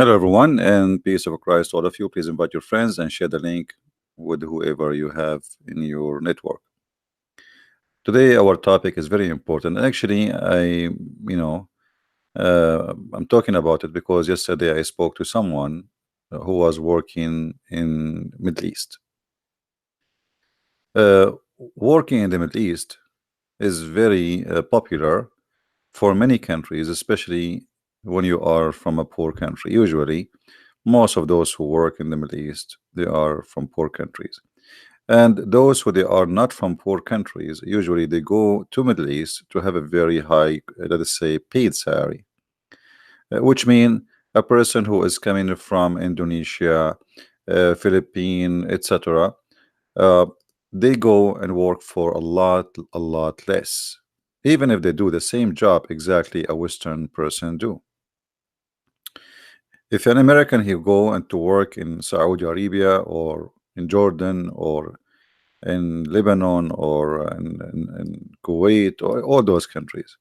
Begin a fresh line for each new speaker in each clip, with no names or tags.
Hello, everyone, and peace of Christ to all of you. Please invite your friends and share the link with whoever you have in your network. Today, our topic is very important. Actually, I'm talking about it because yesterday I spoke to someone who was working in Middle East. Uh, Working in the Middle East is very popular for many countries, especially when you are from a poor country. Usually, most of those who work in the Middle East, they are from poor countries. And those who they are not from poor countries, usually they go to Middle East to have a very high, let us say, paid salary, which mean a person who is coming from Indonesia, Philippines, etc. Uh, they go and work for a lot less, even if they do the same job exactly a Western person do. If an American he go and to work in Saudi Arabia or in Jordan or in Lebanon or in Kuwait or all those countries,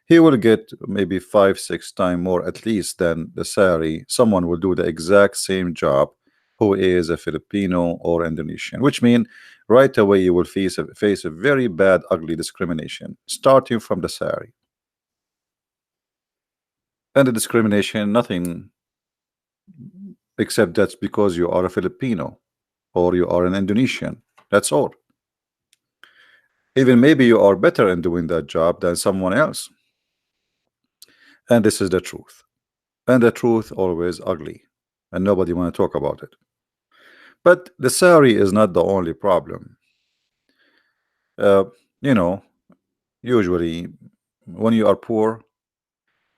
he will get maybe 5 6 times more at least than the salary someone will do the exact same job who is a Filipino or Indonesian, which mean right away you will face a very bad ugly discrimination starting from the salary. And the discrimination nothing except that's because you are a Filipino or you are an Indonesian, that's all. Even maybe you are better in doing that job than someone else. And this is the truth. And the truth always ugly. And nobody want to talk about it. But the salary is not the only problem. Uh, you know, usually when you are poor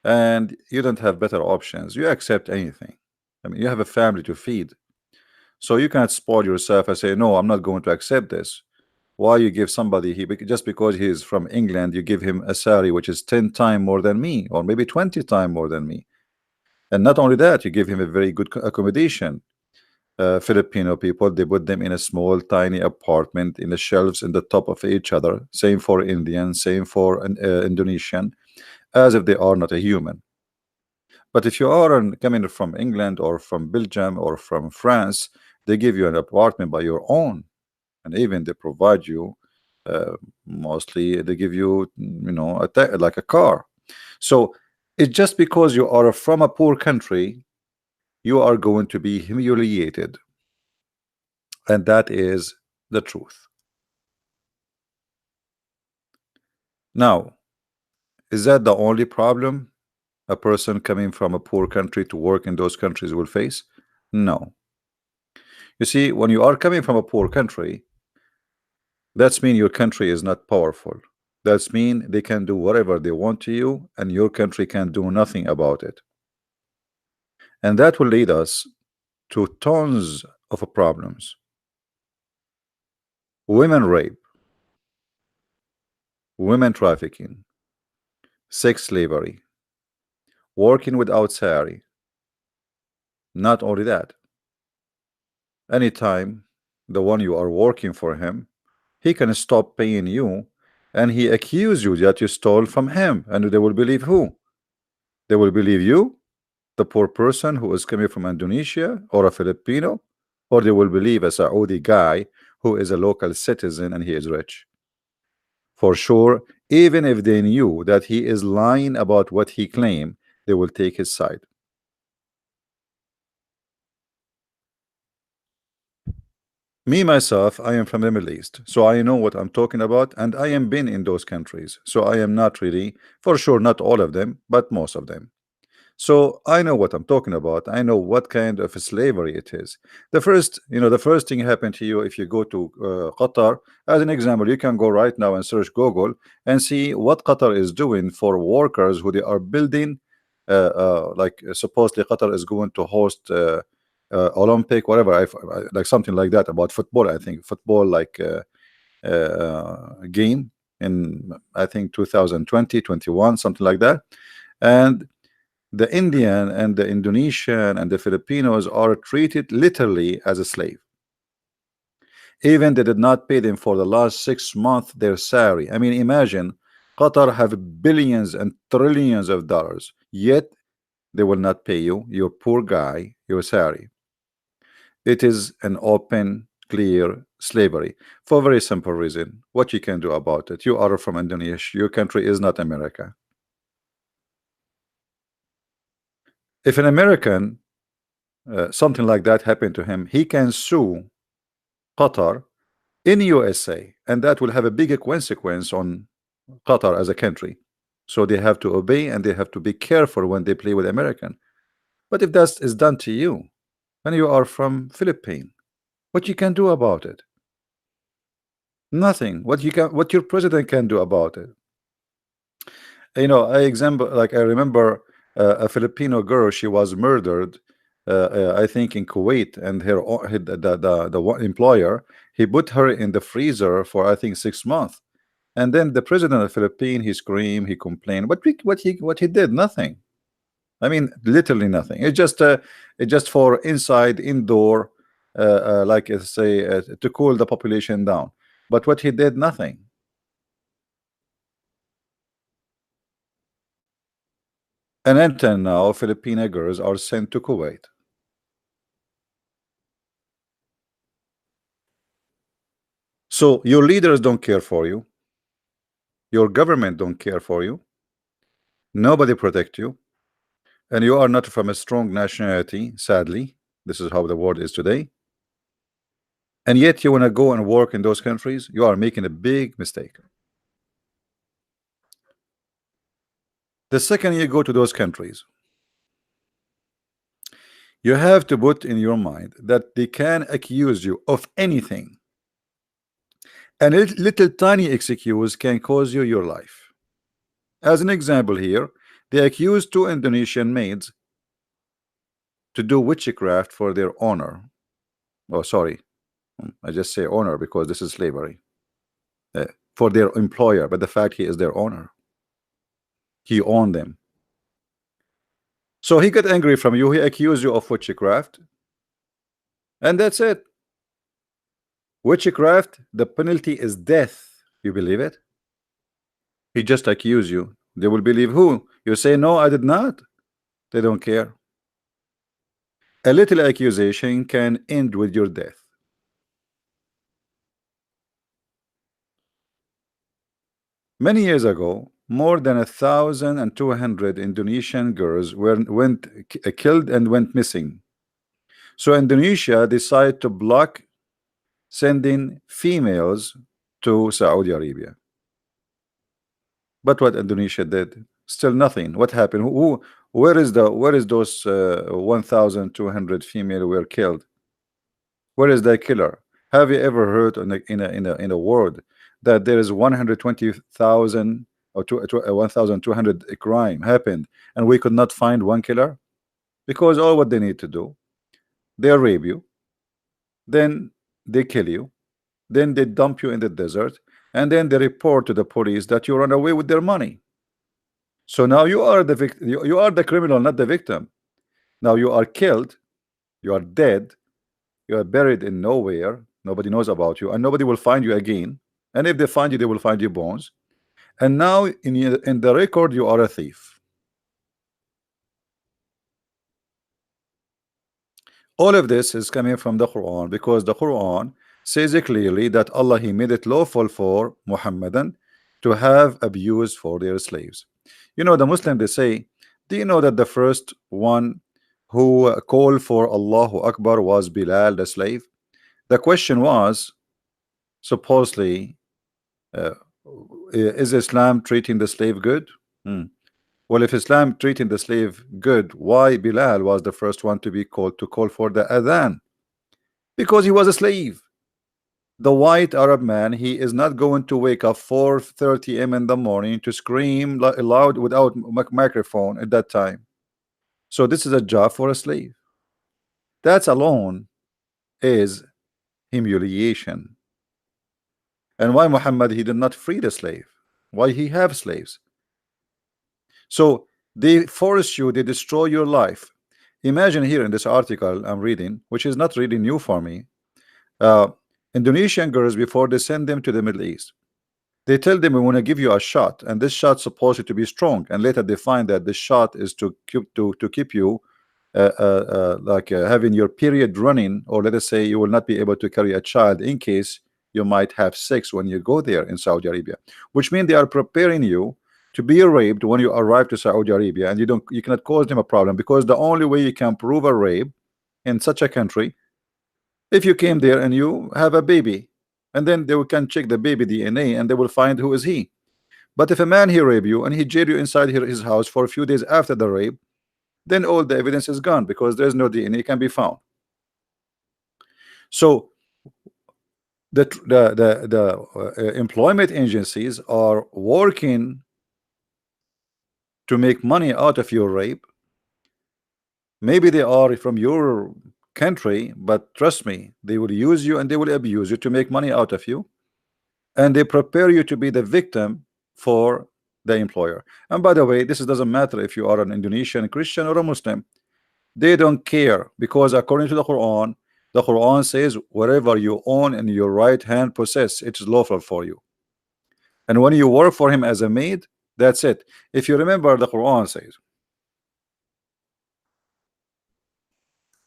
and you don't have better options, you accept anything. I mean, you have a family to feed. So you can't spoil yourself and say, no, I'm not going to accept this. Why you give somebody just because he is from England, you give him a salary which is 10 times more than me, or maybe 20 times more than me. And not only that, you give him a very good accommodation. Filipino people, they put them in a small, tiny apartment in the shelves in the top of each other. Same for Indian, same for an Indonesian, as if they are not a human. But if you are coming from England or from Belgium or from France, they give you an apartment by your own, and even they provide you. Mostly, they give you, like a car. So it's just because you are from a poor country, you are going to be humiliated, and that is the truth. Now, is that the only problem a person coming from a poor country to work in those countries will face? No. You see, when you are coming from a poor country, that's mean your country is not powerful. That's mean they can do whatever they want to you, and your country can do nothing about it. And that will lead us to tons of problems. Women rape, women trafficking, sex slavery, working without salary. Not only that, anytime the one you are working for him, he can stop paying you and he accuse you that you stole from him, and they will believe who? They will believe you, the poor person who is coming from Indonesia or a Filipino, or they will believe a Saudi guy who is a local citizen and he is rich. For sure, even if they knew that he is lying about what he claimed, they will take his side. Me myself, I am from the Middle East, so I know what I'm talking about, and I am been in those countries, so I am not really, for sure, not all of them, but most of them. So I know what I'm talking about. I know what kind of a slavery it is. The first thing happened to you if you go to Qatar. As an example, you can go right now and search Google and see what Qatar is doing for workers who they are building. Supposedly Qatar is going to host Olympic, whatever, like something like that about football. I think football game in I think 2020, 21, something like that, and the Indian and the Indonesian and the Filipinos are treated literally as a slave. Even they did not pay them for the last 6 months their salary. I mean, imagine Qatar have billions and trillions of dollars, yet they will not pay you. You're poor guy. You're sorry. It is an open, clear slavery for a very simple reason. What you can do about it? You are from Indonesia. Your country is not America. If an American, something like that happened to him, he can sue Qatar in USA, and that will have a bigger consequence on Qatar as a country. So they have to obey and they have to be careful when they play with American. But if that is done to you, when you are from Philippines, what you can do about it? Nothing. What your president can do about it? You know, I remember a Filipino girl. She was murdered, I think in Kuwait, and the employer, he put her in the freezer for I think 6 months. And then the president of the Philippines, he screamed, he complained. What he did? Nothing. I mean, literally nothing. It's just for inside, indoor, like say, to cool the population down. But what he did, nothing. And until now, Filipino girls are sent to Kuwait. So your leaders don't care for you. Your government don't care for you. Nobody protect you. And you are not from a strong nationality, sadly. This is how the world is today. And yet you want to go and work in those countries, you are making a big mistake. The second you go to those countries, you have to put in your mind that they can accuse you of anything. And a little tiny excuse can cause you your life. As an example here, they accused 2 Indonesian maids to do witchcraft for their owner. Oh, sorry. I just say owner because this is slavery. For their employer, but the fact he is their owner. He owned them. So he got angry from you. He accused you of witchcraft. And that's it. Witchcraft, the penalty is death. You believe it? He just accused you. They will believe who? You say, no, I did not. They don't care. A little accusation can end with your death. Many years ago, more than 1,200 Indonesian girls went killed and went missing. So Indonesia decided to block sending females to Saudi Arabia. But what Indonesia did? Still nothing. What happened? Where is those 1,200 female were killed? Where is the killer? Have you ever heard in a world that there is 120,000 or 1,200 crime happened and we could not find one killer? Because all what they need to do, they rape you, then they kill you, then they dump you in the desert, and then they report to the police that you run away with their money. So now you are the victim. You are the criminal, not the victim. Now you are killed, you are dead, you are buried in nowhere. Nobody knows about you, and nobody will find you again. And if they find you, they will find your bones. And now in the record, you are a thief. All of this is coming from the Quran, because the Quran says it clearly that Allah, He made it lawful for Muhammadan to have abuse for their slaves. You know, the Muslim, they say, do you know that the first one who called for Allahu Akbar was Bilal, the slave? The question was, supposedly, is Islam treating the slave good? Well, if Islam treating the slave good, why Bilal was the first one to be called to call for the adhan? Because he was a slave. The white Arab man, he is not going to wake up 4:30 a.m. in the morning to scream loud without microphone at that time. So this is a job for a slave. That alone is humiliation. And why Muhammad, he did not free the slave? Why he have slaves? So they force you, they destroy your life. Imagine here in this article I'm reading, which is not really new for me, Indonesian girls, before they send them to the Middle East, They tell them we want to give you a shot, and this shot's supposed to be strong, and later they find that this shot is to keep you like having your period running, or let us say you will not be able to carry a child in case you might have sex when you go there in Saudi Arabia, which means they are preparing you to be raped when you arrive to Saudi Arabia, and you cannot cause them a problem, because the only way you can prove a rape in such a country, if you came there and you have a baby, and then they can check the baby DNA and they will find who is he. But if a man he rape you and he jail you inside his house for a few days after the rape, then all the evidence is gone because there's no DNA can be found. So the employment agencies are working to make money out of your rape. Maybe they are from your country, but trust me, they will use you and they will abuse you to make money out of you, and they prepare you to be the victim for the employer. And by the way, this doesn't matter if you are an Indonesian Christian or a Muslim. They don't care, because according to the Quran says whatever you own and your right hand possess, it is lawful for you. And when you work for him as a maid, that's it. If you remember, the Quran says,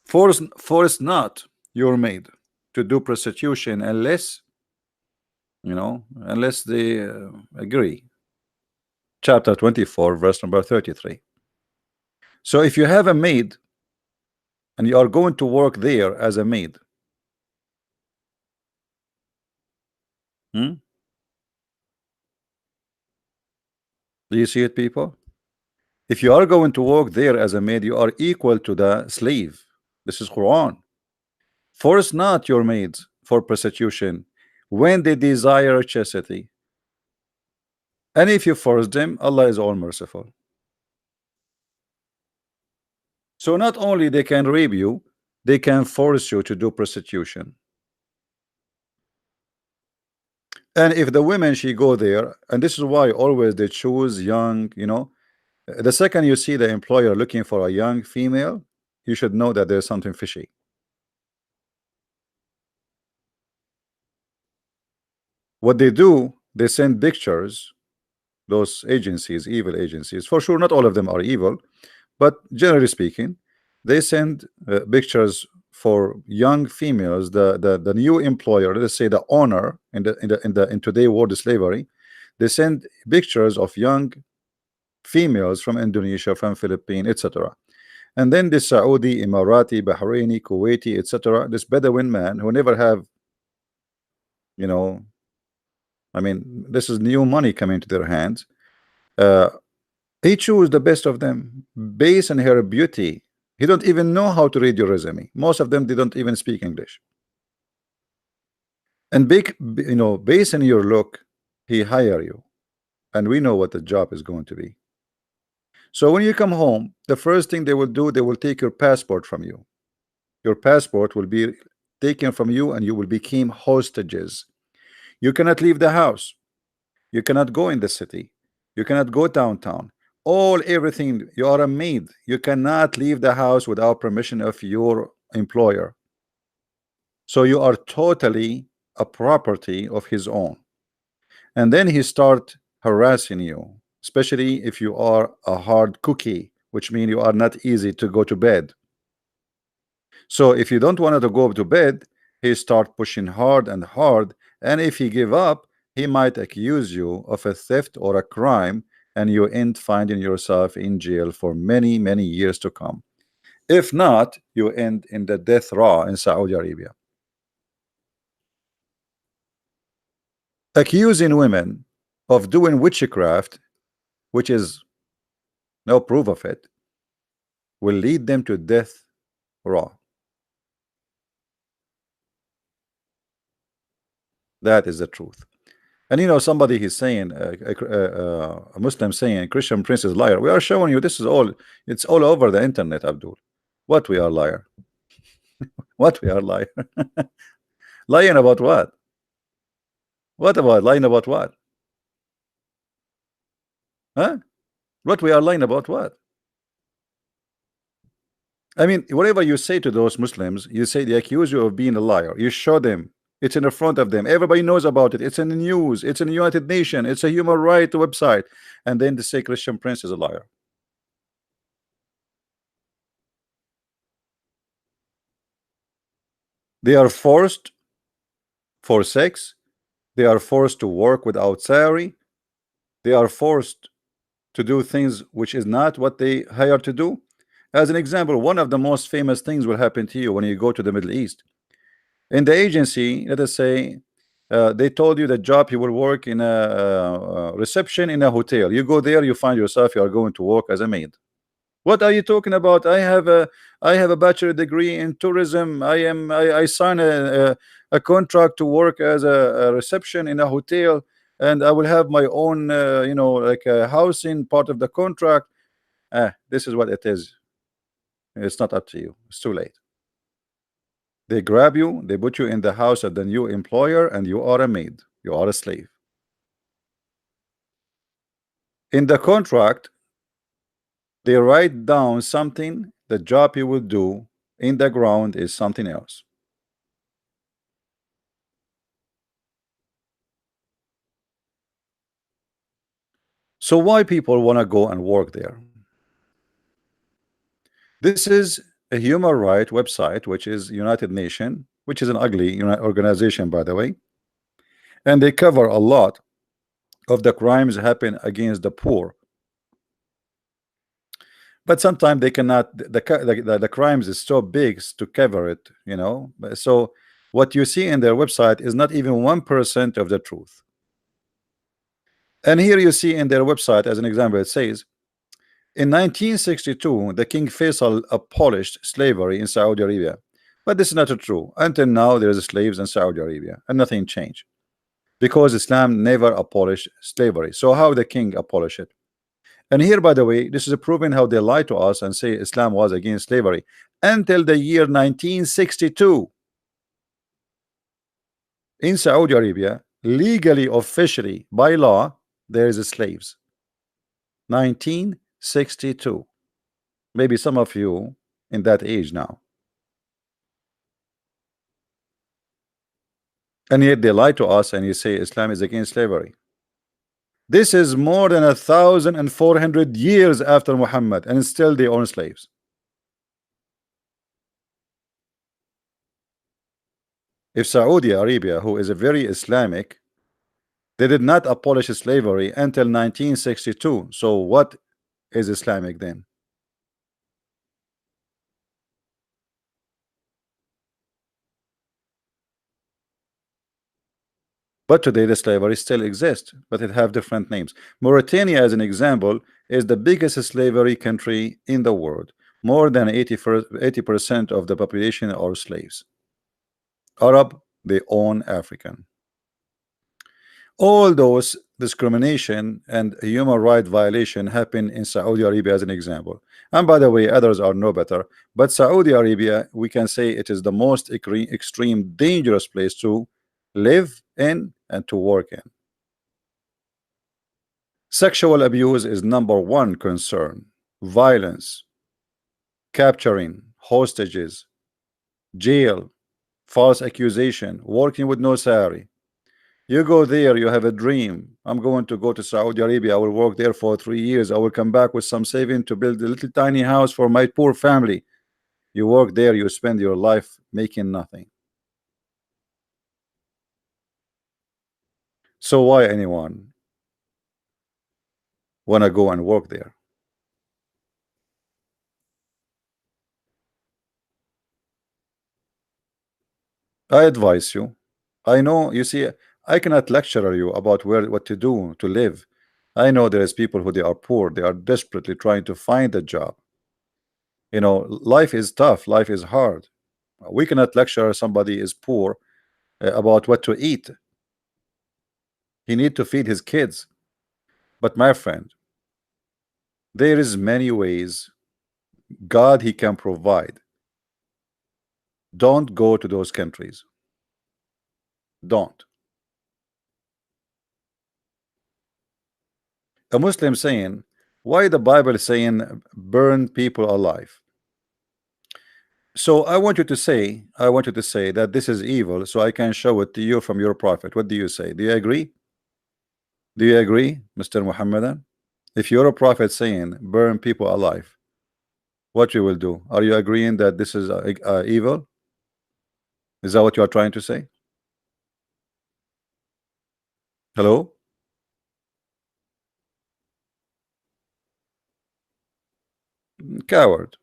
force not your maid to do prostitution unless unless they agree. Chapter 24, verse number 33. So if you have a maid and you are going to work there as a maid, do you see it, people? If you are going to work there as a maid, you are equal to the slave. This is Quran. Force not your maids for prostitution when they desire chastity, and if you force them, Allah is all merciful. So not only they can rape you, they can force you to do prostitution. And if the women she go there, and this is why always they choose young, the second you see the employer looking for a young female, you should know that there's something fishy. What they do, they send pictures, those agencies, evil agencies, for sure not all of them are evil, but generally speaking, they send pictures for young females. The new employer, let's say the owner in today's world of slavery, they send pictures of young females from Indonesia, from Philippines, etc. And then the Saudi, Emirati, Bahraini, Kuwaiti, etc., this Bedouin man who never have, I mean, this is new money coming to their hands. He chose the best of them based on her beauty. He don't even know how to read your resume. Most of them, they don't even speak English. And based on your look, he hire you, and we know what the job is going to be. So when you come home, the first thing they will do, they will take your passport from you. Your passport will be taken from you, and you will become hostages. You cannot leave the house. You cannot go in the city. You cannot go downtown. Everything, you are a maid. You cannot leave the house without permission of your employer. So you are totally a property of his own. And then he start harassing you, especially if you are a hard cookie, which means you are not easy to go to bed. So if you don't want to go to bed, he start pushing hard and hard, and if he give up, he might accuse you of a theft or a crime, and you end finding yourself in jail for many, many years to come. If not, you end in the death row in Saudi Arabia. Accusing women of doing witchcraft, which is no proof of it, will lead them to death row. That is the truth. And somebody he's saying, a Muslim saying, Christian Prince is liar. We are showing you this is all, it's all over the internet, Abdul. What we are liar? What we are liar? Lying about what? What about lying about what? Huh? What we are lying about what? I mean, whatever you say to those Muslims, you say they accuse you of being a liar. You show them It's in the front of them. Everybody knows about it. It's in the news. It's in the United Nations. It's a human rights website. And then they say Christian Prince is a liar. They are forced for sex. They are forced to work without salary. They are forced to do things which is not what they hired to do. As an example, one of the most famous things will happen to you when you go to the Middle East. In the agency, let us say, they told you the job you will work in a reception in a hotel. You go there, you find yourself you are going to work as a maid. What are you talking about? I have a bachelor degree in tourism. I sign a contract to work as a reception in a hotel, and I will have my own like a housing part of the contract. This is what it is. It's not up to you. It's too late. They grab you, they put you in the house of the new employer, and you are a maid. You are a slave. In the contract, they write down something. The job you will do in the ground is something else. So why people want to go and work there? This is a human right website, which is United Nation, which is an ugly organization, by the way, and they cover a lot of the crimes happen against the poor. But sometimes they cannot. The crimes is so big to cover it, So what you see in their website is not even 1% of the truth. And here you see in their website, as an example, it says, in 1962, the King Faisal abolished slavery in Saudi Arabia. But this is not true. Until now, there is slaves in Saudi Arabia, and nothing changed because Islam never abolished slavery. So how the king abolished it? And here, by the way, this is proving how they lie to us and say Islam was against slavery. Until the year 1962, in Saudi Arabia, legally, officially, by law, there is slaves. 1962. Maybe some of you in that age now. And yet they lie to us and you say Islam is against slavery. This is more than 1,400 years after Muhammad, and still they own slaves. If Saudi Arabia, who is a very Islamic, they did not abolish slavery until 1962. So what is Islamic then? But today the slavery still exists, but it have different names. Mauritania, as an example, is the biggest slavery country in the world. More than 80% of the population are slaves. Arab, they own African. All those discrimination and human right violation happen in Saudi Arabia, as an example. And by the way, others are no better. But Saudi Arabia, we can say it is the most extreme dangerous place to live in and to work in. Sexual abuse is #1 concern. Violence, capturing, hostages, jail, false accusation, working with no salary. You go there, you have a dream. I'm going to go to Saudi Arabia. I will work there for 3 years. I will come back with some saving to build a little tiny house for my poor family. You work there, you spend your life making nothing. So why anyone wanna go and work there? I advise you. I know, you see, I cannot lecture you about what to do to live. I know there is people who they are poor. They are desperately trying to find a job. Life is tough. Life is hard. We cannot lecture somebody is poor about what to eat. He need to feed his kids. But my friend, there is many ways God he can provide. Don't go to those countries. Don't. A Muslim saying, why the Bible is saying burn people alive? So I want you to say that this is evil, so I can show it to you from your prophet. What do you say? Do you agree? Do you agree, Mr. Muhammadan? If you're a prophet saying burn people alive, what you will do? Are you agreeing that this is evil? Is that what you are trying to say? Hello? Coward.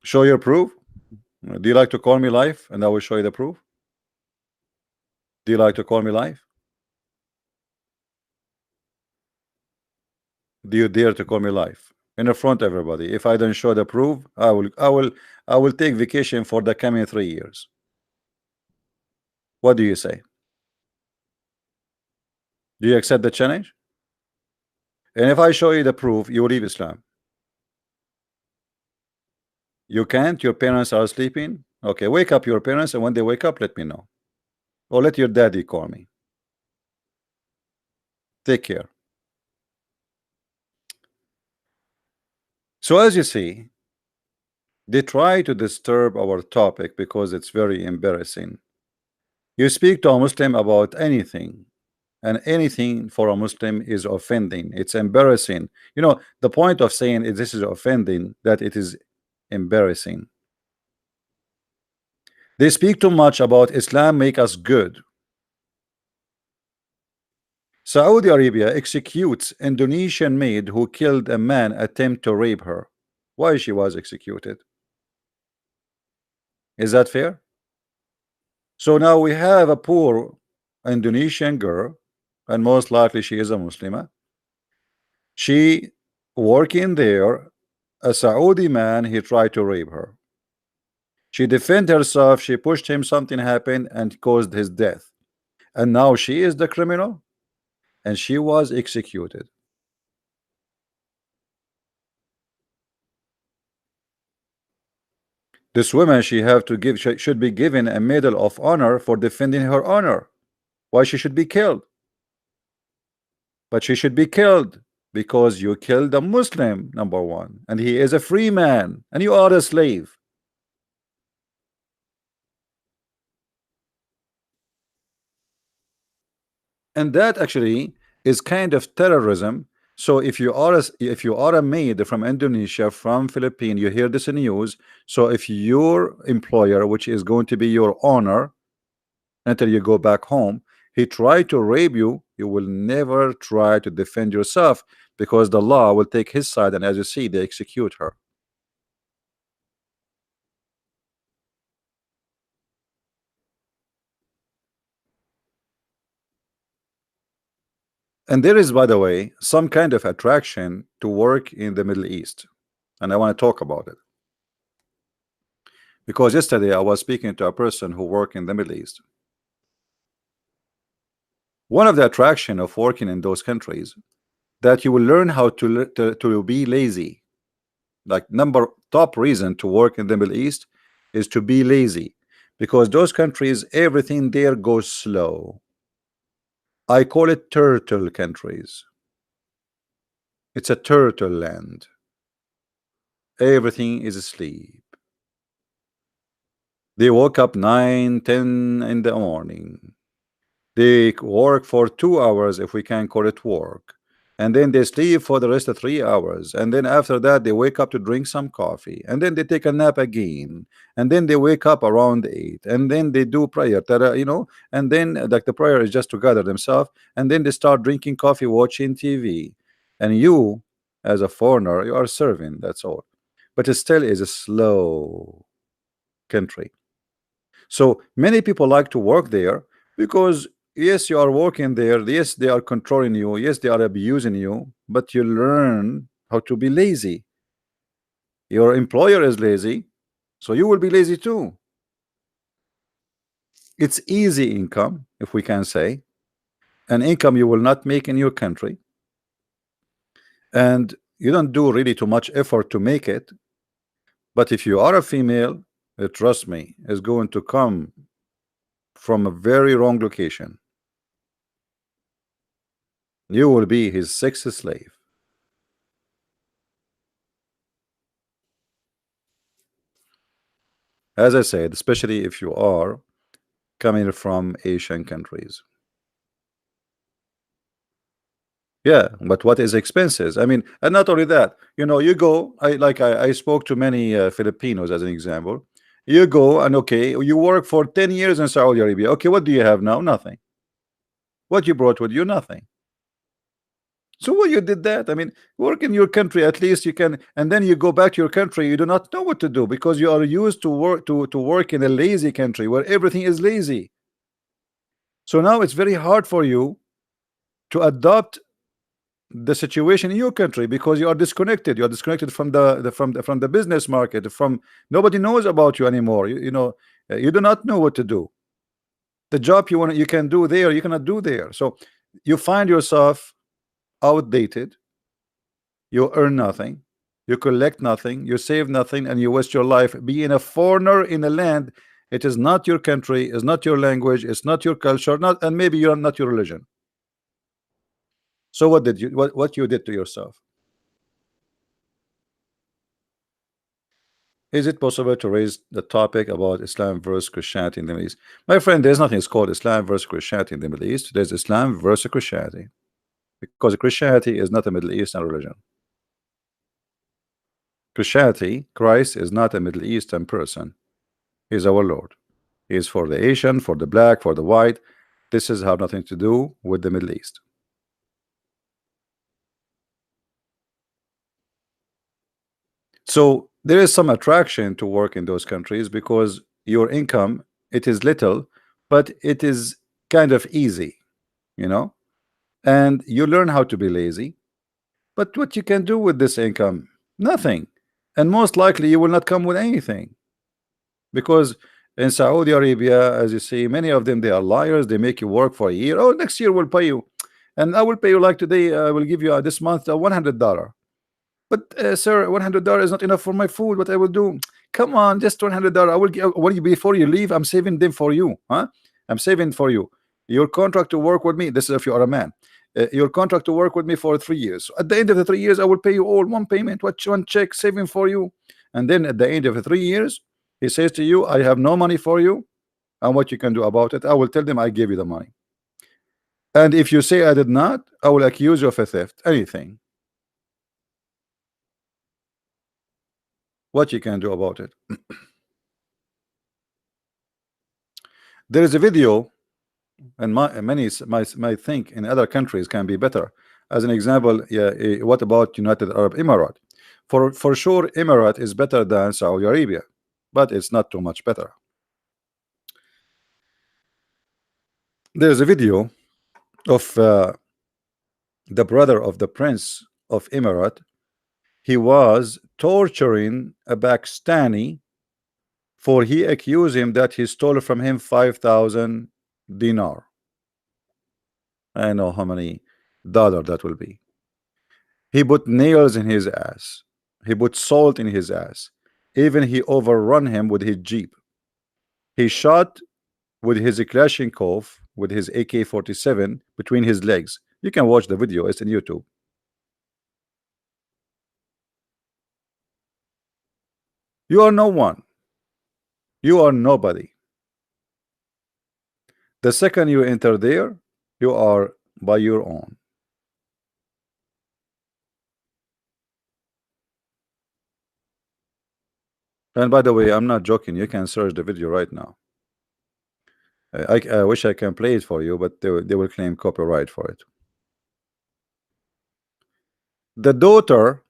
Show your proof. Do you like to call me live and I will show you the proof? Do you like to call me live? Do you dare to call me live in the front of everybody? If I don't show the proof, I will take vacation for the coming 3 years. What do you say? Do you accept the challenge? And if I show you the proof, you will leave Islam. You can't. Your parents are sleeping. Okay, wake up your parents, and when they wake up, let me know. Or let your daddy call me. Take care. So as you see, they try to disturb our topic because it's very embarrassing. You speak to a Muslim about anything, and anything for a Muslim is offending. It's embarrassing. You know, the point of saying this is offending, that it is embarrassing. They speak too much about Islam make us good. Saudi Arabia executes Indonesian maid who killed a man attempt to rape her. Why she was executed? Is that fair? So now we have a poor Indonesian girl, and most likely she is a Muslimah. She working there, a Saudi man, he tried to rape her. She defended herself, she pushed him, something happened and caused his death. And now she is the criminal and she was executed. This woman, she have to give, should be given a medal of honor for defending her honor. Why she should be killed? But she should be killed because you killed a Muslim, number one, and he is a free man and you are a slave. And that actually is kind of terrorism. So if you are a maid from Indonesia, from Philippines, you hear this in news. So if your employer, which is going to be your honor until you go back home, he tried to rape you, you will never try to defend yourself because the law will take his side, and as you see, they execute her. And there is, by the way, some kind of attraction to work in the Middle East, and I want to talk about it because yesterday I was speaking to a person who worked in the Middle East. One of the attraction of working in those countries that you will learn how to be lazy. Like number top reason to work in the Middle East is to be lazy because those countries, everything there goes slow. I call it turtle countries. It's a turtle land. Everything is asleep. They woke up 9, 10 in the morning. They work for 2 hours, if we can call it work, and then they sleep for the rest of 3 hours, and then after that they wake up to drink some coffee, and then they take a nap again, and then they wake up around 8, and then they do prayer, and then like the prayer is just to gather themselves, and then they start drinking coffee, watching TV, and you as a foreigner, you are serving, that's all. But it still is a slow country. So many people like to work there because yes, you are working there, yes, they are controlling you, yes, they are abusing you, but you learn how to be lazy. Your employer is lazy, so you will be lazy too. It's easy income, if we can say, an income you will not make in your country, and you don't do really too much effort to make it. But if you are a female, trust me, is going to come from a very wrong location. You will be his sex slave. As I said, especially if you are coming from Asian countries. Yeah, but what is expenses? I mean, and not only that, you know, you go. I spoke to many Filipinos as an example. You go and okay, you work for 10 years in Saudi Arabia. Okay, what do you have now? Nothing. What you brought with you? Nothing. So what you did that? I mean, work in your country at least you can, and then you go back to your country. You do not know what to do because you are used to work in a lazy country where everything is lazy. So now it's very hard for you to adopt the situation in your country because you are disconnected. You are disconnected from from the business market. From nobody knows about you anymore. You know, you do not know what to do. The job you can do there, you cannot do there. So you find yourself outdated. You earn nothing, you collect nothing, you save nothing, and you waste your life being a foreigner in a land. It is not your country, it's not your language, it's not your culture, not, and maybe you're not your religion. So what did you what you did to yourself? Is it possible to raise the topic about Islam versus Christianity in the Middle East? My friend, there's nothing called Islam versus Christianity in the Middle East. There's Islam versus Christianity because Christianity is not a Middle Eastern religion. Christianity, Christ is not a Middle Eastern person. He's our Lord. He is for the Asian, for the black, for the white. This has have nothing to do with the Middle East. So there is some attraction to work in those countries because your income, it is little, but it is kind of easy, you know, and you learn how to be lazy. But what you can do with this income? Nothing. And most likely you will not come with anything because in Saudi Arabia, as you see, many of them, they are liars. They make you work for a year. Oh, next year we'll pay you, and I will pay you like today. I will give you this month $100. But sir, $100 is not enough for my food. What I will do? Come on, just $100. I will give when you before you leave. I'm saving them for you, huh? I'm saving for you. Your contract to work with me. This is if you are a man. Your contract to work with me for 3 years. At the end of the 3 years, I will pay you all one payment, one check, saving for you. And then at the end of the 3 years, he says to you, I have no money for you. And what you can do about it? I will tell them I gave you the money. And if you say I did not, I will accuse you of a theft. Anything. What you can do about it? There is a video, and many might think in other countries can be better. As an example, yeah, what about United Arab Emirates? For sure, Emirate is better than Saudi Arabia, but it's not too much better. There's a video of the brother of the Prince of Emirate. He was torturing a Pakistani for he accused him that he stole from him 5,000 dinar. I know how many dollar that will be. He put nails in his ass. He put salt in his ass. Even he overrun him with his jeep. He shot with his Kalashnikov with his AK-47 between his legs. You can watch the video. It's in YouTube. You are no one. You are nobody. The second you enter there, you are by your own. And by the way, I'm not joking. You can search the video right now. I wish I can play it for you, but they will claim copyright for it. The daughter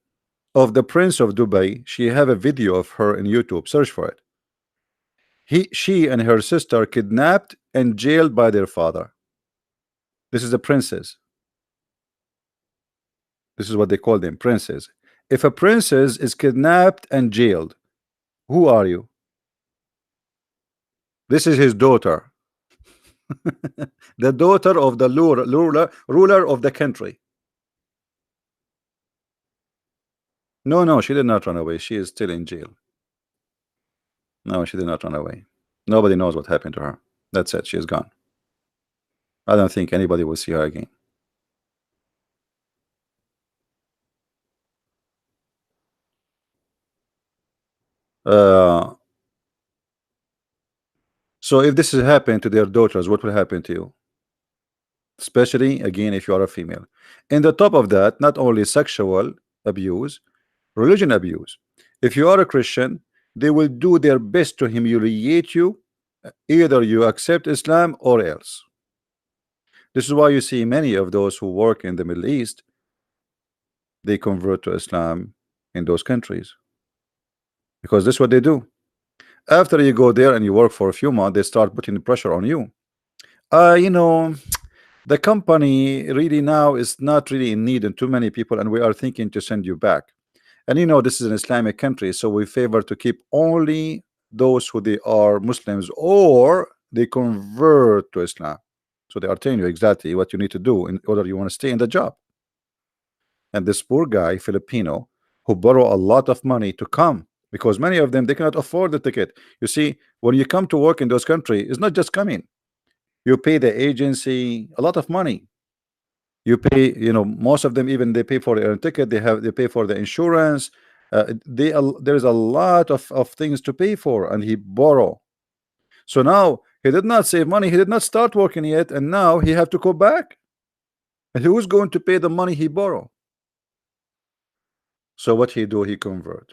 of the Prince of Dubai, she have a video of her in YouTube. Search for it. She and her sister kidnapped and jailed by their father. This is a princess. This is what they call them, princes. If a princess is kidnapped and jailed, who are you? This is his daughter. The daughter of the ruler of the country. No, she did not run away. She is still in jail. No, she did not run away. Nobody knows what happened to her. That's it. She is gone. I don't think anybody will see her again. Uh, So if this is happening to their daughters, what will happen to you? Especially again if you are a female. And the top of that, not only sexual abuse, religion abuse. If you are a Christian, they will do their best to humiliate you. Either you accept Islam or else. This is why you see many of those who work in the Middle East, they convert to Islam in those countries, because this is what they do. After you go there and you work for a few months, they start putting the pressure on you. You know, the company really now is not really in need of too many people, and we are thinking to send you back. And you know, this is an Islamic country, so we favor to keep only those who they are Muslims or they convert to Islam. So they are telling you exactly what you need to do in order you want to stay in the job. And this poor guy, Filipino, who borrow a lot of money to come, because many of them they cannot afford the ticket. You see, when you come to work in those countries, it's not just coming. You pay the agency a lot of money. You pay, you know, most of them even they pay for their own ticket. They pay for the insurance. There's a lot of things to pay for, and he borrow. So now he did not save money. He did not start working yet, and now he have to go back. And who's going to pay the money he borrow? So what he do? He convert.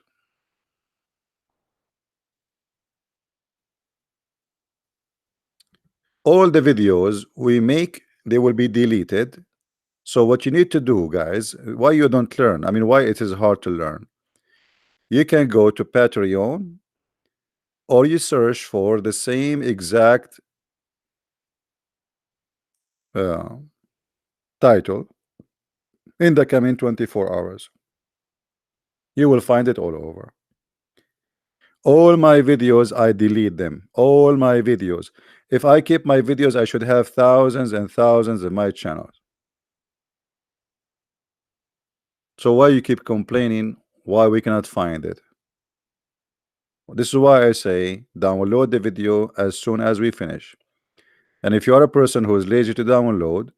All the videos we make, they will be deleted. So what you need to do, guys, why you don't learn, I mean, why it is hard to learn, you can go to Patreon, or you search for the same exact uh, title in the coming 24 hours. You will find it all over. All my videos, I delete them. All my videos. If I keep my videos, I should have thousands and thousands in my channel. So why you keep complaining why we cannot find it? This is why I say download the video as soon as we finish. And if you are a person who is lazy to download,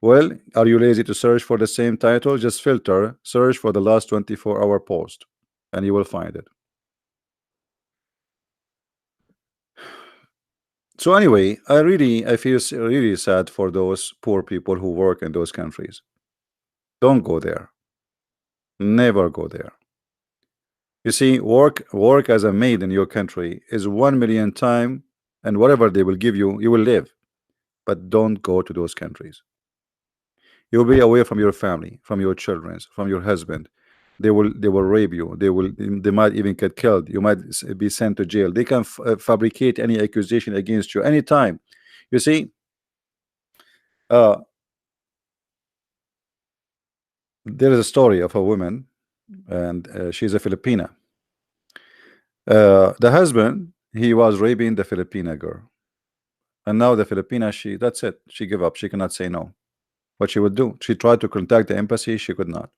well, are you lazy to search for the same title? Just filter, search for the last 24-hour post, and you will find it. So anyway, I feel really sad for those poor people who work in those countries. Don't go there. Never go there. You see, work as a maid in your country is 1 million times, and whatever they will give you, you will live. But don't go to those countries. You'll be away from your family, from your children, from your husband. They will rape you. They might even get killed. You might be sent to jail. They can fabricate any accusation against you anytime. You see, uh, there is a story of a woman, and she's a Filipina. The husband, he was raping the Filipina girl, and now the Filipina, that's it. She gave up. She cannot say no. What she would do? She tried to contact the embassy. She could not.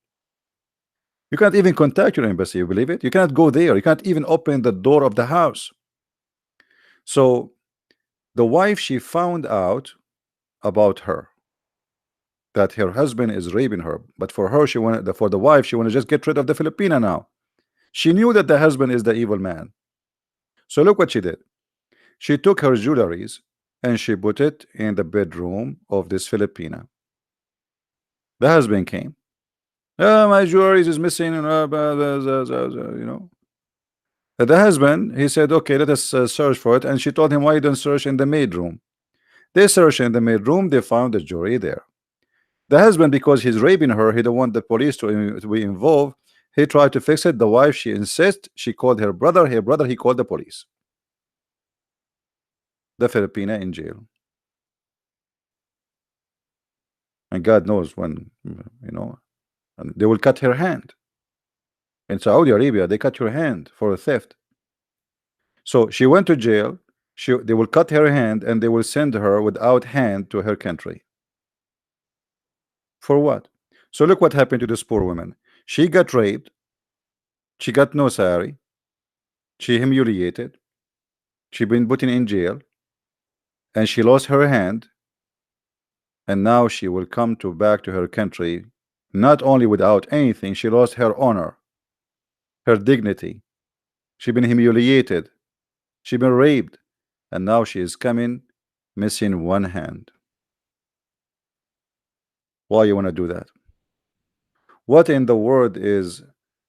You can't even contact your embassy. You believe it? You cannot go there. You can't even open the door of the house. So the wife, she found out about her, that her husband is raping her. But for her, for the wife, she wanted to just get rid of the Filipina now. She knew that the husband is the evil man. So look what she did. She took her jewelries and she put it in the bedroom of this Filipina. The husband came. Oh, my jewelries is missing, you know. The husband, he said, okay, let us search for it. And she told him, why you don't search in the maid room? They searched in the maid room. They found the jewelry there. The husband, because he's raping her, he don't want the police to be involved. He tried to fix it. The wife, she insists. She called her brother. Her brother, he called the police. The Filipina in jail. And God knows when, you know, and they will cut her hand. In Saudi Arabia, they cut your hand for a theft. So she went to jail. They will cut her hand and they will send her without hand to her country. For what? So look what happened to this poor woman. She got raped. She got no salary. She humiliated. She been put in jail. And she lost her hand. And now she will come back to her country, not only without anything, she lost her honor, her dignity. She been humiliated. She been raped. and now she is coming missing one hand. Why you want to do that? What in the world is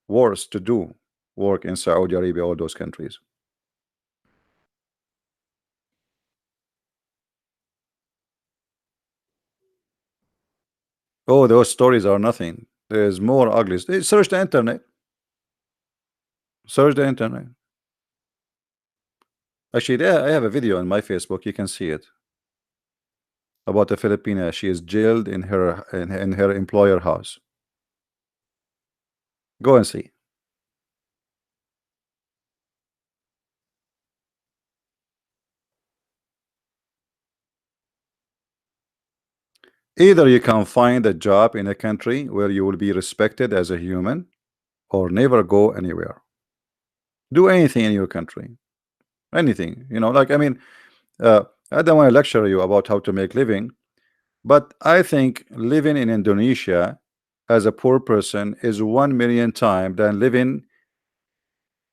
worse to do? Work in Saudi Arabia or those countries? Oh, those stories are nothing. There's more ugly. Search the internet. Search the internet. Actually, there I have a video on my Facebook. You can see it about a Filipina. She is jailed in her employer house. Go and see. Either you can find a job in a country where you will be respected as a human, or never go anywhere. Do anything in your country. Anything. Like, I mean, I don't want to lecture you about how to make living, but I think living in Indonesia as a poor person is 1 million times than living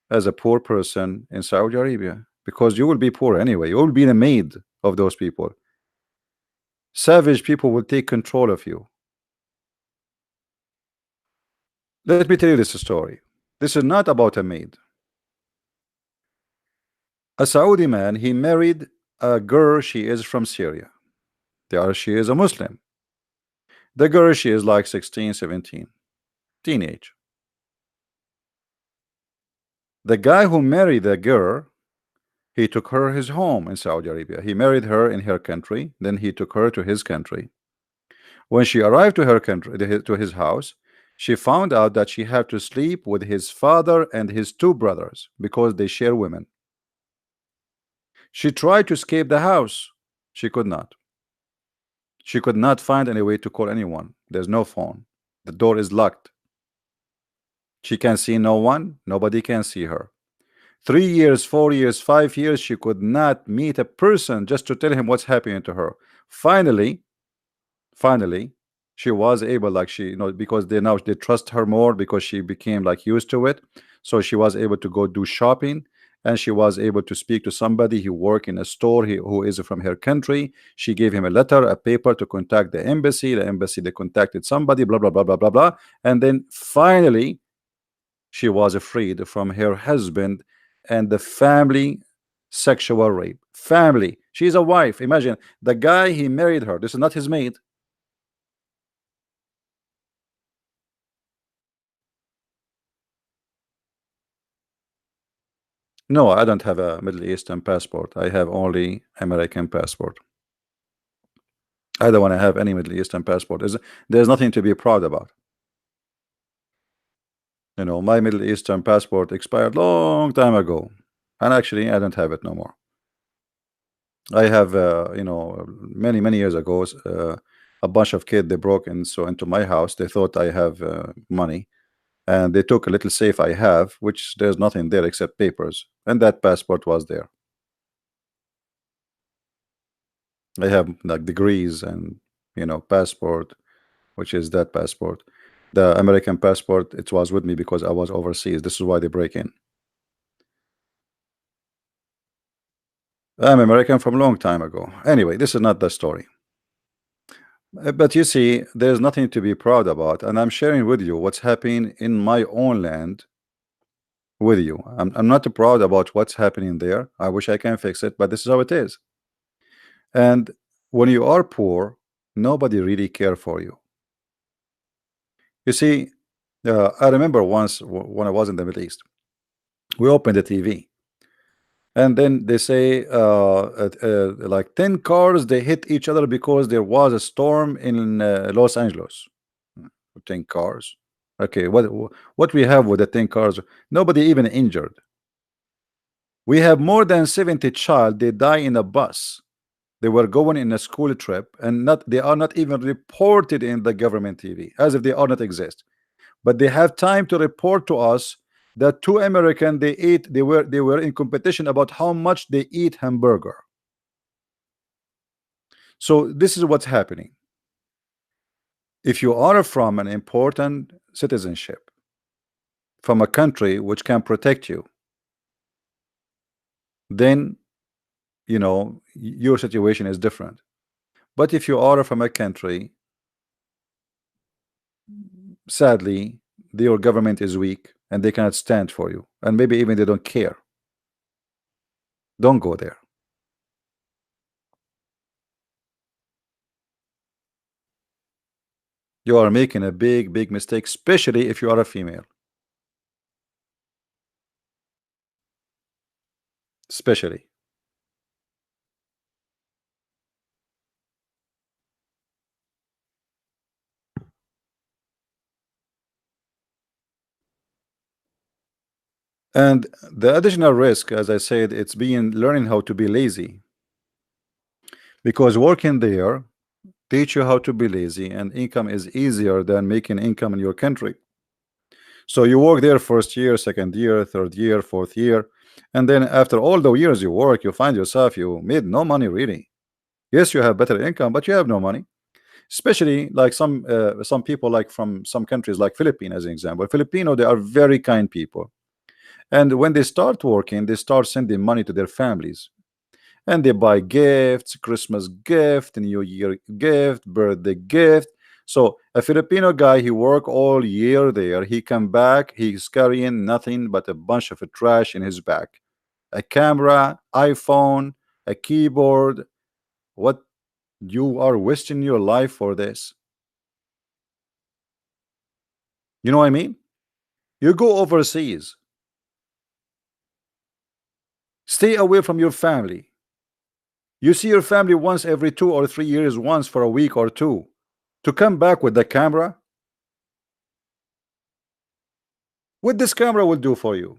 as a poor person in Saudi Arabia, because you will be poor anyway. You will be the maid of those people. Savage people will take control of you. Let me tell you this story. This is not about a maid. A Saudi man, he married a girl. She is from Syria. She is a Muslim. The girl, she is like 16, 17, teenage. The guy who married the girl, he took her his home in Saudi Arabia. He married her in her country, then he took her to his country. When she arrived to her country, to his house, she found out that she had to sleep with his father and his two brothers because they share women. She tried to escape the house. She could not. She could not find any way to call anyone. There's no phone. The door is locked. She can see no one. Nobody can see her. 3 years, 4 years, 5 years, she could not meet a person just to tell him what's happening to her. Finally, she was able, like, because they trust her more because she became like used to it. So she was able to go do shopping, and she was able to speak to somebody who work in a store who is from her country. She gave him a letter, a paper to contact the embassy. The embassy, they contacted somebody, blah blah blah blah blah blah, and then finally she was freed from her husband and the family sexual rape. Family. She's a wife. Imagine, the guy, he married her. This is not his maid. No, I don't have a Middle Eastern passport. I have only American passport. I don't want to have any Middle Eastern passport. There's nothing to be proud about. My Middle Eastern passport expired long time ago, and actually I don't have it no more. I have, many years ago, a bunch of kids, they broke into my house. They thought I have money, and they took a little safe I have, which there's nothing there except papers, and that passport was there. I have like degrees and passport, which is that passport. The American passport, it was with me because I was overseas. This is why they break in. I'm American from a long time ago. Anyway, this is not the story. But you see, there's nothing to be proud about, and I'm sharing with you what's happening in my own land with you. I'm not proud about what's happening there. I wish I can fix it, but this is how it is. And when you are poor, nobody really care for you. You see, I remember once when I was in the Middle East, we opened the TV, and then they say like 10 cars, they hit each other because there was a storm in Los Angeles. 10 cars. Okay, what we have with the 10 cars? Nobody even injured. We have more than 70 child. They die in a bus. They were going in a school trip, and they are not even reported in the government TV, as if they are not exist. But they have time to report to us that two American, they were in competition about how much they eat hamburger. So this is what's happening. If you are from an important citizenship, from a country which can protect you, then your situation is different. But if you are from a country, sadly, your government is weak and they cannot stand for you, and maybe even they don't care. Don't go there. You are making a big mistake, especially if you are a female. Especially. And the additional risk, as I said, it's being learning how to be lazy. Because working there teach you how to be lazy, and income is easier than making income in your country. So you work there first year, second year, third year, fourth year, and then after all the years you work, you find yourself you made no money really. Yes, you have better income, but you have no money. Especially like some people like from some countries like Philippines as an example. Filipino, they are very kind people, and when they start working, they start sending money to their families, and they buy gifts, Christmas gift, New Year gift, birthday gift. So a Filipino guy, he work all year there, he come back, he's carrying nothing but a bunch of trash in his back, a camera, iPhone, a keyboard. What, you are wasting your life for this? You know what I mean? You go overseas, stay away from your family. You see your family once every 2 or 3 years, once for a week or two. To come back with the camera, what this camera will do for you?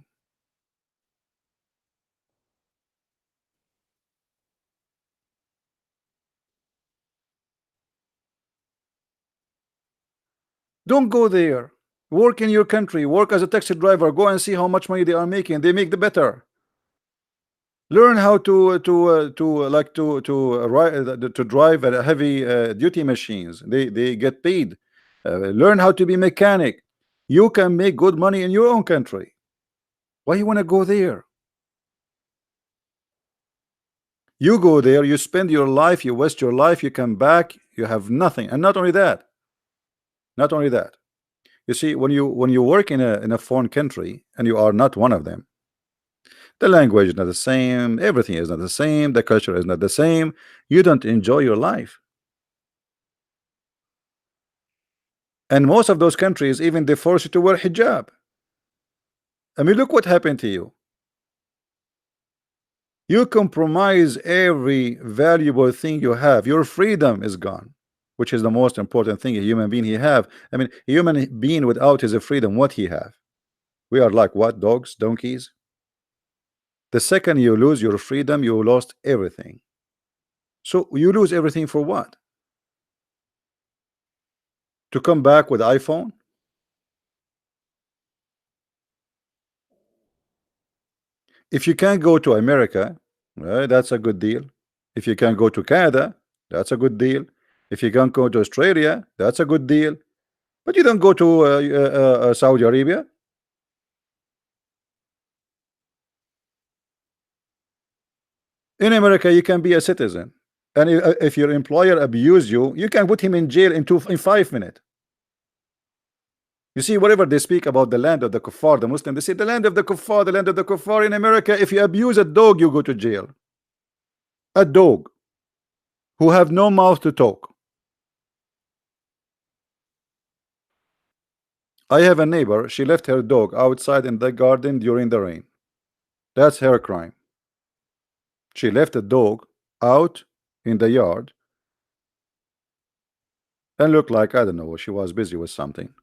Don't go there. Work in your country. Work as a taxi driver. Go and see how much money they are making. They make the better. Learn how to drive a heavy duty machines. They get paid. Learn how to be mechanic. You can make good money in your own country. Why you want to go there? You go there, you spend your life, you waste your life, you come back, you have nothing. And not only that, not only that. You see, when you work in a foreign country and you are not one of them, the language is not the same, everything is not the same, the culture is not the same. You don't enjoy your life. And most of those countries, even they force you to wear hijab. I mean, look what happened to you. You compromise every valuable thing you have. Your freedom is gone, which is the most important thing a human being he have. I mean, a human being without his freedom, what he have? We are like what? Dogs, donkeys? The second you lose your freedom, you lost everything. So you lose everything for what? To come back with iPhone? If you can't go to America, that's a good deal. If you can go to Canada, that's a good deal. If you can't go to Australia, that's a good deal. But you don't go to Saudi Arabia. In America, you can be a citizen, and if your employer abuse you, you can put him in jail in 5 minutes. You see, whatever they speak about the land of the kuffar, the Muslim, they say the land of the kuffar, the land of the kuffar. In America, if you abuse a dog, you go to jail. A dog who have no mouth to talk. I have a neighbor, she left her dog outside in the garden during the rain. That's her crime. She left the dog out in the yard and looked like, I don't know, she was busy with something.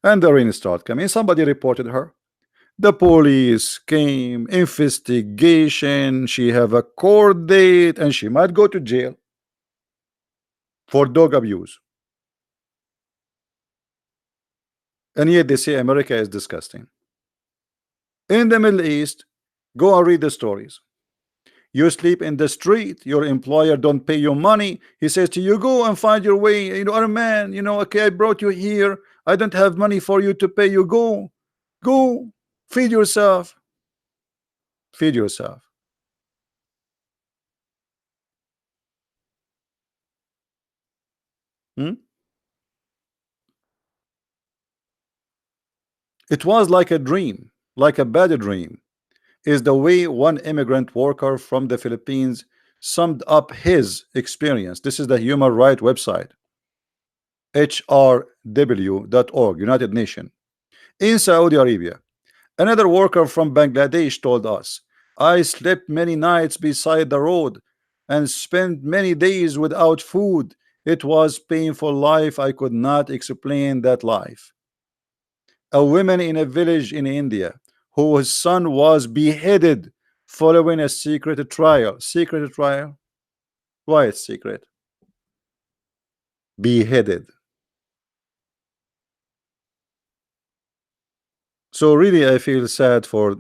And the rain started coming. Somebody reported her. The police came, investigation, she have a court date, and she might go to jail for dog abuse. And yet they say America is disgusting. In the Middle East, go and read the stories. You sleep in the street, your employer don't pay you money. He says to you, go and find your way. You are a man, okay, I brought you here. I don't have money for you to pay you. Go, feed yourself. Feed yourself. Hmm? It was like a dream, like a bad dream, is the way one immigrant worker from the Philippines summed up his experience. This is the human rights website, hrw.org, United Nations. In Saudi Arabia, another worker from Bangladesh told us, I slept many nights beside the road and spent many days without food. It was painful life. I could not explain that life. A woman in a village in India whose son was beheaded following a secret trial. Secret trial? Why it's secret? Beheaded. So really, I feel sad for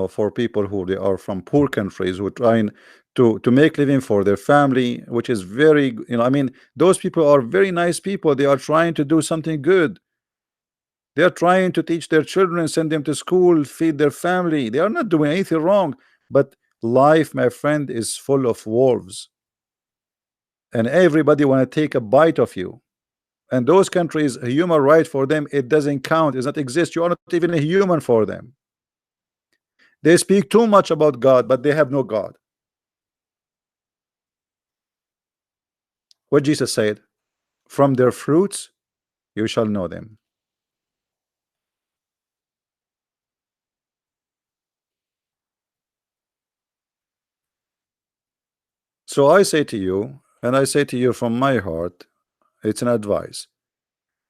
for people who they are from poor countries who are trying to make living for their family, which is very I mean those people are very nice people. They are trying to do something good. They are trying to teach their children, send them to school, feed their family. They are not doing anything wrong. But life, my friend, is full of wolves, and everybody want to take a bite of you. And those countries, a human right for them, it doesn't count. It does not exist. You are not even a human for them. They speak too much about God, but they have no God. What Jesus said, from their fruits you shall know them. So I say to you, and I say to you from my heart, it's an advice.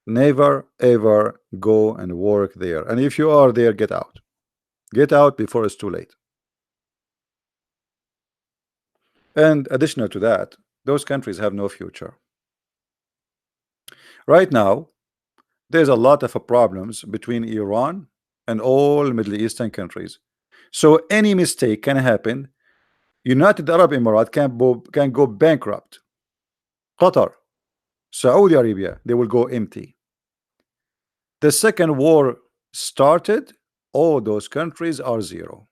Never ever go and work there. And if you are there, get out. Get out before it's too late. And additional to that, those countries have no future. Right now, there's a lot of problems between Iran and all Middle Eastern countries. So any mistake can happen. United Arab Emirates can go bankrupt. Qatar, Saudi Arabia, they will go empty. The second war started, all those countries are zero.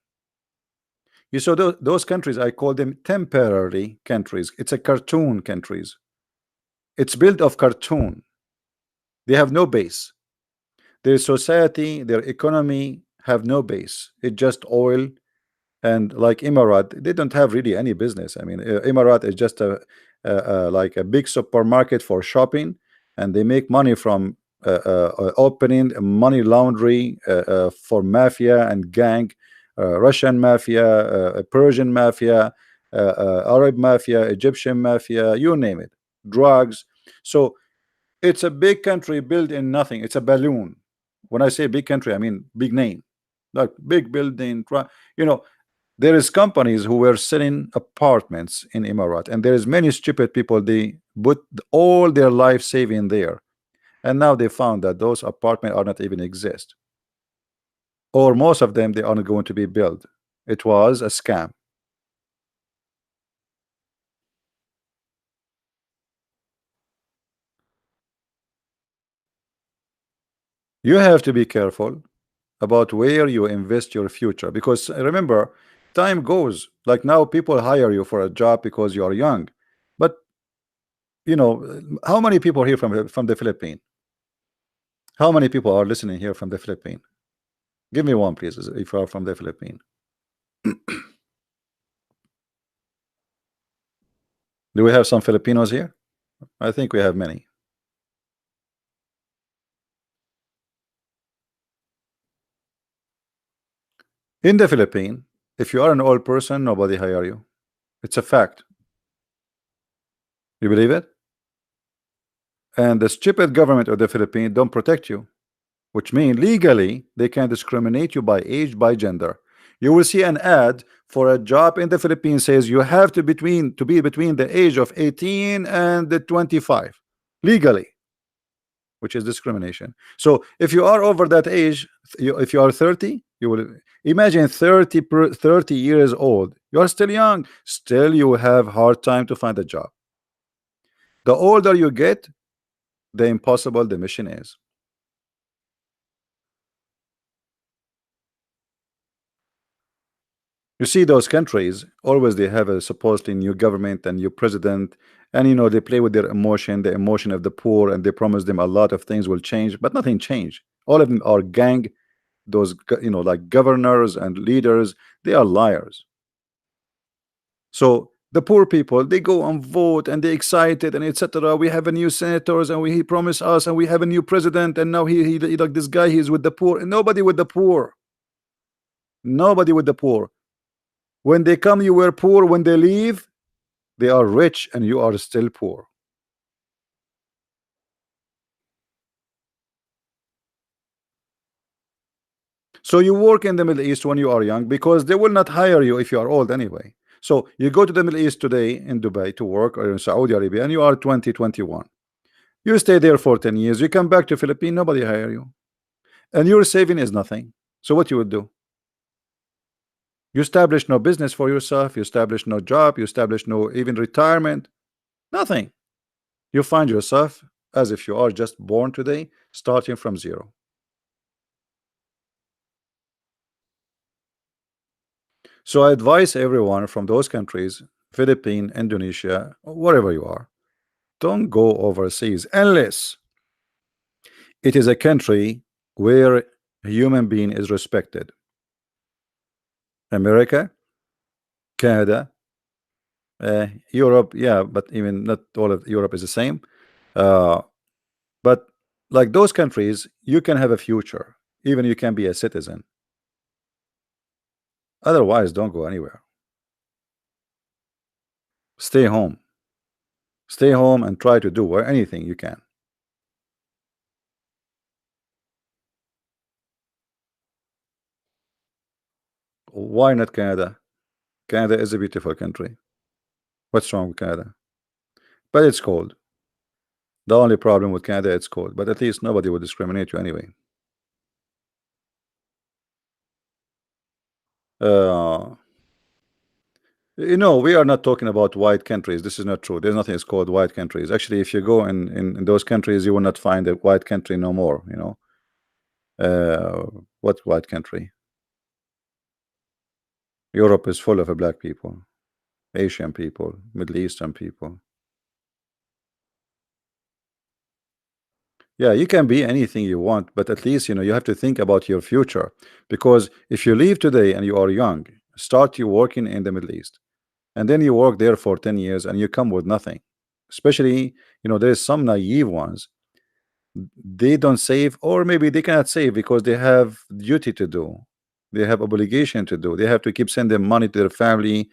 You saw those countries, I call them temporary countries. It's a cartoon countries. It's built of cartoon. They have no base. Their society, their economy have no base. It's just oil. And like Emirat, they don't have really any business. I mean, Emirat is just like a big supermarket for shopping, and they make money from opening money laundry for mafia and gang, Russian mafia, Persian mafia, Arab mafia, Egyptian mafia, you name it, drugs. So it's a big country built in nothing. It's a balloon. When I say big country, I mean big name, like big building. You know, there is companies who were selling apartments in Emirat, and there is many stupid people. They put all their life saving there, and now they found that those apartments are not even exist, or most of them they aren't going to be built. It was a scam. You have to be careful about where you invest your future, because remember, time goes. Like now, people hire you for a job because you are young, but how many people are here from the Philippines? How many people are listening here from the Philippines? Give me one, please, if you are from the Philippines. Do we have some Filipinos here? I think we have many. In the Philippines, if you are an old person, nobody hire you. It's a fact. You believe it? And the stupid government of the Philippines don't protect you, which means legally they can discriminate you by age, by gender. You will see an ad for a job in the Philippines says you have to be between the age of 18 and the 25 legally, which is discrimination. So if you are over that age, if you are 30, you will imagine 30 years old. You are still young, still you have hard time to find a job. The older you get, the impossible the mission is. You see those countries always they have a supposedly new government and new president, and they play with their emotion, the emotion of the poor, and they promise them a lot of things will change, but nothing change. All of them are gang. Those like governors and leaders, they are liars. So the poor people, they go and vote and they excited and etc. We have a new senators and he promised us, and we have a new president, and now he like this guy, he's with the poor, and nobody with the poor. Nobody with the poor. When they come, you were poor. When they leave, they are rich and you are still poor. So you work in the Middle East when you are young because they will not hire you if you are old anyway. So you go to the Middle East today in Dubai to work, or in Saudi Arabia, and you are 20, 21. You stay there for 10 years. You come back to Philippines, nobody hire you. And your saving is nothing. So what you would do? You establish no business for yourself. You establish no job. You establish no even retirement. Nothing. You find yourself as if you are just born today, starting from zero. So I advise everyone from those countries, Philippines, Indonesia, wherever you are, don't go overseas unless it is a country where a human being is respected. America, Canada, Europe, yeah, but even not all of Europe is the same. Uh, but like those countries, you can have a future, even you can be a citizen. Otherwise, don't go anywhere. Stay home. Stay home and try to do anything you can. Why not Canada? Canada is a beautiful country. What's wrong with Canada? But it's cold. The only problem with Canada, it's cold. But at least nobody will discriminate you anyway. Uh, we are not talking about white countries. This is not true. There's nothing is called white countries. Actually, if you go in those countries, you will not find a white country no more. What white country? Europe is full of black people, Asian people, Middle Eastern people. Yeah, you can be anything you want, but at least you have to think about your future. Because if you leave today and you are young, start you working in the Middle East, and then you work there for 10 years and you come with nothing. Especially, there's some naive ones. They don't save, or maybe they cannot save because they have duty to do. They have obligation to do. They have to keep sending money to their family.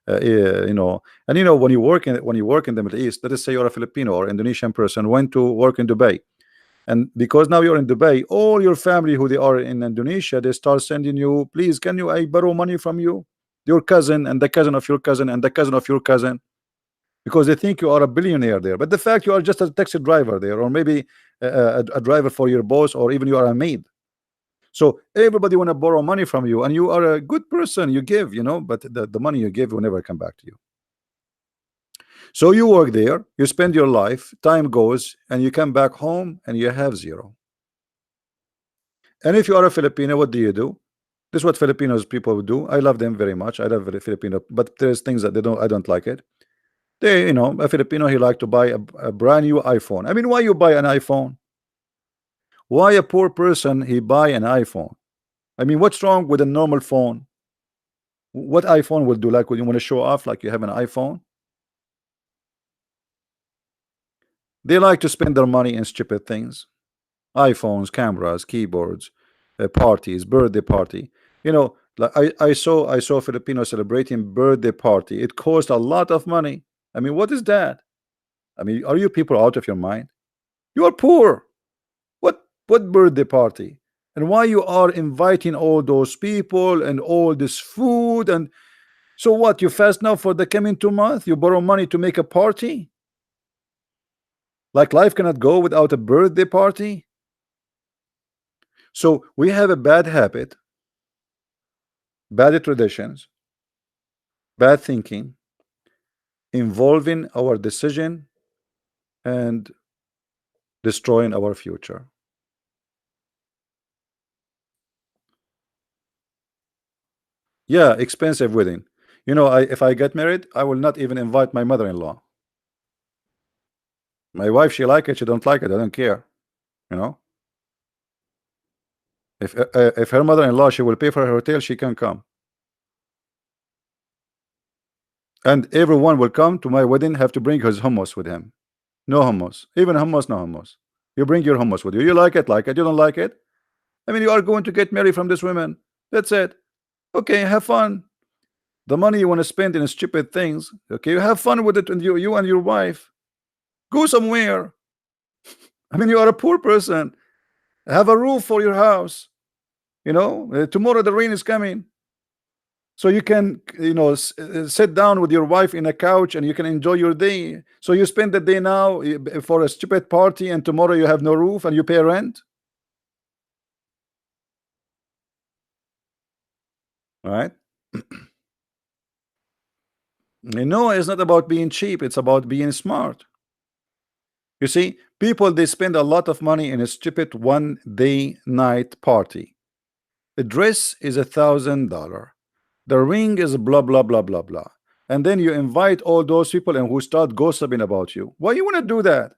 And when you work in the Middle East, let us say you're a Filipino or Indonesian person went to work in Dubai. And because now you're in Dubai, all your family who they are in Indonesia, they start sending you, please, can you I borrow money from you? Your cousin and the cousin of your cousin and the cousin of your cousin, because they think you are a billionaire there. But the fact you are just a taxi driver there, or maybe a driver for your boss, or even you are a maid. So everybody want to borrow money from you, and you are a good person. You give, but the money you give will never come back to you. So you work there, you spend your life, time goes, and you come back home and you have zero. And if you are a Filipino, what do you do? This is what Filipinos people do. I love them very much. I love the Filipino, but there's things that they don't. I don't like it. A Filipino, he like to buy a brand new iPhone. I mean, why you buy an iPhone? Why a poor person he buy an iPhone? I mean, what's wrong with a normal phone? What iPhone will do? Like, when you want to show off, like you have an iPhone? They like to spend their money in stupid things. iPhones, cameras, keyboards, parties, birthday party. Like I saw Filipinos celebrating birthday party. It cost a lot of money. I mean, what is that? I mean, are you people out of your mind? You are poor. What birthday party? And why you are inviting all those people and all this food? And so what, you fast now for the coming 2 months? You borrow money to make a party? Like life cannot go without a birthday party? So we have a bad habit, bad traditions, bad thinking involving our decision and destroying our future. Yeah, expensive wedding. You know, if I get married, I will not even invite my mother-in-law. My wife, she like it, she don't like it, I don't care. You know, if her mother-in-law, she will pay for her hotel, she can come, and everyone will come to my wedding have to bring his hummus with him. No hummus, even hummus, no hummus. You bring your hummus with you. You like it, like it. You don't like it. I mean, you are going to get married from this woman. That's it. Okay, have fun. The money you want to spend in stupid things. Okay, you have fun with it, and you and your wife go somewhere. I mean, you are a poor person. Have a roof for your house. You know, tomorrow the rain is coming, so you can, you know, sit down with your wife in a couch and you can enjoy your day. So you spend the day now for a stupid party, and tomorrow you have no roof and you pay rent. All right. No, it's not about being cheap, it's about being smart. You see, people, they spend a lot of money in a stupid 1 day night party. The dress is $1,000. The ring is blah blah blah blah blah. And then you invite all those people and who start gossiping about you. Why you want to do that?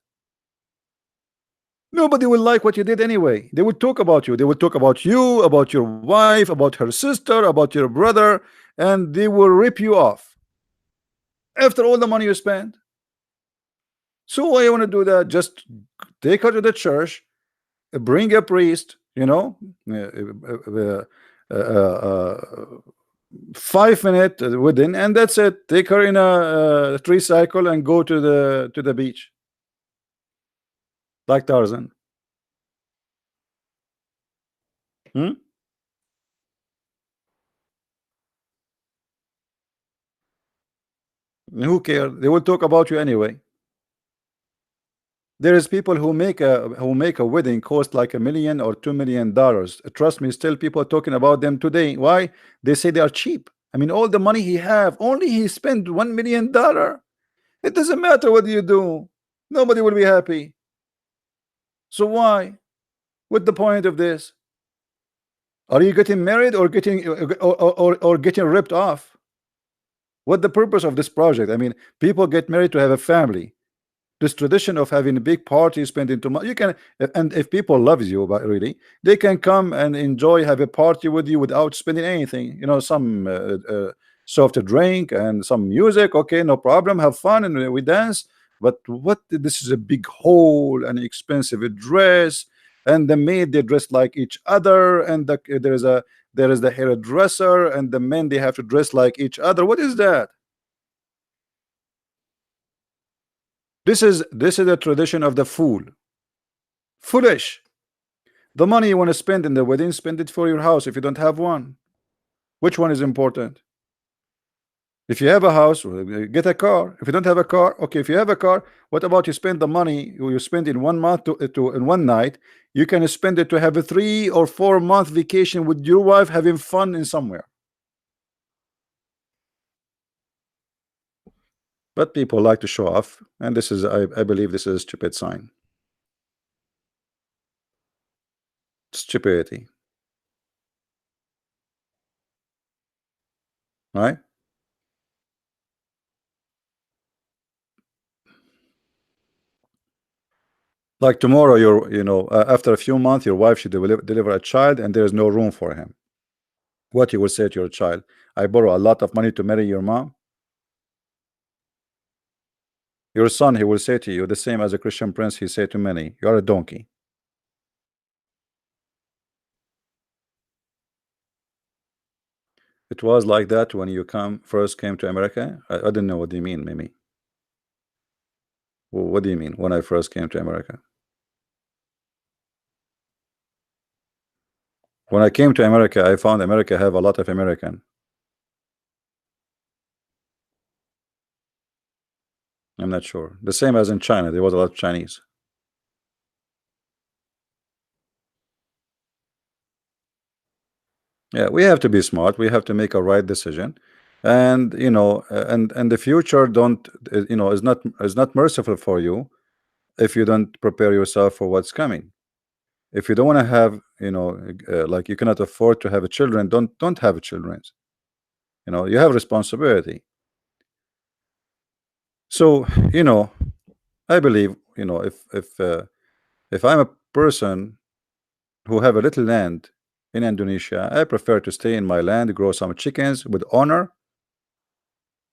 Nobody will like what you did anyway. They will talk about you. They will talk about you, about your wife, about her sister, about your brother, and they will rip you off after all the money you spent. So why you want to do that? Just take her to the church, bring a priest, you know, uh, uh, 5 minute within, and that's it. Take her in a tricycle and go to the beach like Tarzan. Hmm? Who cares? They will talk about you anyway. There is people who make a wedding cost like $1 million or $2 million. Trust me, still people talking about them today. Why? They say they are cheap. I mean, all the money he have, only he spent $1 million. It doesn't matter what you do. Nobody will be happy. So why? What's the point of this? Are you getting married or getting ripped off? What the purpose of this project? I mean, people get married to have a family. This tradition of having a big party, spending too much, you can, and if people loves you, but really they can come and enjoy, have a party with you without spending anything, you know, some soft drink and some music. Okay, no problem, have fun, and we dance. But what, this is a big hole and expensive dress, and the maid, they dress like each other, and there is the hairdresser, and the men, they have to dress like each other. What is that? This is a tradition of the fool. Foolish. The money you want to spend in the wedding, spend it for your house if you don't have one. Which one is important? If you have a house, well, get a car. If you don't have a car, okay. If you have a car, what about you spend the money you spend in 1 month to in one night? You can spend it to have a 3 or 4 month vacation with your wife, having fun in somewhere. But people like to show off, and this is, I believe, this is a stupid sign. Stupidity, right? Like tomorrow, after a few months, your wife should deliver a child, and there is no room for him. What you will say to your child? I borrow a lot of money to marry your mom. Your son, he will say to you the same as a Christian prince he said to many, you are a donkey. It was like that when you first came to America. I didn't know what do you mean, Mimi. What do you mean when I first came to America? When I came to America, I found America have a lot of American. I'm not sure. The same as in China, there was a lot of Chinese. Yeah, we have to be smart. We have to make a right decision, and and the future don't is not merciful for you if you don't prepare yourself for what's coming. If you don't want to have, like you cannot afford to have a children, don't have children. You have responsibility. So, I believe, if I'm a person who have a little land in Indonesia, I prefer to stay in my land, grow some chickens with honor,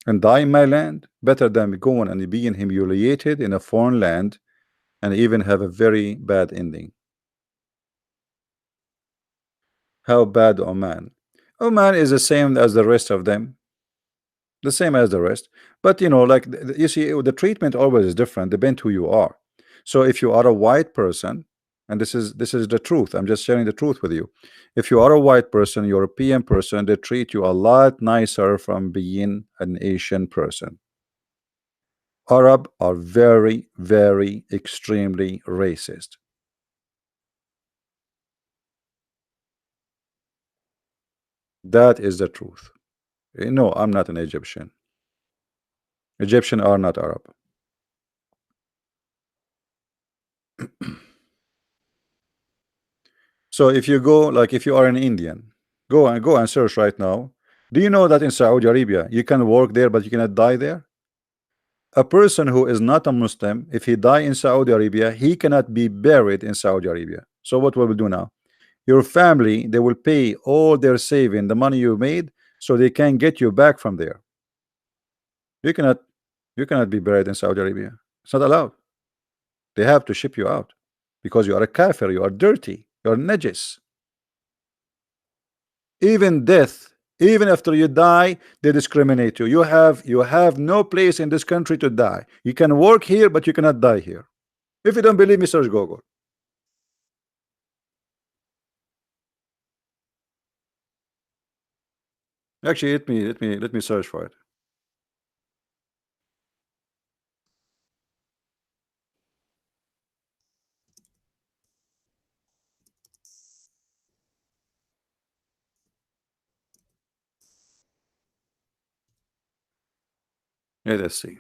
and die in my land, better than going and being humiliated in a foreign land and even have a very bad ending. How bad Oman? Oman is the same as the rest of them, the same as the rest. But like you see, the treatment always is different, depend who you are. So if you are a white person, and this is the truth, I'm just sharing the truth with you. If you are a white person, European person, they treat you a lot nicer from being an Asian person. Arab are very, very extremely racist. That is the truth. No, I'm not an Egyptian. Egyptian are not Arab. So if you go, like if you are an Indian, go and search right now. Do you know that in Saudi Arabia you can work there but you cannot die there? A person who is not a Muslim, if he die in Saudi Arabia, he cannot be buried in Saudi Arabia. So what will we do now? Your family, they will pay all their saving, the money you made, so they can get you back from there. You cannot you cannot be buried in Saudi Arabia. It's not allowed. They have to ship you out because you are a kafir, you are dirty, you are najis. Even death, even after you die, they discriminate you. You have no place in this country to die. You can work here, but you cannot die here. If you don't believe me, search Google. Actually, let me search for it. Let us see.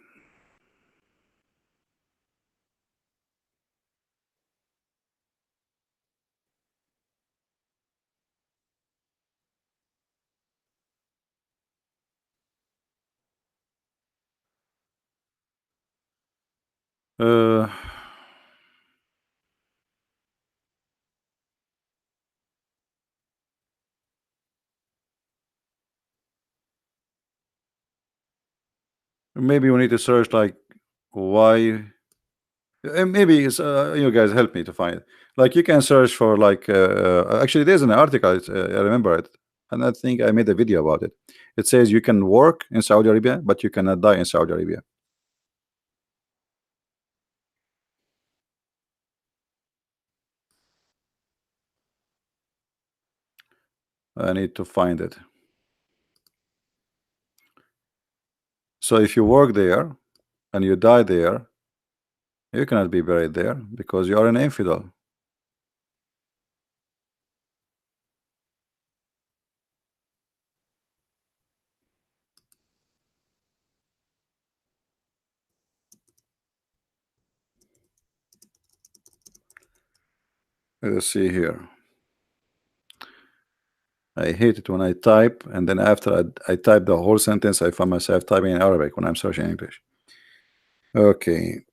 Uh, Maybe we need to search like why. Maybe it's, you guys help me to find it. Like you can search for like actually there's an article, I remember it, and I think I made a video about it. It says you can work in Saudi Arabia, but you cannot die in Saudi Arabia. I need to find it. So if you work there and you die there, you cannot be buried there because you are an infidel. Let's see here. I hate it when I type and then after I type the whole sentence, I find myself typing in Arabic when I'm searching English. Okay.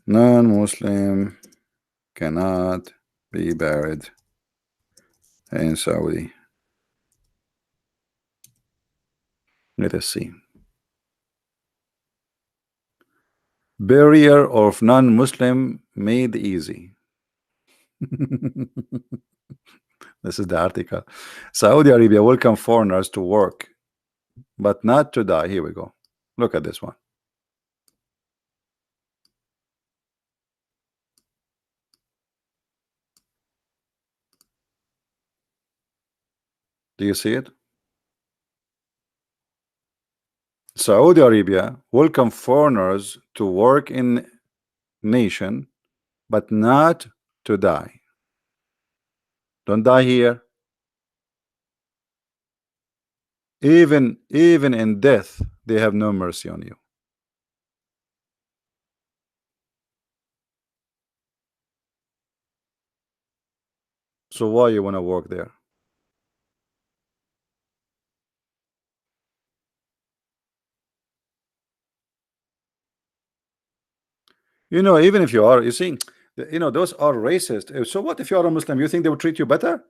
Non-Muslim cannot be buried in Saudi. Let us see. Barrier of non-Muslim made easy. This is the article. Saudi Arabia welcome foreigners to work, but not to die. Here we go. Look at this one. Do you see it? Saudi Arabia welcome foreigners to work in nation, but not to die. Don't die here. Even in death, they have no mercy on you. So why you want to work there? Even if you are, you see, those are racist. So what if you are a Muslim? You think they would treat you better?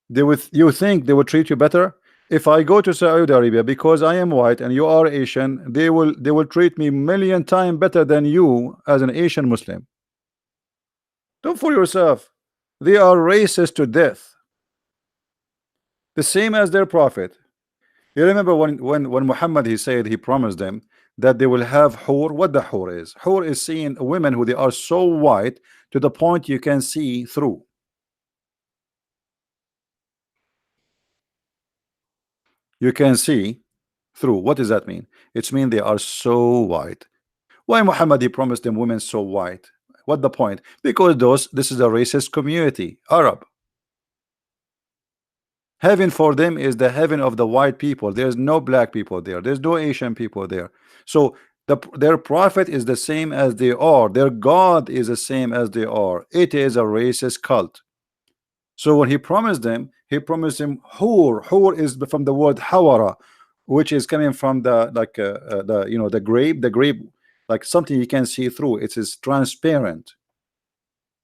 You think they would treat you better? If I go to Saudi Arabia because I am white and you are Asian, they will treat me million times better than you as an Asian Muslim. Don't fool yourself. They are racist to death, the same as their prophet. You remember when Muhammad, he said, he promised them that they will have hur. What the hur is? Hur is seeing women who they are so white to the point you can see through. You can see through. What does that mean? It's mean they are so white. Why Muhammad, he promised them women so white? What the point? Because this is a racist community, Arab. Heaven for them is the heaven of the white people. There's no black people there. There's no Asian people there. So their prophet is the same as they are. Their God is the same as they are. It is a racist cult. So when he promised them, he promised him hur. Hur is from the word hawara, which is coming from the the grape, like something you can see through. It is transparent.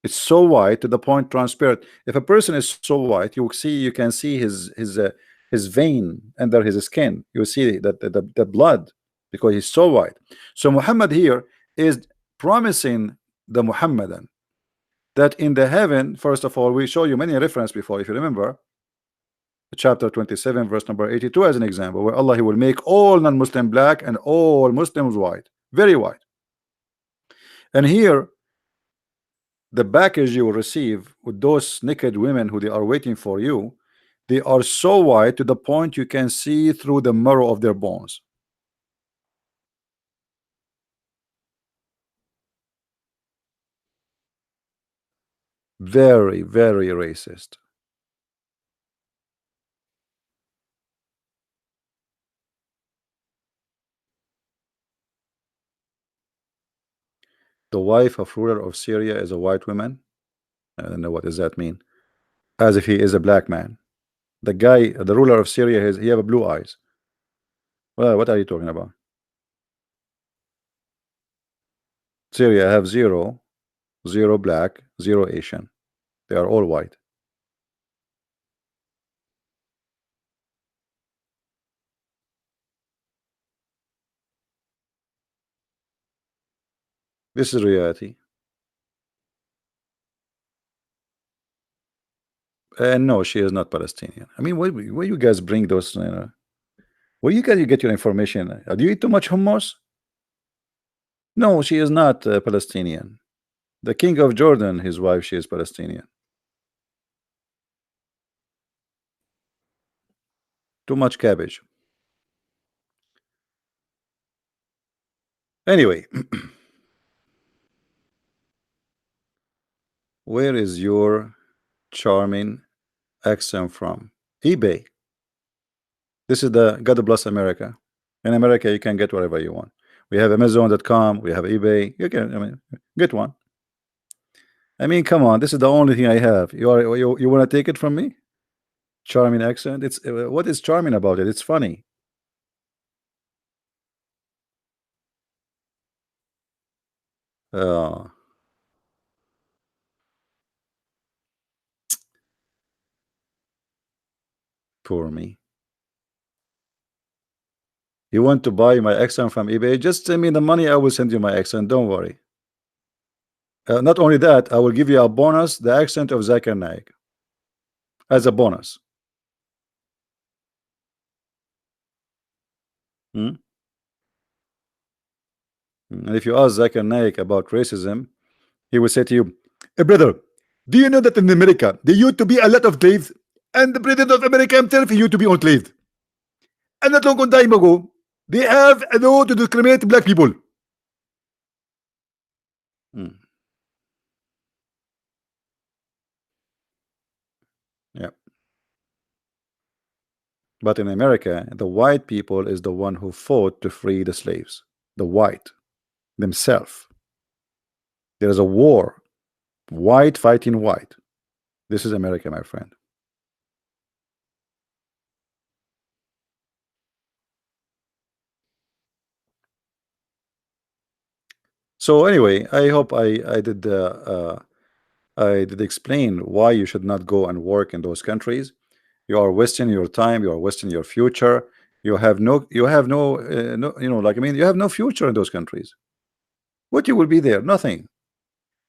It's so white to the point transparent. If a person is so white, you can see his vein under his skin. You see the blood because he's so white. So Muhammad here is promising the Muhammadan that in the heaven, first of all, we show you many reference before, if you remember, chapter 27, verse number 82, as an example, where Allah, he will make all non-Muslim black and all Muslims white, very white. And here, the package you will receive with those naked women who they are waiting for you, they are so white to the point you can see through the marrow of their bones. Very, very racist. The wife of ruler of Syria is a white woman. I don't know what does that mean. As if he is a black man. The guy, the ruler of Syria, he have blue eyes. Well, what are you talking about? Syria have zero, zero black, zero Asian. They are all white. This is reality. And no, she is not Palestinian. I mean, where you guys bring those? Where you get your information? Do you eat too much hummus? No, she is not Palestinian. The king of Jordan, his wife, she is Palestinian. Too much cabbage. Anyway, where is your charming accent from? eBay. This is the God bless America. In America, you can get whatever you want. We have Amazon.com. We have eBay. You can, I mean, get one. I mean, come on. This is the only thing I have. You want to take it from me? Charming accent. It's what is charming about it? It's funny. Uh, Poor me. You want to buy my accent from eBay? Just send me the money. I will send you my accent. Don't worry. Not only that, I will give you a bonus, the accent of Zakir Naik, as a bonus. Hmm? And if you ask Zakir Naik about racism, he will say to you, "Hey, brother, do you know that in America there used to be a lot of slaves, and the president of America himself he used to be enslaved, and not long time ago they have a law to discriminate black people." Hmm. Yeah. But in America, the white people is the one who fought to free the slaves. The white themselves. There is a war. White fighting white. This is America, my friend. So anyway, I hope I did explain why you should not go and work in those countries. You are wasting your time. You are wasting your future. You have no you know, like, I mean, you have no future in those countries. What you will be there? Nothing.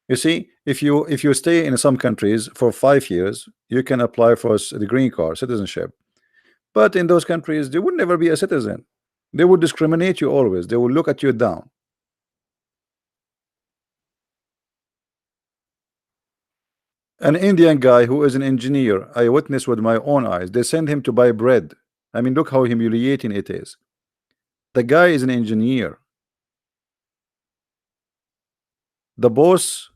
You see, if you stay in some countries for 5 years, you can apply for the green card citizenship. But in those countries, they would never be a citizen. They would discriminate you always. They will look at you down. An Indian guy who is an engineer, I witnessed with my own eyes. They send him to buy bread. I mean, look how humiliating it is. The guy is an engineer. The boss,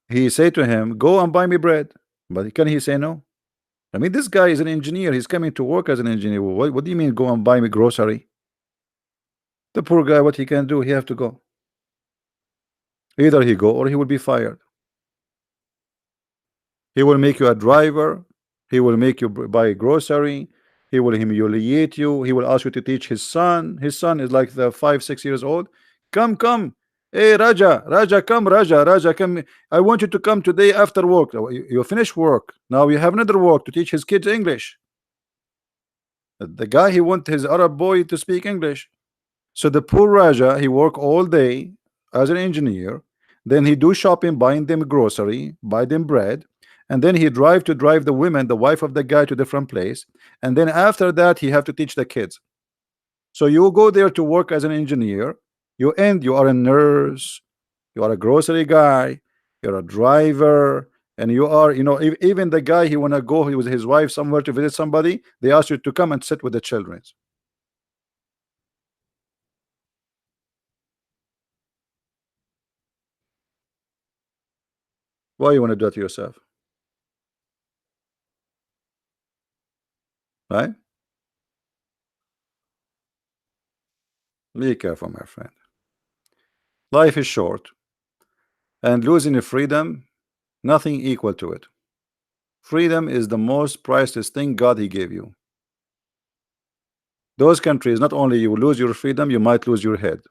he say to him, "Go and buy me bread." But can he say no? I mean, this guy is an engineer. He's coming to work as an engineer. What do you mean, go and buy me grocery? The poor guy, what he can do? He have to go. Either he go or he will be fired. He will make you a driver. He will make you buy grocery. He will humiliate you. He will ask you to teach his son. His son is like the 5, 6 years old. Come, come. Hey, Raja, Raja, come, Raja, Raja, come. I want you to come today after work. You finish work. Now you have another work to teach his kids English. The guy, he want his Arab boy to speak English. So the poor Raja, he work all day as an engineer. Then he do shopping, buying them grocery, buy them bread, and then he drive the women, the wife of the guy, to different place. And then after that, he have to teach the kids. So you go there to work as an engineer. You are a nurse, you are a grocery guy, you're a driver, and you are, even the guy, he wanna go with his wife somewhere to visit somebody. They ask you to come and sit with the children. Why you want to do it to yourself, right? Be careful, my friend. Life is short, and losing your freedom, nothing equal to it. Freedom is the most priceless thing God He gave you. Those countries, not only you lose your freedom, you might lose your head.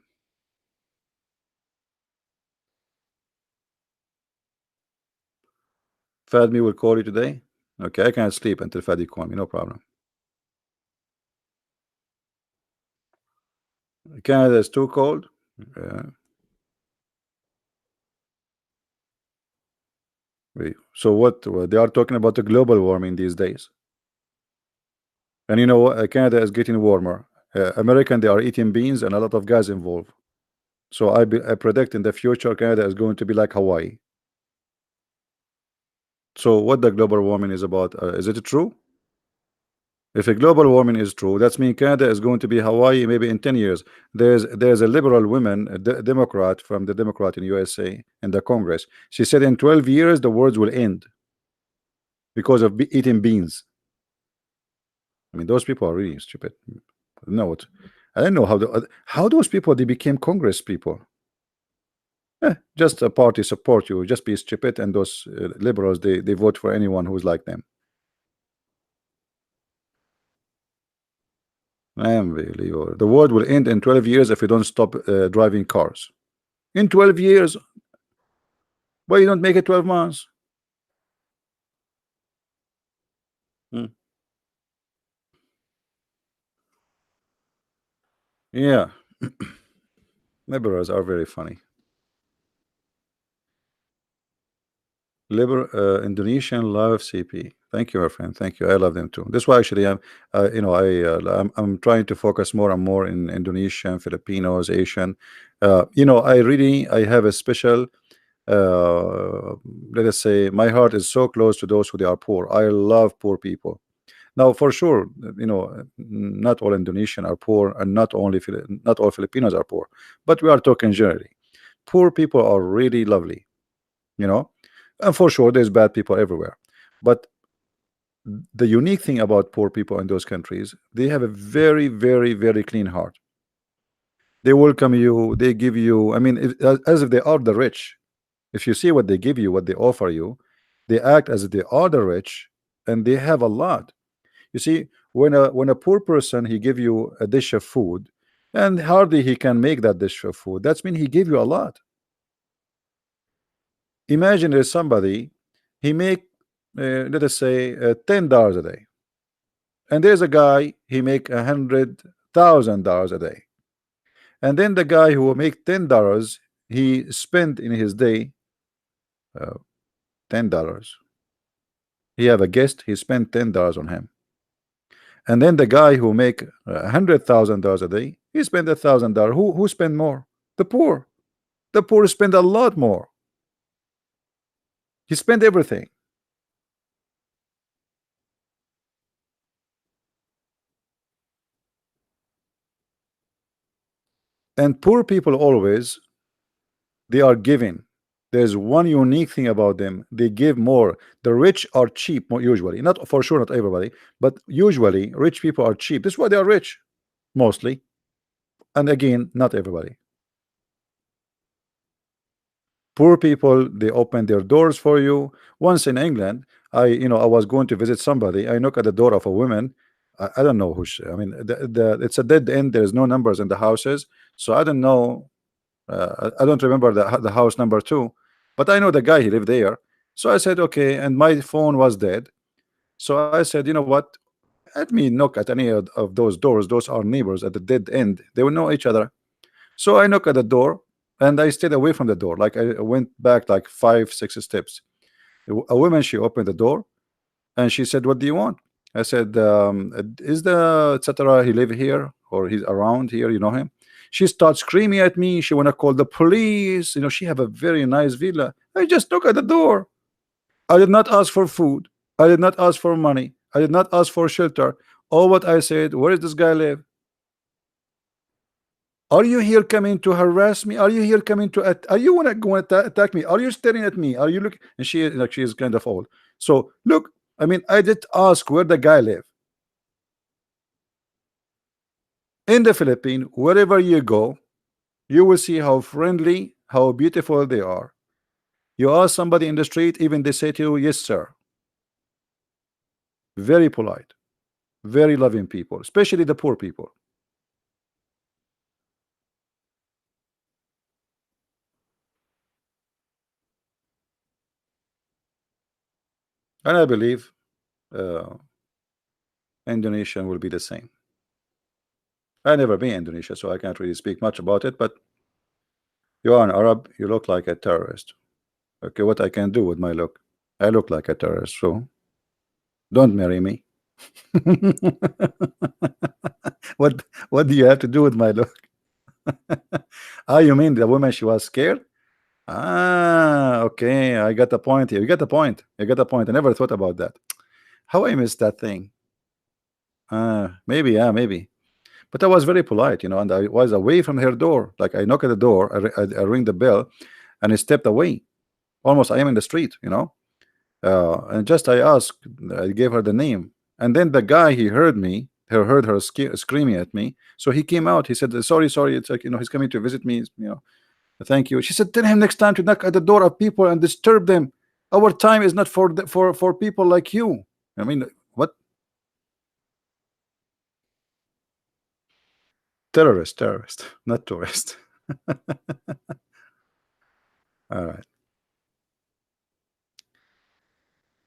Fadmi will call you today. Okay, I can't sleep until Fadi call me. No problem. Canada is too cold. Yeah. So what? They are talking about the global warming these days. And you know what? Canada is getting warmer. American, they are eating beans and a lot of gas involved. So I predict in the future Canada is going to be like Hawaii. So what the global warming is about? Is it true? If a global warming is true, that means Canada is going to be Hawaii maybe in 10 years. There's a liberal woman, a Democrat from the Democrat in USA in the Congress. She said in 12 years the world will end because of eating beans. I mean, those people are really stupid. No, what? I don't know how those people they became Congress people. Just a party support you. Just be stupid, and those liberals they vote for anyone who's like them. Unbelievable. The world will end in 12 years if you don't stop driving cars. In 12 years, why you don't make it 12 months? Hmm. Yeah, liberals are very funny. Indonesian love CP. Thank you, my friend. Thank you. I love them too. That's why actually I'm trying to focus more and more in Indonesian, Filipinos, Asian. I have a special. Let us say my heart is so close to those who they are poor. I love poor people. Now, for sure, not all Indonesian are poor, and not all Filipinos are poor. But we are talking generally. Poor people are really lovely. You know, and for sure, there's bad people everywhere. But the unique thing about poor people in those countries, they have a very, very, very clean heart. They welcome you. They give you. I mean, as if they are the rich. If you see what they give you, what they offer you, they act as if they are the rich, and they have a lot. You see, when a poor person he give you a dish of food, and hardly he can make that dish of food. That's mean he gave you a lot. Imagine there's somebody, he make let us say $10 a day, and there's a guy he make $100,000 a day, and then the guy who will make $10, he spend in his day uh, $10. He have a guest, he spent $10 on him, and then the guy who make $100,000 a day, he spend $1,000. Who spend more? The poor. The poor spend a lot more. He spend everything. And poor people always, they are giving. There's one unique thing about them: they give more. The rich are cheap, usually, not for sure, not everybody, but usually rich people are cheap. This is why they are rich, mostly. And again, not everybody. Poor people, they open their doors for you. Once in England, I was going to visit somebody. I knock at the door of a woman. I don't know who she, I mean, it's a dead end. There's no numbers in the houses, so I don't know. I don't remember the house number two, but I know the guy, he lived there. So I said, okay, and my phone was dead. So I said, you know what? Let me knock at any of those doors. Those are neighbors at the dead end. They will know each other. So I knock at the door, and I stayed away from the door. Like I went back like 5, 6 steps. A woman, she opened the door, and she said, "What do you want?" I said, "Is the etc. He live here or he's around here? You know him?" She starts screaming at me. She wanna call the police. She have a very nice villa. I just knock at the door. I did not ask for food. I did not ask for money. I did not ask for shelter. All what I said, where does this guy live? Are you here coming to harass me? Are you here coming to are you wanna go and attack me? Are you staring at me? Are you look? And she is kind of old. So look, I mean, I did ask where the guy live. In the Philippines, wherever you go, you will see how friendly, how beautiful they are. You ask somebody in the street, even they say to you, yes, sir. Very polite, very loving people, especially the poor people. And I believe uh, Indonesia will be the same. I never been Indonesia, so I can't really speak much about it. But you are an Arab, you look like a terrorist. Okay, what I can do with my look? I look like a terrorist, so don't marry me. What do you have to do with my look? Ah, you mean the woman, she was scared? Ah, okay, I got the point here. You got the point. You got the point. I never thought about that. How I missed that thing. Maybe, yeah, maybe. But I was very polite, and I was away from her door. Like I knock at the door, I ring the bell, and I stepped away. Almost I am in the street. And just I asked, I gave her the name, and then the guy, he heard me, he heard her screaming at me, so he came out. He said, "Sorry, sorry, it's like he's coming to visit me. Thank you." She said, "Tell him next time to knock at the door of people and disturb them. Our time is not for people like you." I mean, what? Terrorist, not tourist. All right.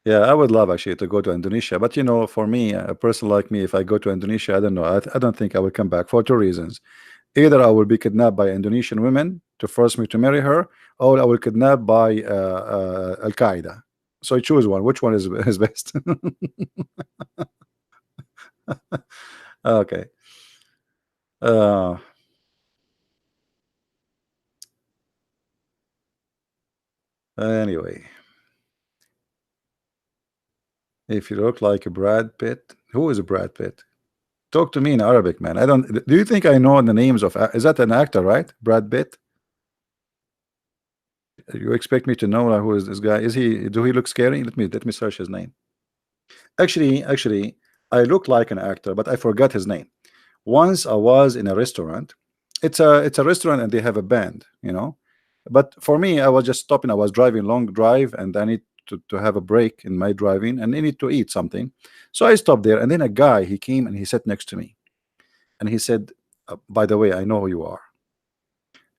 Yeah, I would love actually to go to Indonesia, but for me, a person like me, if I go to Indonesia, I don't know. I don't think I will come back for two reasons. Either I will be kidnapped by Indonesian women to force me to marry her, or I will kidnapped by Al Qaeda. So I choose one. Which one is best? Okay. Uh, anyway, if you look like a Brad Pitt, who is a Brad Pitt? Talk to me in Arabic, man. I don't. Do you think I know the names of? Is that an actor, right? Brad Pitt. You expect me to know who is this guy? Is he? Do he look scary? Let me search his name. Actually, I look like an actor, but I forgot his name. Once I was in a restaurant. It's a restaurant and they have a band. But for me, I was just stopping. I was driving long drive and I need to have a break in my driving and I need to eat something. So I stopped there and then a guy, he came and he sat next to me and he said, by the way, I know who you are.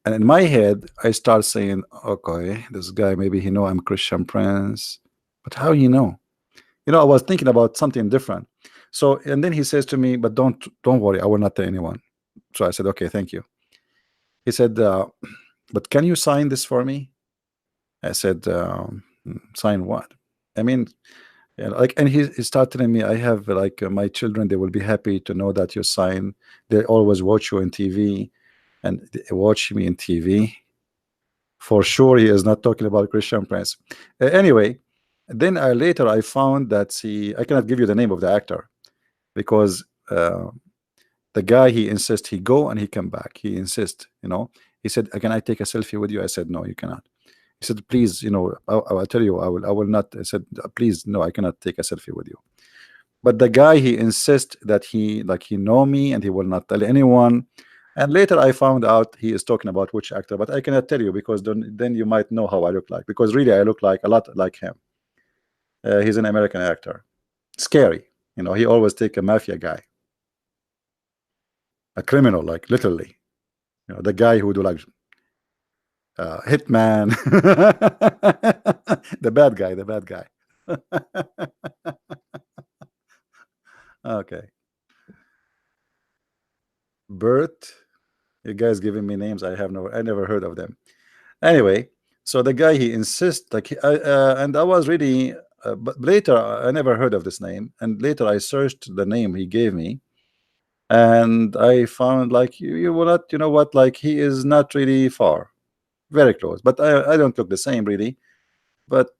And in my head, I start saying, okay, this guy, maybe he know I'm Christian Prince, but how you know? I was thinking about something different. So, and then he says to me, but don't worry, I will not tell anyone. So I said, okay, thank you. He said, but can you sign this for me? I said, sign what? I mean, yeah, like, and he started telling me, I have like my children, they will be happy to know that you sign. They always watch you on TV, and they watch me in TV. For sure, he is not talking about Christian Prince. Anyway, then later I found that I cannot give you the name of the actor because the guy, he insists he go and he come back. He insists, He said, "Can I take a selfie with you?" I said, "No, you cannot." He said, "Please, I'll tell you, I will not." I said, "Please, no, I cannot take a selfie with you." But the guy, he insists that he know me and he will not tell anyone. And later I found out he is talking about which actor, but I cannot tell you because then you might know how I look like, because really I look like a lot like him. He's an American actor. Scary. He always take a mafia guy, a criminal, like literally. The guy who do like hitman, the bad guy. Okay. Bert, you guys giving me names I never heard of them. Anyway, so the guy, he insists like and I was really but later I never heard of this name, and later I searched the name he gave me, and I found like you will not, what, like he is not really far, very close, but I don't look the same really, but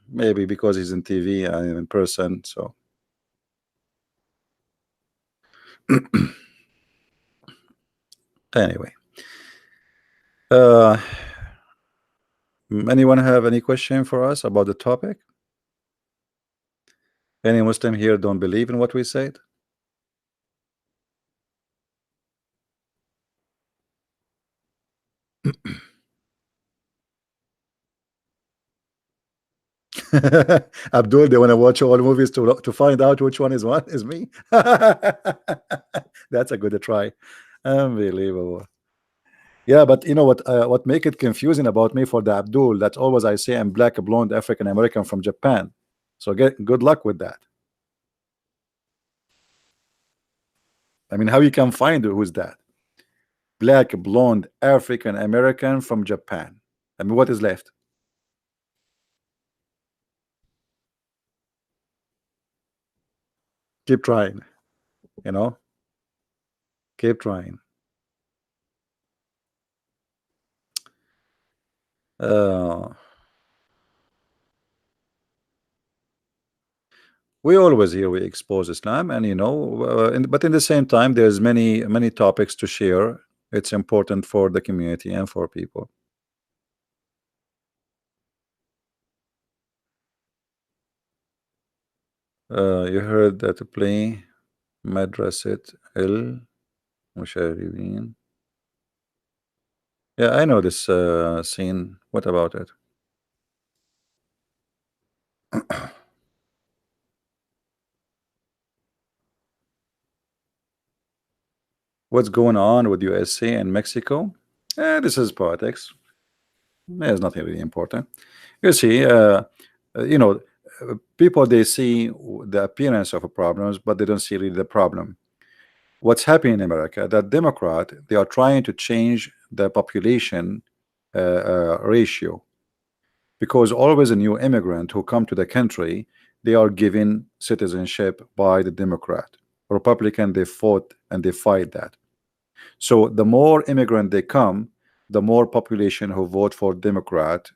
maybe because he's in TV and in person. So anyway, uh anyone have any question for us about the topic? Any Muslim here don't believe in what we said? Abdul, they want to watch all movies to find out which one is me. That's a good try. Unbelievable. Yeah, but you know what make it confusing about me for the Abdul, that always I say I'm black, blonde, African American from Japan. So get good luck with that. I mean, how you can find who's that? Black, blonde, African American from Japan. I mean, what is left? Keep trying, you know, keep trying. Uh, we always here we expose Islam, and but in the same time, there's many topics to share. It's important for the community and for people. You heard that play Madrasat El Musharibin. Yeah, I know this scene. What about it? What's going on with USA and Mexico? This is politics. There's nothing really important. You see, uh, you know, people, they see the appearance of a problems, but they don't see really the problem. What's happening in America, that Democrat, they are trying to change the population ratio, because always a new immigrant who come to the country, they are given citizenship by the Democrat. Republican, they fought and they fight that. So the more immigrant they come, the more population who vote for Democrat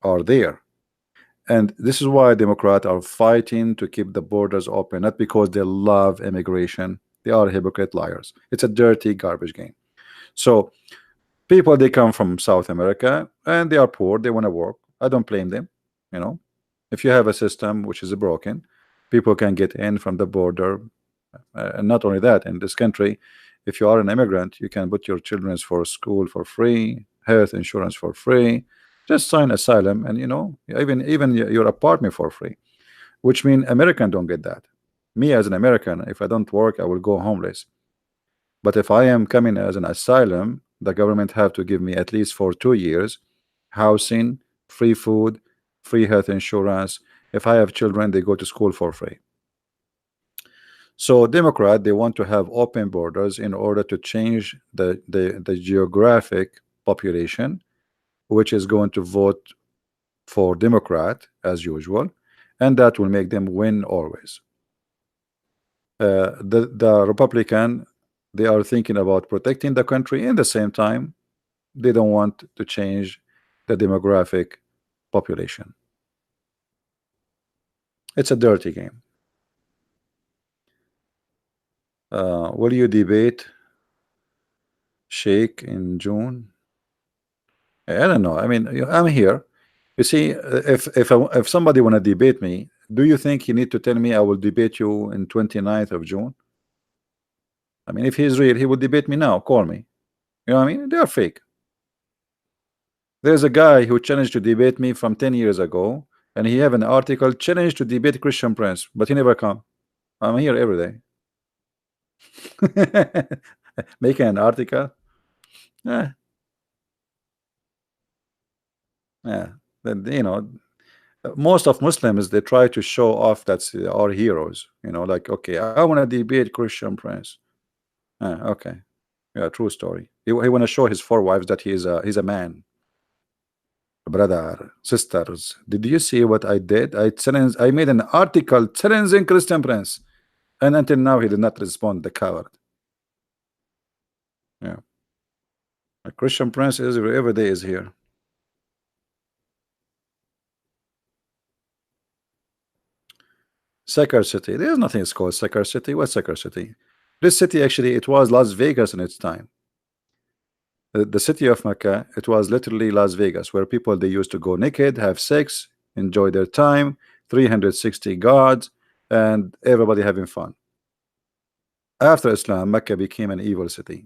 are there. And this is why Democrats are fighting to keep the borders open, not because they love immigration. They are hypocrite liars. It's a dirty garbage game. So people, they come from South America and they are poor. They want to work. I don't blame them. If you have a system which is broken, people can get in from the border. And not only that, in this country, if you are an immigrant, you can put your children for school for free, health insurance for free, just sign asylum, and even your apartment for free. Which mean American don't get that. Me as an American, if I don't work, I will go homeless. But if I am coming as an asylum, the government have to give me at least for 2 years housing, free food, free health insurance. If I have children, they go to school for free. So Democrat, they want to have open borders in order to change the geographic population, which is going to vote for Democrat as usual, and that will make them win always. The Republican, they are thinking about protecting the country. In the same time, they don't want to change the demographic population. It's a dirty game. Will you debate Sheikh in June? I don't know. I mean, I'm here. You see, if somebody want to debate me, do you think you need to tell me I will debate you in 29th of June? I mean, if he's real, he would debate me now. Call me. You know what I mean? They are fake. There's a guy who challenged to debate me from 10 years ago, and he have an article challenge to debate Christian Prince, but he never come. I'm here every day. Making an article. Yeah. Yeah. Then, you know, most of Muslims, they try to show off that they are heroes. You know, like, okay, I want to debate Christian Prince. Okay. Yeah, true story. He want to show his 4 wives that he's a man. Brother, sisters, did you see what I did? I made an article challenging Christian Prince, and until now he did not respond. The coward. Yeah, a Christian Prince is every day is here. Sakar City. There's nothing it's called Sakar City. What's Sakar City? This city actually it was Las Vegas in its time. The city of Mecca, it was literally Las Vegas, where people they used to go naked, have sex, enjoy their time, 360 gods, and everybody having fun. After Islam, Mecca became an evil city.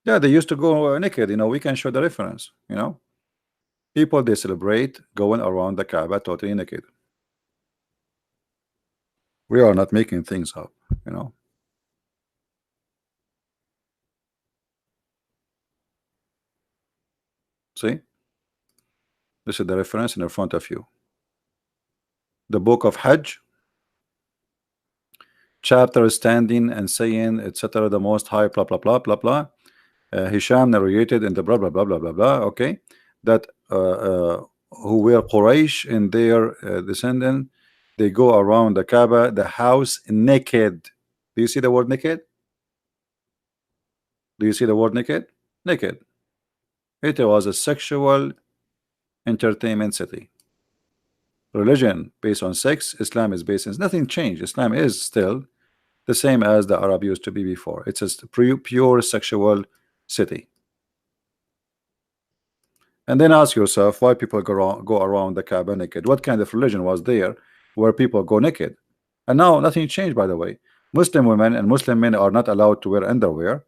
Yeah, they used to go naked. You know, we can show the reference. You know, people they celebrate going around the Kaaba totally naked. We are not making things up. You know. See, this is the reference in front of you. The book of Hajj, chapter standing and saying, etc. The Most High, blah blah blah blah blah. Hisham narrated in the blah blah blah blah blah blah. Okay, that who were Quraysh and their descendant, they go around the Kaaba, the house, naked. Do you see the word naked? Do you see the word naked? Naked. It was a sexual entertainment city. Religion based on sex, Islam is based on nothing changed. Islam is still the same as the Arab used to be before. It's a pure sexual city. And then ask yourself why people go around the Kaaba naked. What kind of religion was there where people go naked? And now nothing changed, by the way. Muslim women and Muslim men are not allowed to wear underwear.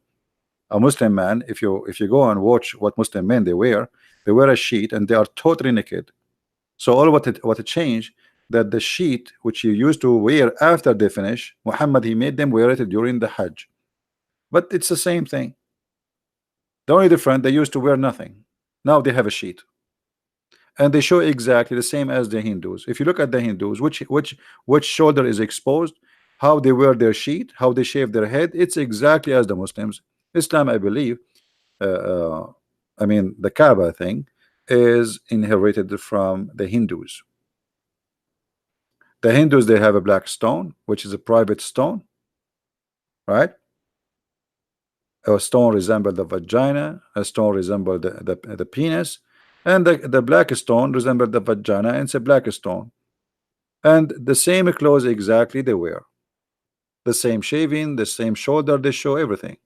A Muslim man, if you go and watch what Muslim men they wear a sheet and they are totally naked. So all what it changed, that the sheet which you used to wear after they finish, Muhammad he made them wear it during the Hajj. But it's the same thing. The only difference, they used to wear nothing. Now they have a sheet, and they show exactly the same as the Hindus. If you look at the Hindus, which shoulder is exposed, how they wear their sheet, how they shave their head, it's exactly as the Muslims. Islam, I believe, I mean the Kaaba thing is inherited from the Hindus. The Hindus, they have a black stone, which is a private stone, right? A stone resembles the vagina, a stone resembles the penis, and the black stone resembles the vagina, and it's a black stone. And the same clothes exactly they wear. The same shaving, the same shoulder, they show everything.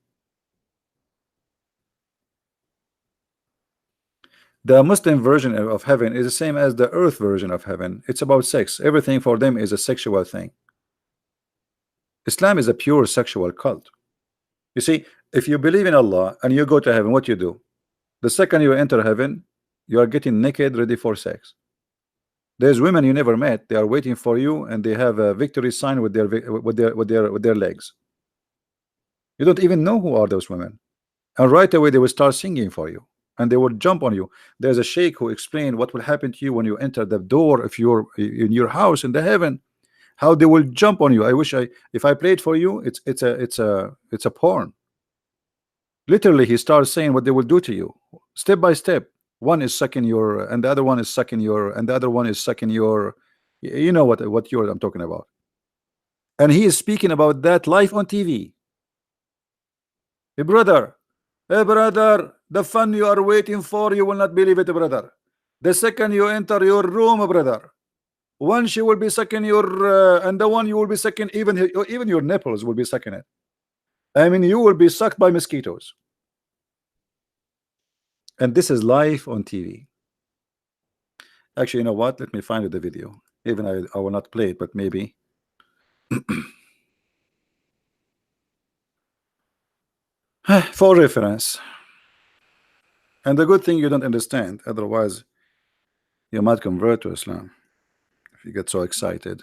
The Muslim version of heaven is the same as the earth version of heaven. It's about sex. Everything for them is a sexual thing. Islam is a pure sexual cult. You see, if you believe in Allah and you go to heaven, what you do? The second you enter heaven, you are getting naked, ready for sex. There's women you never met. They are waiting for you, and they have a victory sign with their legs. You don't even know who are those women, and right away they will start singing for you, and they will jump on you. There's a sheikh who explained what will happen to you when you enter the door if you're in your house in the heaven. How they will jump on you. I wish if I played for you. It's a porn. Literally, he starts saying what they will do to you, step by step. One is sucking your, and the other one is sucking your, and the other one is sucking your. You know what you're I'm talking about. And he is speaking about that live on TV. Hey brother, hey brother, the fun you are waiting for, you will not believe it, brother. The second you enter your room, brother, one she will be sucking your, and the one you will be sucking, even your nipples will be sucking it. I mean, you will be sucked by mosquitoes. And this is live on TV. Actually, you know what? Let me find the video. Even I will not play it, but maybe. For reference. And the good thing you don't understand, otherwise you might convert to Islam if you get so excited.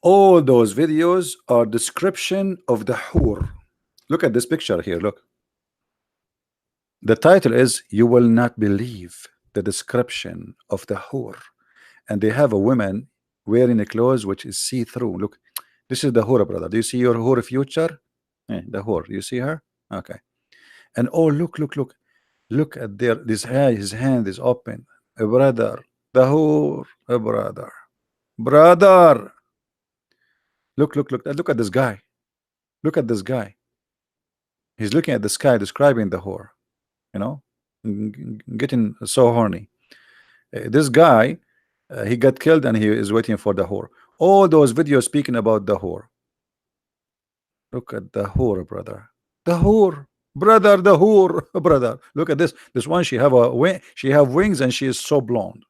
All those videos are description of the hur. Look at this picture here. Look. The title is "You Will Not Believe the Description of the Hur," and they have a woman wearing a clothes which is see-through. Look, this is the hur, brother. Do you see your hur future? The hur. You see her? Okay. And oh, look at his hand is open. A brother, the hur, a brother. Look at this guy. Look at this guy. He's looking at the sky, describing the whore. You know, getting so horny. This guy, he got killed, and he is waiting for the whore. All those videos speaking about the whore. Look at the whore, brother. The whore, brother. The whore, brother. Look at this. This one, she have a wing. She have wings, and she is so blonde.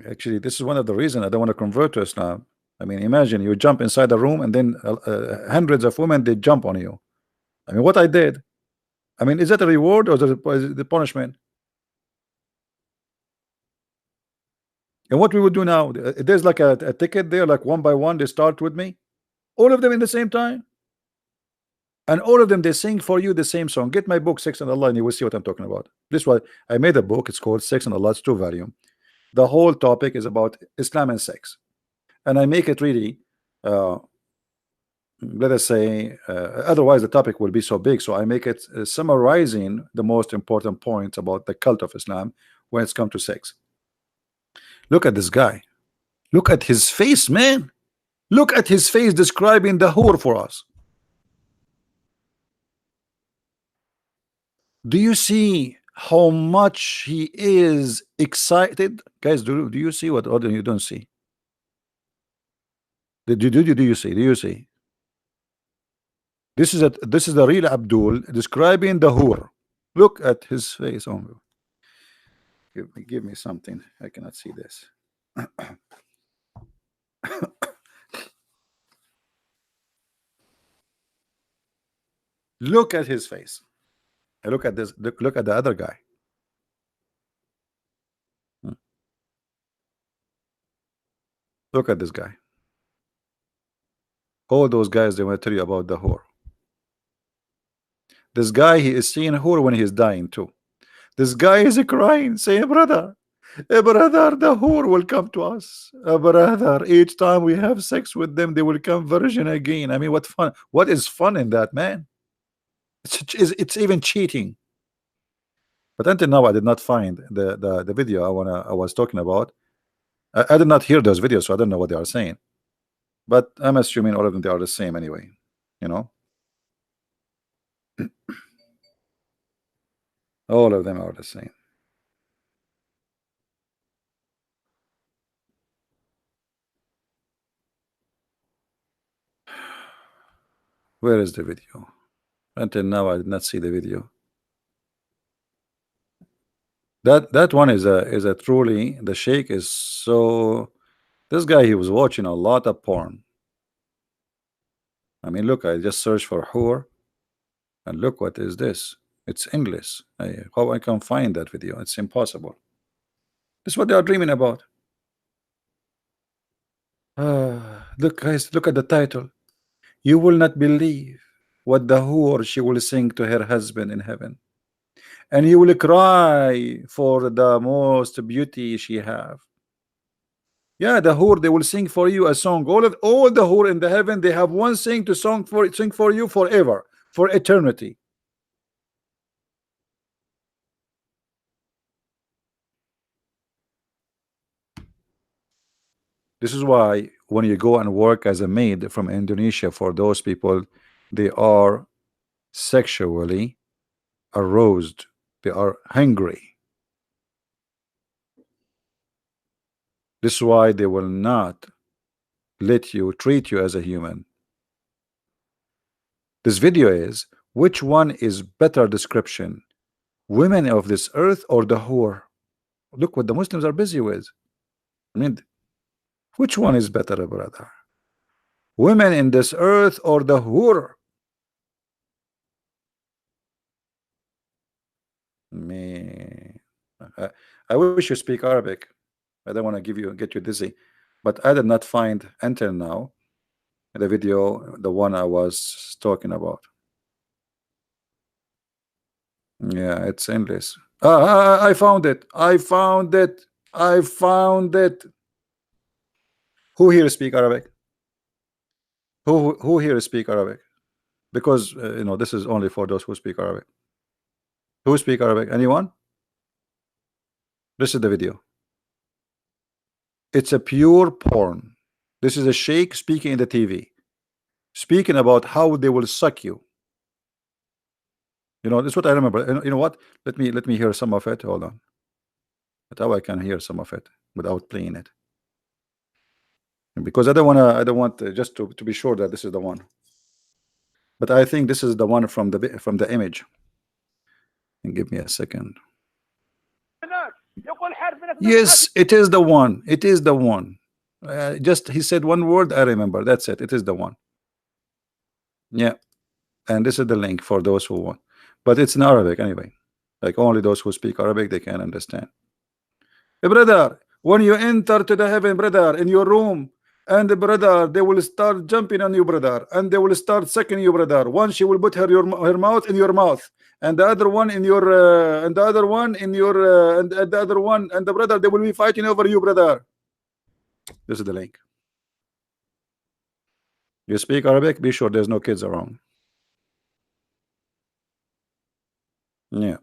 Actually, this is one of the reasons I don't want to convert to Islam. I mean, imagine you jump inside a room, and then hundreds of women they jump on you. I mean, what I did. I mean, is that a reward or is it the punishment? And what we would do now? There's like a ticket there, like one by one. They start with me, all of them in the same time, and all of them they sing for you the same song. Get my book, Sex and Allah, and you will see what I'm talking about. This was I made a book. It's called Sex and Allah. It's 2 volume. The whole topic is about Islam and sex, and I make it really. Let us say, otherwise the topic will be so big. So I make it summarizing the most important points about the cult of Islam when it's come to sex. Look at this guy. Look at his face, man. Look at his face describing the whore for us. Do you see how much he is excited? Guys, do you see what other you don't see? Do you see? Do you see? This is the real Abdul describing the whore. Look at his face. Oh, give me something. I cannot see this. Look at his face. Look at this. Look at the other guy. Look at this guy. All those guys, they want to tell you about the whore. This guy, he is seeing whore when he is dying too. This guy is crying, saying, brother, the whore will come to us. Brother, each time we have sex with them, they will come virgin again. I mean, what fun? What is fun in that, man? It's even cheating. But until now, I did not find the video I was talking about. I did not hear those videos, so I don't know what they are saying. But I'm assuming all of them they are the same anyway. You know, all of them are the same. Where is the video? Until now, I did not see the video. That one is a truly, the sheikh is so, this guy, he was watching a lot of porn. I mean, look, I just searched for whore, and look what is this. It's English. How I can find that video? It's impossible. This is what they are dreaming about. Look, guys, look at the title. You will not believe what the whore she will sing to her husband in heaven, and you will cry for the most beauty she have. Yeah, the whore, they will sing for you a song. All the whore in the heaven, they have one sing to sing for you forever, for eternity. This is why when you go and work as a maid from Indonesia, for those people, they are sexually aroused. They are hungry. This is why they will not let you treat you as a human. This video is, which one is better description, women of this earth or the whore? Look what the Muslims are busy with. I mean, which one is better, brother? Women in this earth or the whore? Me, I, I wish you speak Arabic. I don't want to get you dizzy, but I did not find until now the video, the one I was talking about. Yeah, it's endless. I found it. I found it. I found it. Who here speak Arabic? Who here speak Arabic? Because this is only for those who speak Arabic. Who speak Arabic? Anyone? This is the video. It's a pure porn. This is a sheikh speaking in the TV, speaking about how they will suck you. This is what I remember. You know what? Let me hear some of it. Hold on. That's how I can hear some of it without playing it, because I don't want just to be sure that this is the one. But I think this is the one from the image. And give me a second. Yes, it is the one. It is the one. Just he said one word. I remember. That's it. It is the one. Yeah, and this is the link for those who want. But it's in Arabic anyway. Like only those who speak Arabic, they can understand. Hey, brother, when you enter to the heaven, brother, in your room, and brother, they will start jumping on you, brother, and they will start sucking you, brother. One, she will put her mouth in your mouth, and the other one in your, and the other one in your, and the other one, and the brother, they will be fighting over you, brother. This is the link. You speak Arabic? Be sure there's no kids around. Yeah.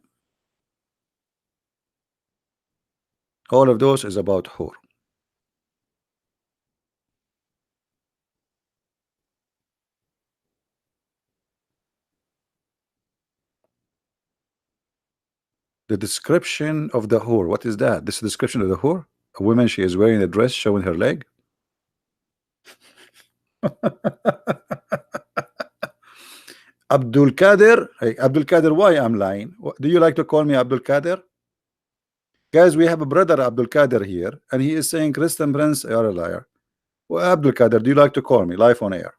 All of those is about whore. The description of the whore. What is that? This is the description of the whore? A woman, she is wearing a dress showing her leg. Abdul Kader. Hey, Abdul Kader, why I'm lying? Do you like to call me Abdul Kader? Guys, we have a brother Abdul Kader here, and he is saying Christian Prince are a liar. Well, Abdul Kader, do you like to call me live on air?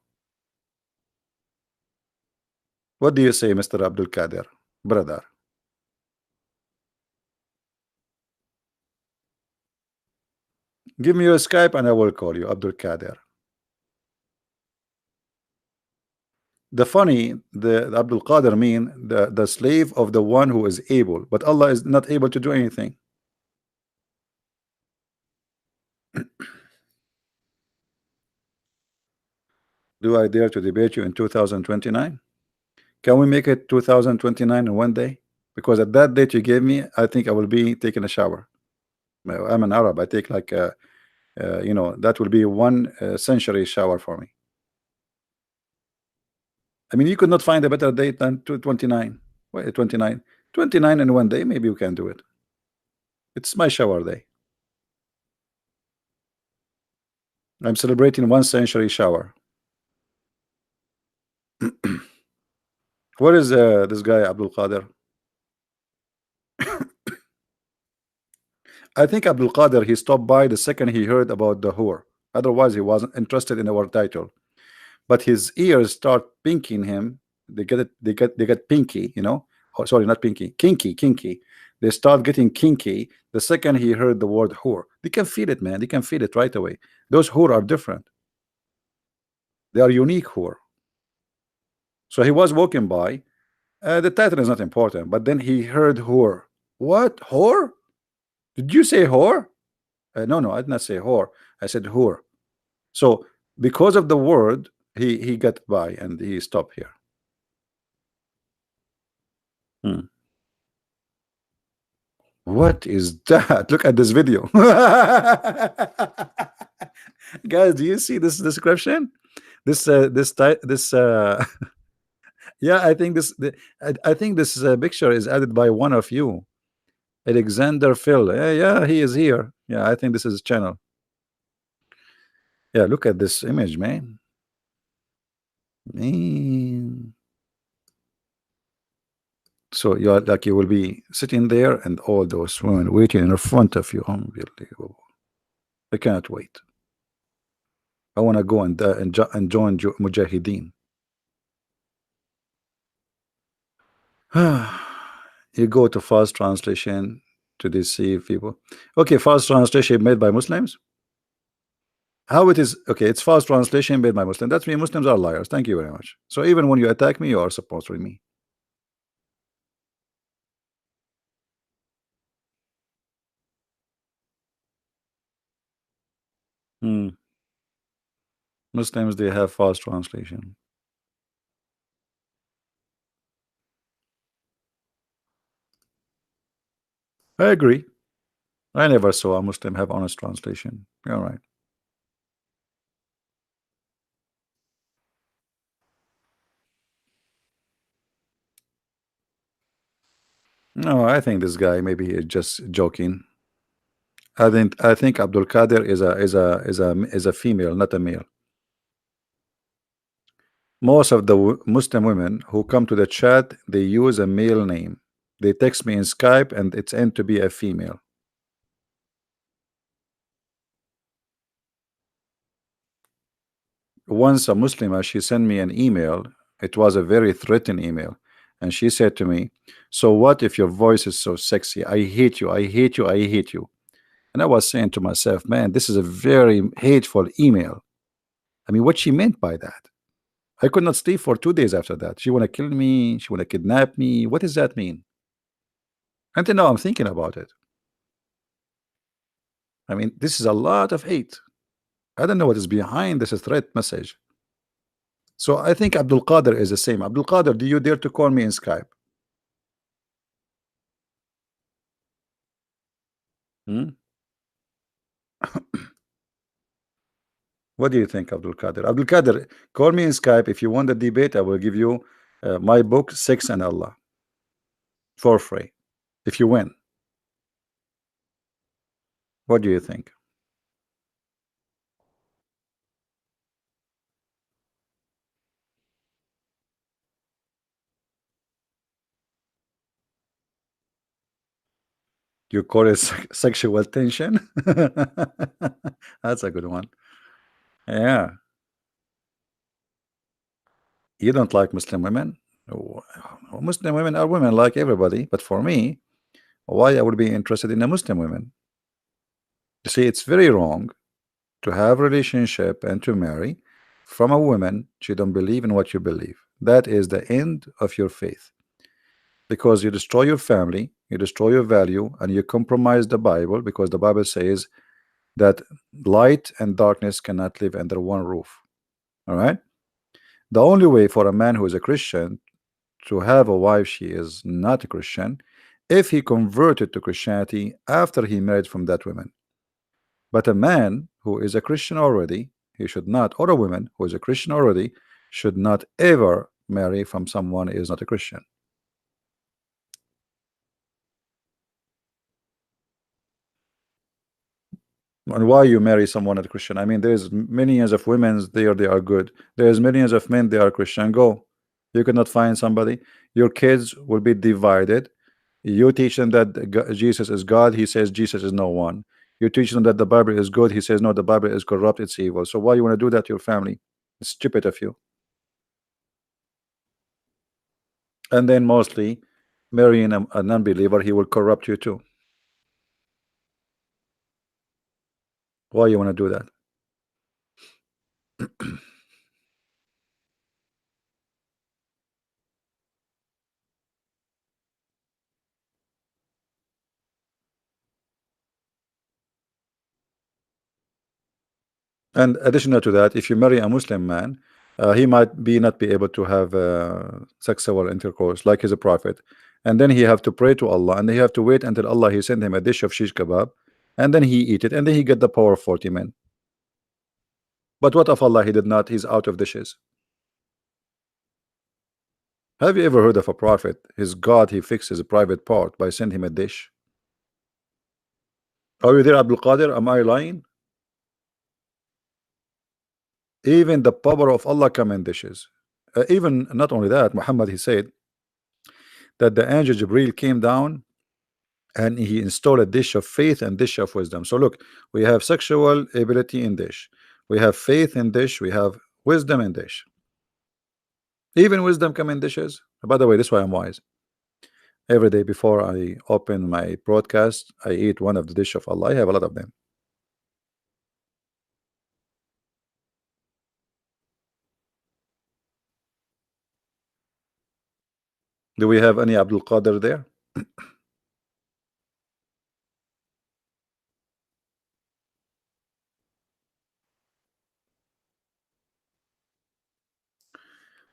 What do you say, Mr. Abdul Kader, brother? Give me your Skype and I will call you Abdul Kader. The Abdul Qadir mean the slave of the one who is able, but Allah is not able to do anything. Do I dare to debate you in 2029? Can we make it 2029 in one day? Because at that date you gave me, I think I will be taking a shower. I'm an Arab. I take like that will be one century shower for me. I mean, you could not find a better date than 29. Wait, 29. 29 in one day, maybe you can do it. It's my shower day. I'm celebrating 1 century shower. Where is this guy Abdul Qadir? I think Abdul Qadir, he stopped by the second he heard about the whore. Otherwise, he wasn't interested in our title. But his ears start pinking him. They get it. They get pinky. Oh, sorry, not pinky. Kinky. They start getting kinky the second he heard the word whore. They can feel it, man. They can feel it right away. Those whore are different. They are unique whore. So he was walking by. The title is not important, but then he heard whore. What? Whore? Did you say whore? No, I did not say whore. I said whore. So because of the word, he got by and he stopped here. What is that? Look at this video. Guys, do you see this description? This yeah, I think I think this picture is added by one of you, Alexander Phil. Yeah, he is here. Yeah, I think this is his channel. Yeah, look at this image, man. So you are like, you will be sitting there and all those women waiting in front of you. Unbelievable. I cannot wait. I want to go and join Mujahideen. You go to false translation to deceive people. Okay, false translation made by Muslims. How it is? Okay, it's false translation made by Muslims. That means Muslims are liars. Thank you very much. So even when you attack me, you are supporting me. Muslims, they have false translation. I agree. I never saw a Muslim have honest translation. You're right. No, I think this guy maybe is just joking. I think Abdul Qadir is a female, not a male. Most of the Muslim women who come to the chat, they use a male name. They text me in Skype and it's end to be a female. Once a Muslimah, she sent me an email. It was a very threatening email. And she said to me, so what if your voice is so sexy? I hate you, I hate you, I hate you. And I was saying to myself, man, this is a very hateful email. I mean, what she meant by that? I could not sleep for 2 days after that. She want to kill me. She want to kidnap me. What does that mean? Until now, I'm thinking about it. I mean, this is a lot of hate. I don't know what is behind this threat message. So I think Abdul Qadir is the same. Abdul Qadir, do you dare to call me in Skype? What do you think, Abdul Qadir? Abdul Qadir, call me in Skype. If you want the debate, I will give you my book, Sex and Allah, for free. If you win. What do you think? You call it sexual tension? That's a good one. Yeah. You don't like Muslim women? Oh, Muslim women are women like everybody, but for me, why I would be interested in a Muslim woman? You see, it's very wrong to have relationship and to marry from a woman she don't believe in what you believe. That is the end of your faith, because you destroy your family, you destroy your value, and you compromise the Bible, because the Bible says that light and darkness cannot live under one roof. All right. The only way for a man who is a Christian to have a wife she is not a Christian, if he converted to Christianity after he married from that woman. But a man who is a Christian already, he should not, or a woman who is a Christian already, should not ever marry from someone who is not a Christian. And why you marry someone not a Christian? I mean, there's millions of women there, they are good. There's millions of men, they are Christian. Go. You cannot find somebody. Your kids will be divided. You teach him that Jesus is God. He says Jesus is no one. You teach him that the Bible is good. He says no, the Bible is corrupt. It's evil. So why you want to do that to your family? It's stupid of you. And then mostly marrying a non-believer, he will corrupt you too. Why you want to do that? And additional to that, if you marry a Muslim man, he might be not be able to have sexual intercourse like he's a prophet, and then he have to pray to Allah, and he have to wait until Allah he send him a dish of shish kebab, and then he eat it, and then he get the power of 40 men. But what of Allah? He did not. He's out of dishes. Have you ever heard of a prophet? His God, he fixes a private part by sending him a dish. Are you there, Abdul Qadir? Am I lying? Even the power of Allah come in dishes. Even not only that, Muhammad he said that the angel Jibril came down and he installed a dish of faith and dish of wisdom. So look, we have sexual ability in dish, we have faith in dish, we have wisdom in dish. Even wisdom come in dishes. By the way, this is why I'm wise. Every day before I open my broadcast, I eat one of the dish of Allah. I have a lot of them. Do we have any Abdul Qadir there?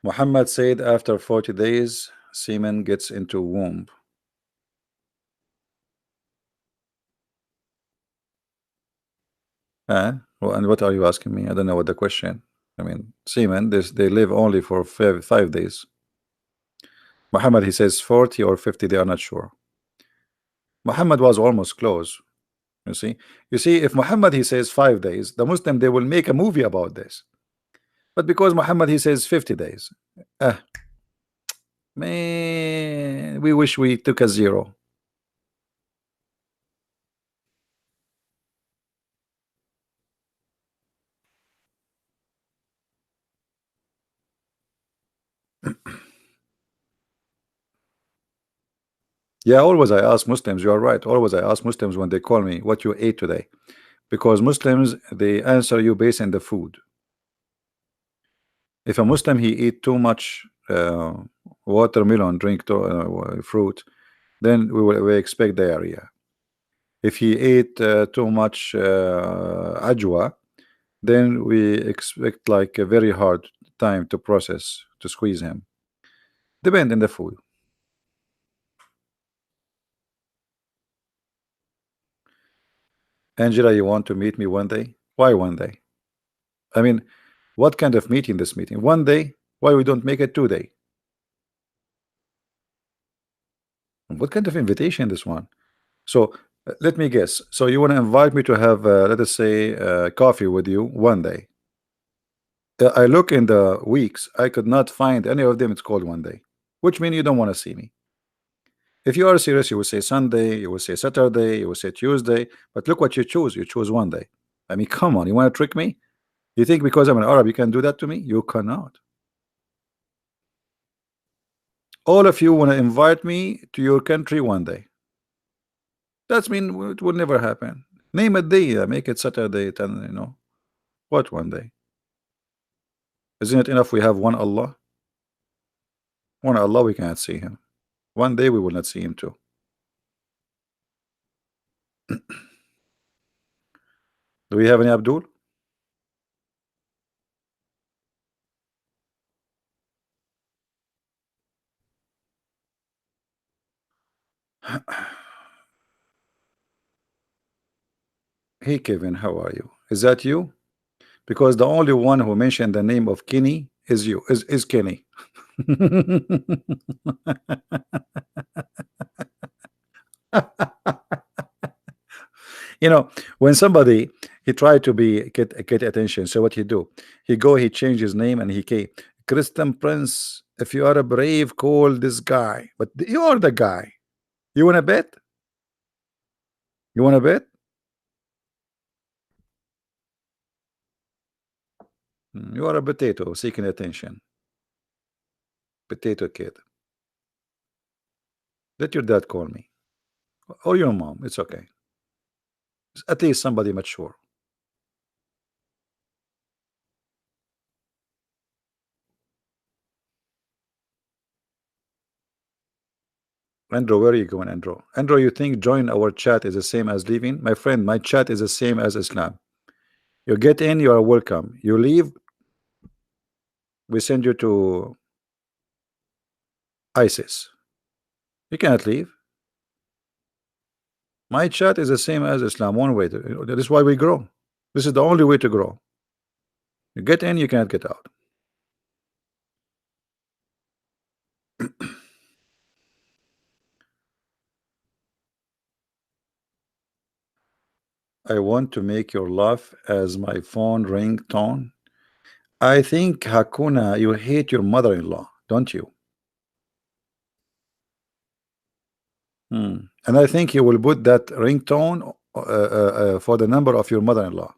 Muhammad said after 40 days semen gets into womb. Well, and what are you asking me? I don't know what the question. I mean, semen, they live only for 5 days. Muhammad he says 40 or 50, they are not sure. Muhammad was almost close. You see, if Muhammad he says 5 days, the Muslim they will make a movie about this. But because Muhammad he says 50 days, man, we wish we took a zero. Yeah, always I ask Muslims, you are right. Always I ask Muslims when they call me, what you ate today? Because Muslims they answer you based on the food. If a Muslim he eat too much watermelon, drink fruit, then we expect diarrhea. If he ate too much ajwa, then we expect like a very hard time to process to squeeze him. Depend on the food. Angela, you want to meet me one day? Why one day? I mean, what kind of meeting this meeting? One day? Why we don't make it 2 day? What kind of invitation this one? So let me guess. So you want to invite me to have, let us say, coffee with you one day. I look in the weeks, I could not find any of them. It's called one day, which means you don't want to see me. If you are serious, you will say Sunday, you will say Saturday, you will say Tuesday. But look what you choose. You choose one day. I mean, come on, you want to trick me? You think because I'm an Arab you can do that to me? You cannot. All of you want to invite me to your country one day. That's mean it will never happen. Name a day, make it Saturday, 10, what one day? Isn't it enough we have one Allah? One Allah, we cannot see him. One day we will not see him too. Do we have any Abdul? Hey Kevin, how are you? Is that you? Because the only one who mentioned the name of Kenny is you, is Kenny. When somebody he tried to get attention, so what he do? He change his name and he came Christian Prince. If you are a brave, call this guy. But you are the guy. You want to bet? You want to bet? You are a potato seeking attention. Potato kid. Let your dad call me. Or your mom. It's okay. At least somebody mature. Andrew, where are you going, Andrew? Andrew, you think join our chat is the same as leaving? My friend, my chat is the same as Islam. You get in, you are welcome. You leave, we send you to ISIS. You cannot leave. My chat is the same as Islam. One way. That is why we grow. This is the only way to grow. You get in, you cannot get out. I want to make your laugh as my phone ringtone. I think Hakuna, you hate your mother-in-law, don't you? And I think you will put that ringtone for the number of your mother-in-law.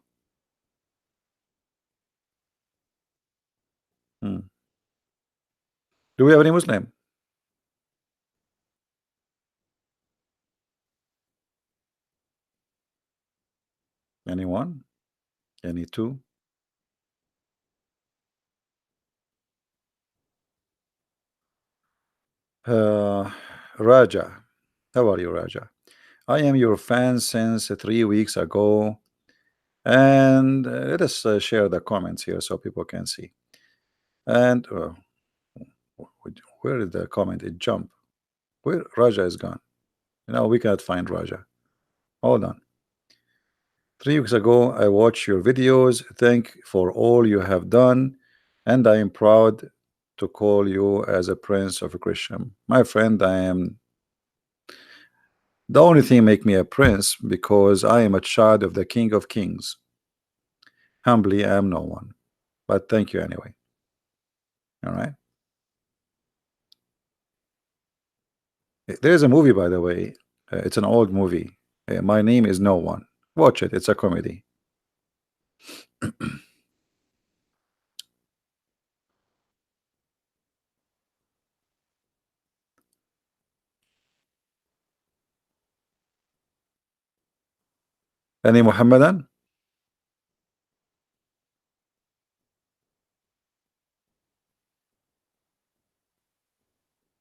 Do we have any Muslim? Anyone? Any two? Raja. How are you, Raja? I am your fan since 3 weeks ago. And let us share the comments here so people can see. And where is the comment? It jumped. Where Raja is gone? We can't find Raja. Hold on. 3 weeks ago, I watched your videos. Thank for all you have done, and I am proud to call you as a prince of a Christian. My friend, I am the only thing make me a prince because I am a child of the King of Kings. Humbly, I am no one, but thank you anyway. All right. There's a movie, by the way. It's an old movie. My name is no one. Watch it. It's a comedy. Any Muhammadan?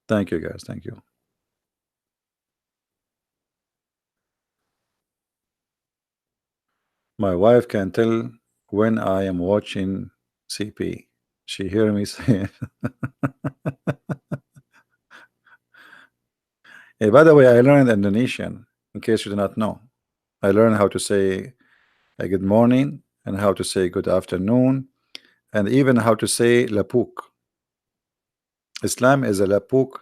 Thank you, guys. Thank you. My wife can tell when I am watching CP. She hear me say it. Hey, by the way, I learned Indonesian, in case you do not know. I learned how to say good morning and how to say good afternoon and even how to say lapuk. Islam is a lapuk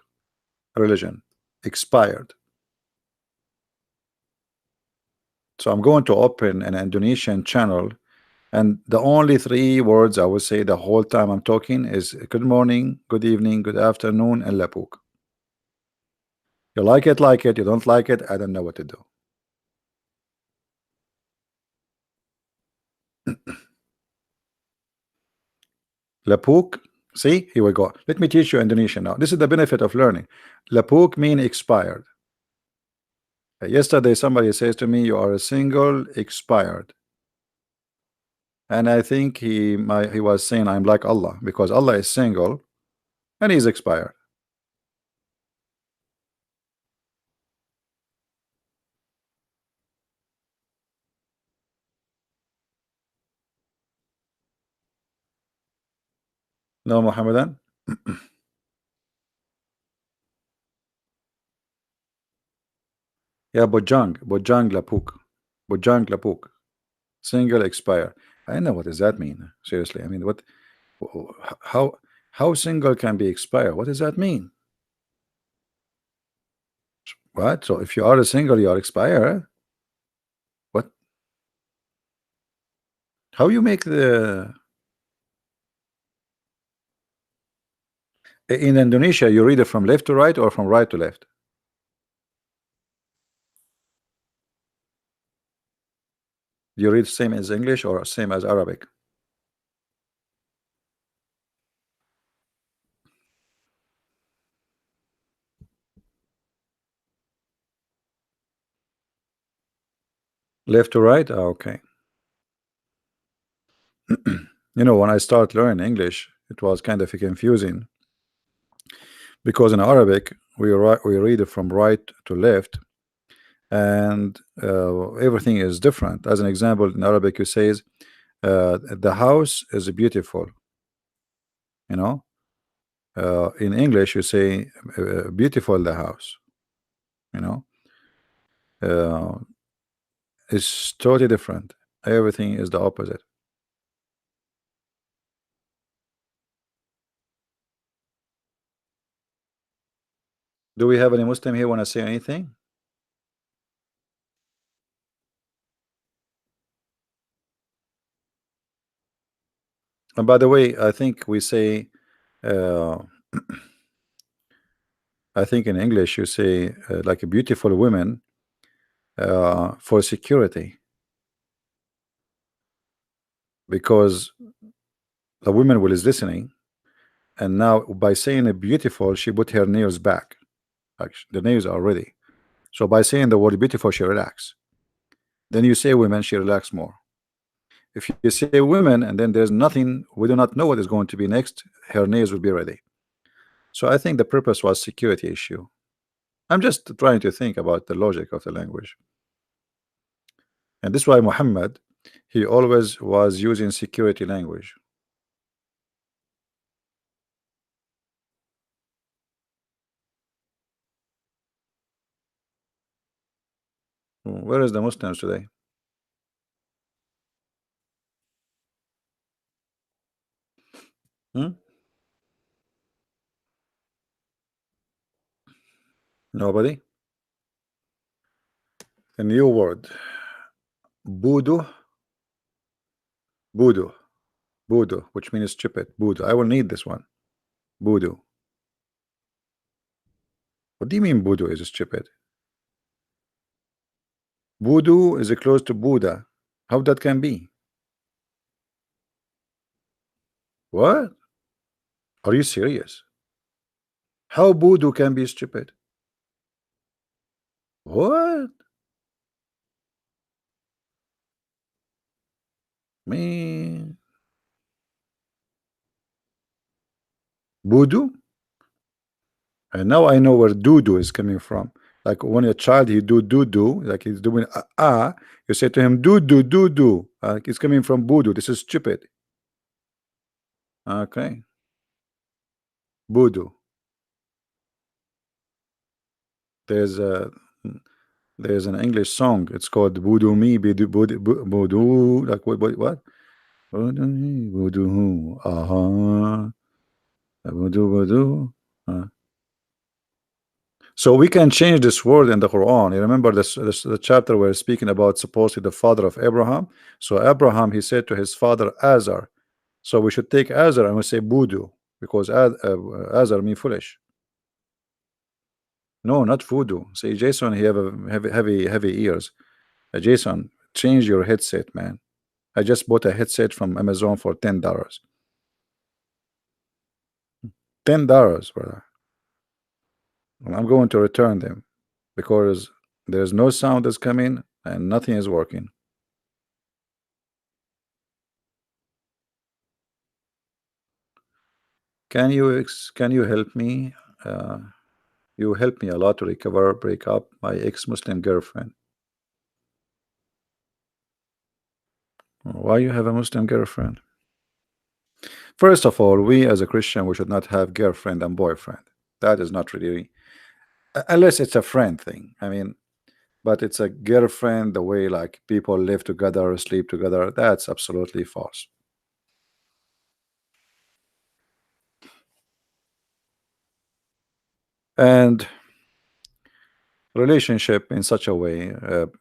religion, expired. So I'm going to open an Indonesian channel, and the only 3 words I will say the whole time I'm talking is good morning, good evening, good afternoon, and lapuk. You like it, like it. You don't like it, I don't know what to do. Lapuk, see, here we go. Let me teach you Indonesian now. This is the benefit of learning. Lapuk mean expired. Yesterday, somebody says to me, "You are a single expired," and I think he was saying I'm like Allah because Allah is single and he's expired. No, Muhammadan. Yeah, Bojang Lapuk, Bojang Lapuk, single expire. I know what does that mean. Seriously, I mean, what? How how single can be expired? What does that mean? What? So if you are a single, you are expired. What? How you make the in Indonesia? You read it from left to right or from right to left? You read same as English or same as Arabic? Left to right? Ah, okay. You know, when I start learning English, it was kind of confusing because in Arabic we read it from right to left, and everything is different. As an example, in Arabic, you says the house is beautiful. You know, in English, you say beautiful the house. You know, uh, it's totally different. Everything is the opposite. Do we have any Muslim here want to say anything? And by the way, I think we say, uh, I think in English you say like a beautiful women for security, because the woman will is listening, and now by saying a beautiful, she put her nails back. Like the nails are ready. So by saying the word beautiful, she relax. Then you say women, she relax more. If you say women and then there's nothing, we do not know what is going to be next, her nails will be ready. So I think the purpose was security issue. I'm just trying to think about the logic of the language. And this is why Muhammad, he always was using security language. Where is the Muslims today? Hmm? Nobody. A new word. Voodoo. Voodoo. Voodoo, which means stupid. Voodoo. I will need this one. Voodoo. What do you mean voodoo is stupid? Voodoo is close to Buddha. How that can be? What? Are you serious? How voodoo can be stupid? What? Man. Voodoo? And now I know where doo-doo is coming from. Like when a child he do doo-doo, like he's doing you say to him doo-doo, doo-doo. It's coming from voodoo. This is stupid. Okay. Voodoo. There's a there's an English song. It's called Voodoo Me, Voodoo. Like what? Voodoo me, Voodoo. Voodoo, voodoo. Uh, So we can change this word in the Quran. You remember this the chapter where it's speaking about supposedly the father of Abraham. So Abraham, he said to his father Azar. So we should take Azar and we say voodoo, because Azar mean foolish. No, not voodoo. Say Jason, he have a heavy ears. Jason, change your headset, man. I just bought a headset from Amazon for $10. $10, brother. And I'm going to return them because there's no sound is coming and nothing is working. Can you help me? Uh, you helped me a lot to recover, break up my ex-Muslim girlfriend. Why you have a Muslim girlfriend? First of all, we as a Christian, we should not have girlfriend and boyfriend. That is not really, unless it's a friend thing. I mean, but it's a girlfriend, the way like people live together, sleep together. That's absolutely false. And relationship in such a way,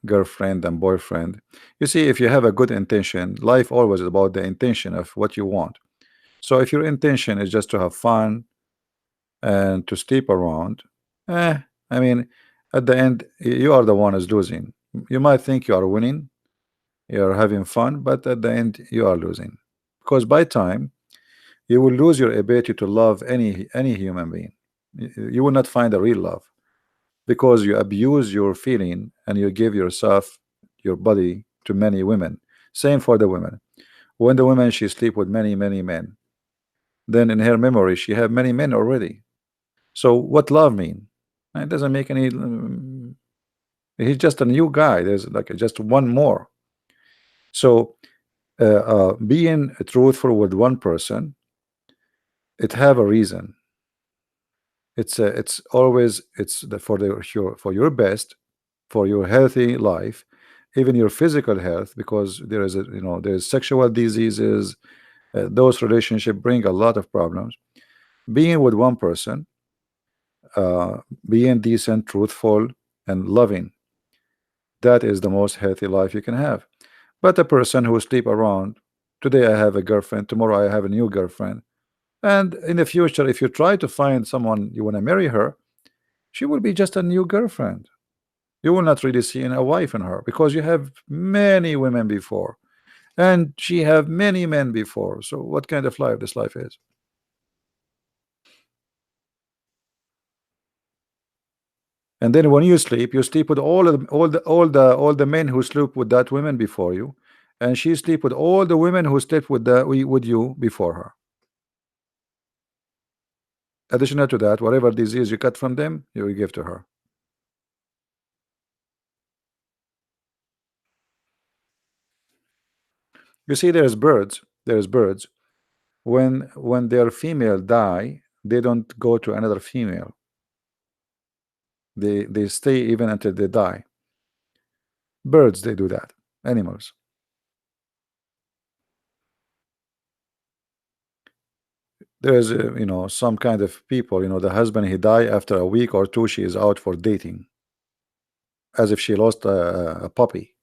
girlfriend and boyfriend, you see, if you have a good intention, life always is about the intention of what you want. So if your intention is just to have fun and to sleep around, eh, I mean, at the end, you are the one who's losing. You might think you are winning, You're having fun, but at the end you are losing, because by time you will lose your ability to love any human being. You will not find a real love, because you abuse your feeling and you give yourself, your body, to many women. Same for the women. When the woman, she sleep with many men, then in her memory she have many men already. So what love mean? It doesn't make any. He's just a new guy. There's like just one more. So being truthful with one person, it have a reason. It's always, for for your best, for your healthy life, even your physical health, because there is there's sexual diseases. Those relationships bring a lot of problems. Being with one person, uh, being decent, truthful, and loving, that is the most healthy life you can have. But a person who sleep around, today I have a girlfriend, tomorrow I have a new girlfriend, and in the future, if you try to find someone you want to marry her, she will be just a new girlfriend. You will not really see a wife in her, because you have many women before, and she have many men before. So what kind of life this life is? And then when you sleep with all the men who sleep with that woman before you, and she sleep with all the women who slept with you before her. Additional to that, whatever disease you cut from them, you will give to her. You see, there's birds. When their female die, they don't go to another female. They stay even until they die. Birds, they do that. Animals. There's some kind of people, the husband, he die after a week or two, she is out for dating, as if she lost a puppy.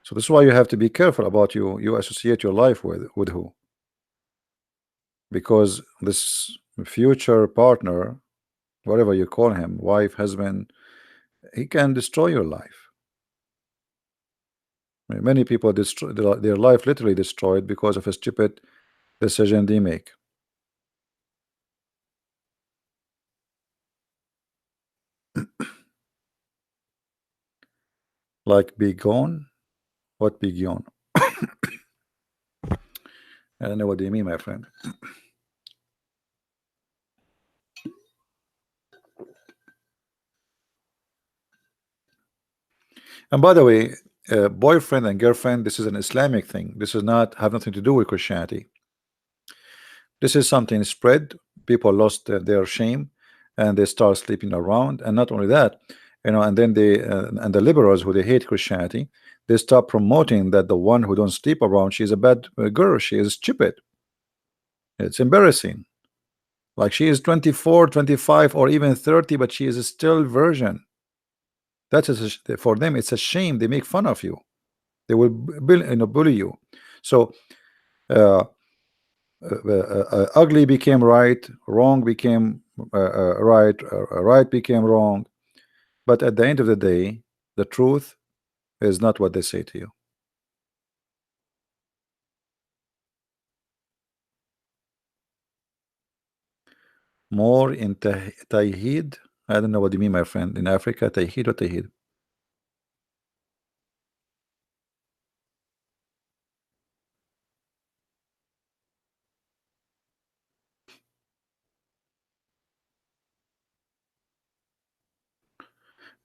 So this is why you have to be careful about you associate your life with who, because this future partner, whatever you call him, wife, husband, he can destroy your life. Many people destroy their life, literally destroyed, because of a stupid decision they make. Like be gone. What be gone? I don't know what do you mean, my friend. And by the way, boyfriend and girlfriend, this is an Islamic thing. This is not have nothing to do with Christianity. This is something spread. People lost their shame, and they start sleeping around. And not only that, and then they and the liberals, who they hate Christianity, they start promoting that the one who don't sleep around, she's a bad girl, she is stupid. It's embarrassing. Like she is 24, 25, or even 30, but she is still virgin. That is for them, it's a shame. They make fun of you. They will bully you. So uh, ugly became right, wrong became right, right became wrong. But at the end of the day, the truth is not what they say to you. More in Tawheed. I don't know what you mean, my friend. In Africa, Tawheed or Tawheed?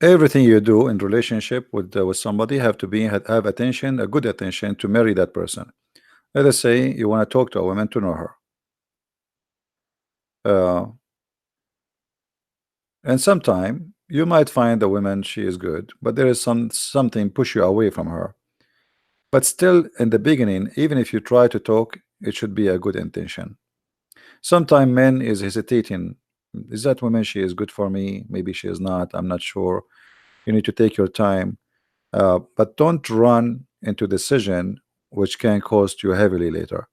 Everything you do in relationship with somebody have to be have attention, a good attention, to marry that person. Let us say you want to talk to a woman to know her. Uh, and sometime you might find a woman, she is good, but there is something push you away from her. But still, in the beginning, even if you try to talk, it should be a good intention. Sometime men is hesitating. Is that woman, she is good for me? Maybe she is not. I'm not sure. You need to take your time, but don't run into decision which can cost you heavily later.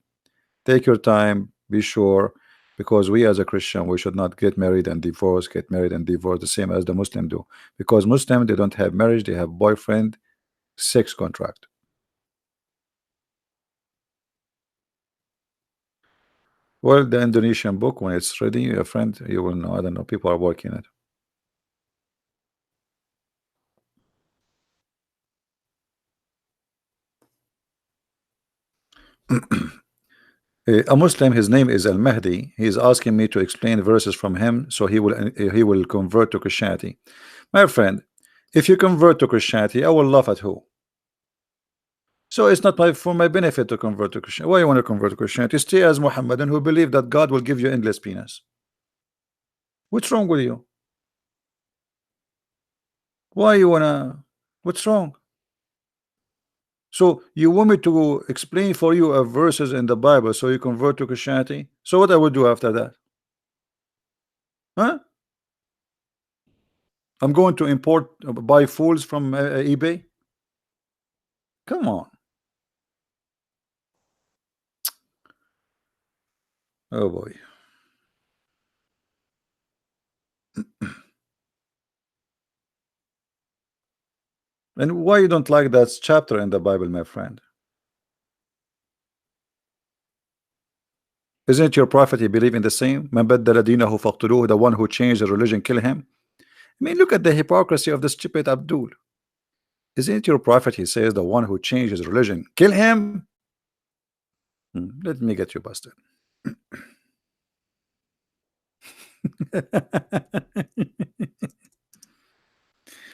Take your time, be sure, because we as a Christian, we should not get married and divorce, get married and divorce, the same as the Muslim do. Because Muslim, they don't have marriage, they have boyfriend, Sex contract. Well, the Indonesian book, when it's ready, your friend, you will know. I don't know. People are working it. A Muslim, his name is Al Mahdi. He is asking me to explain verses from him, so he will convert to Christianity. My friend, if you convert to Christianity, I will laugh at who. So it's not for my benefit to convert to Christianity. Why you want to convert to Christianity? Stay as Muhammadan who believe that God will give you endless penis. What's wrong with you? Why you wanna? What's wrong? So you want me to explain for you a verses in the Bible so you convert to Christianity? So what I would do after that? Huh? I'm going to import buy fools from eBay? Come on. Oh boy. And why you don't like that chapter in the Bible, my friend? Isn't it your prophet you believe in the same? Man baddala dinahu faqtuluhu, the one who changed the religion, kill him. I mean, look at the hypocrisy of the stupid Abdul. Isn't it your prophet, he says, the one who changed his religion, kill him? Let me get you busted.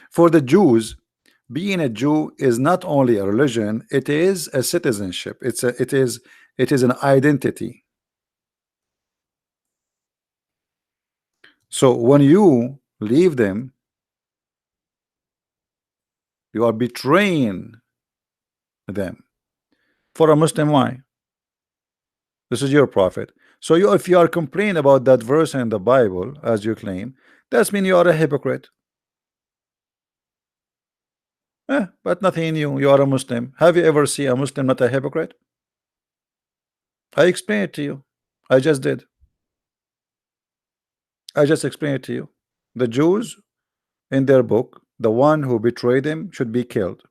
For the Jews, being a Jew is not only a religion, it is a citizenship. It is an identity. So when you leave them, you are betraying them. For a Muslim, why? This is your prophet. So if you are complaining about that verse in the Bible, as you claim, that means you are a hypocrite. But nothing new. You are a Muslim. Have you ever seen a Muslim not a hypocrite? I explained it to you. I just did. I just explained it to you. The Jews, in their book, the one who betrayed him should be killed.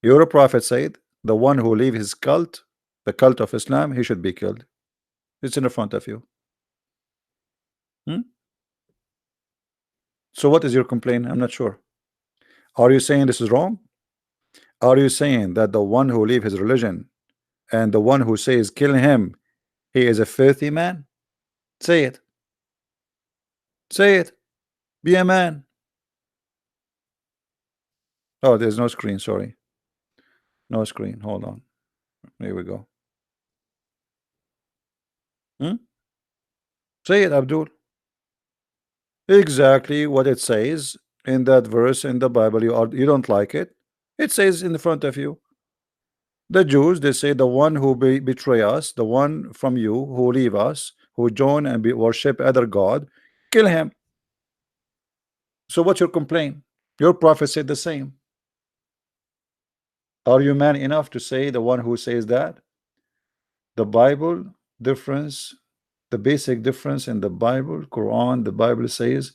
Your prophet said, the one who leave his cult, the cult of Islam, he should be killed. It's in front of you. So what is your complaint? I'm not sure. Are you saying this is wrong? Are you saying that the one who leave his religion and the one who says kill him, he is a filthy man? Say it. Say it. Be a man. Oh, there's no screen. Sorry. No screen. Hold on. Here we go. Say it, Abdul. Exactly what it says in that verse in the Bible. You don't like it. It says in front of you. The Jews, they say the one who betray us, the one from you who leave us, who join and worship other God, kill him. So what's your complaint? Your prophet said the same. Are you man enough to say the one who says that? The Bible difference, the basic difference in the Bible, Quran, the Bible says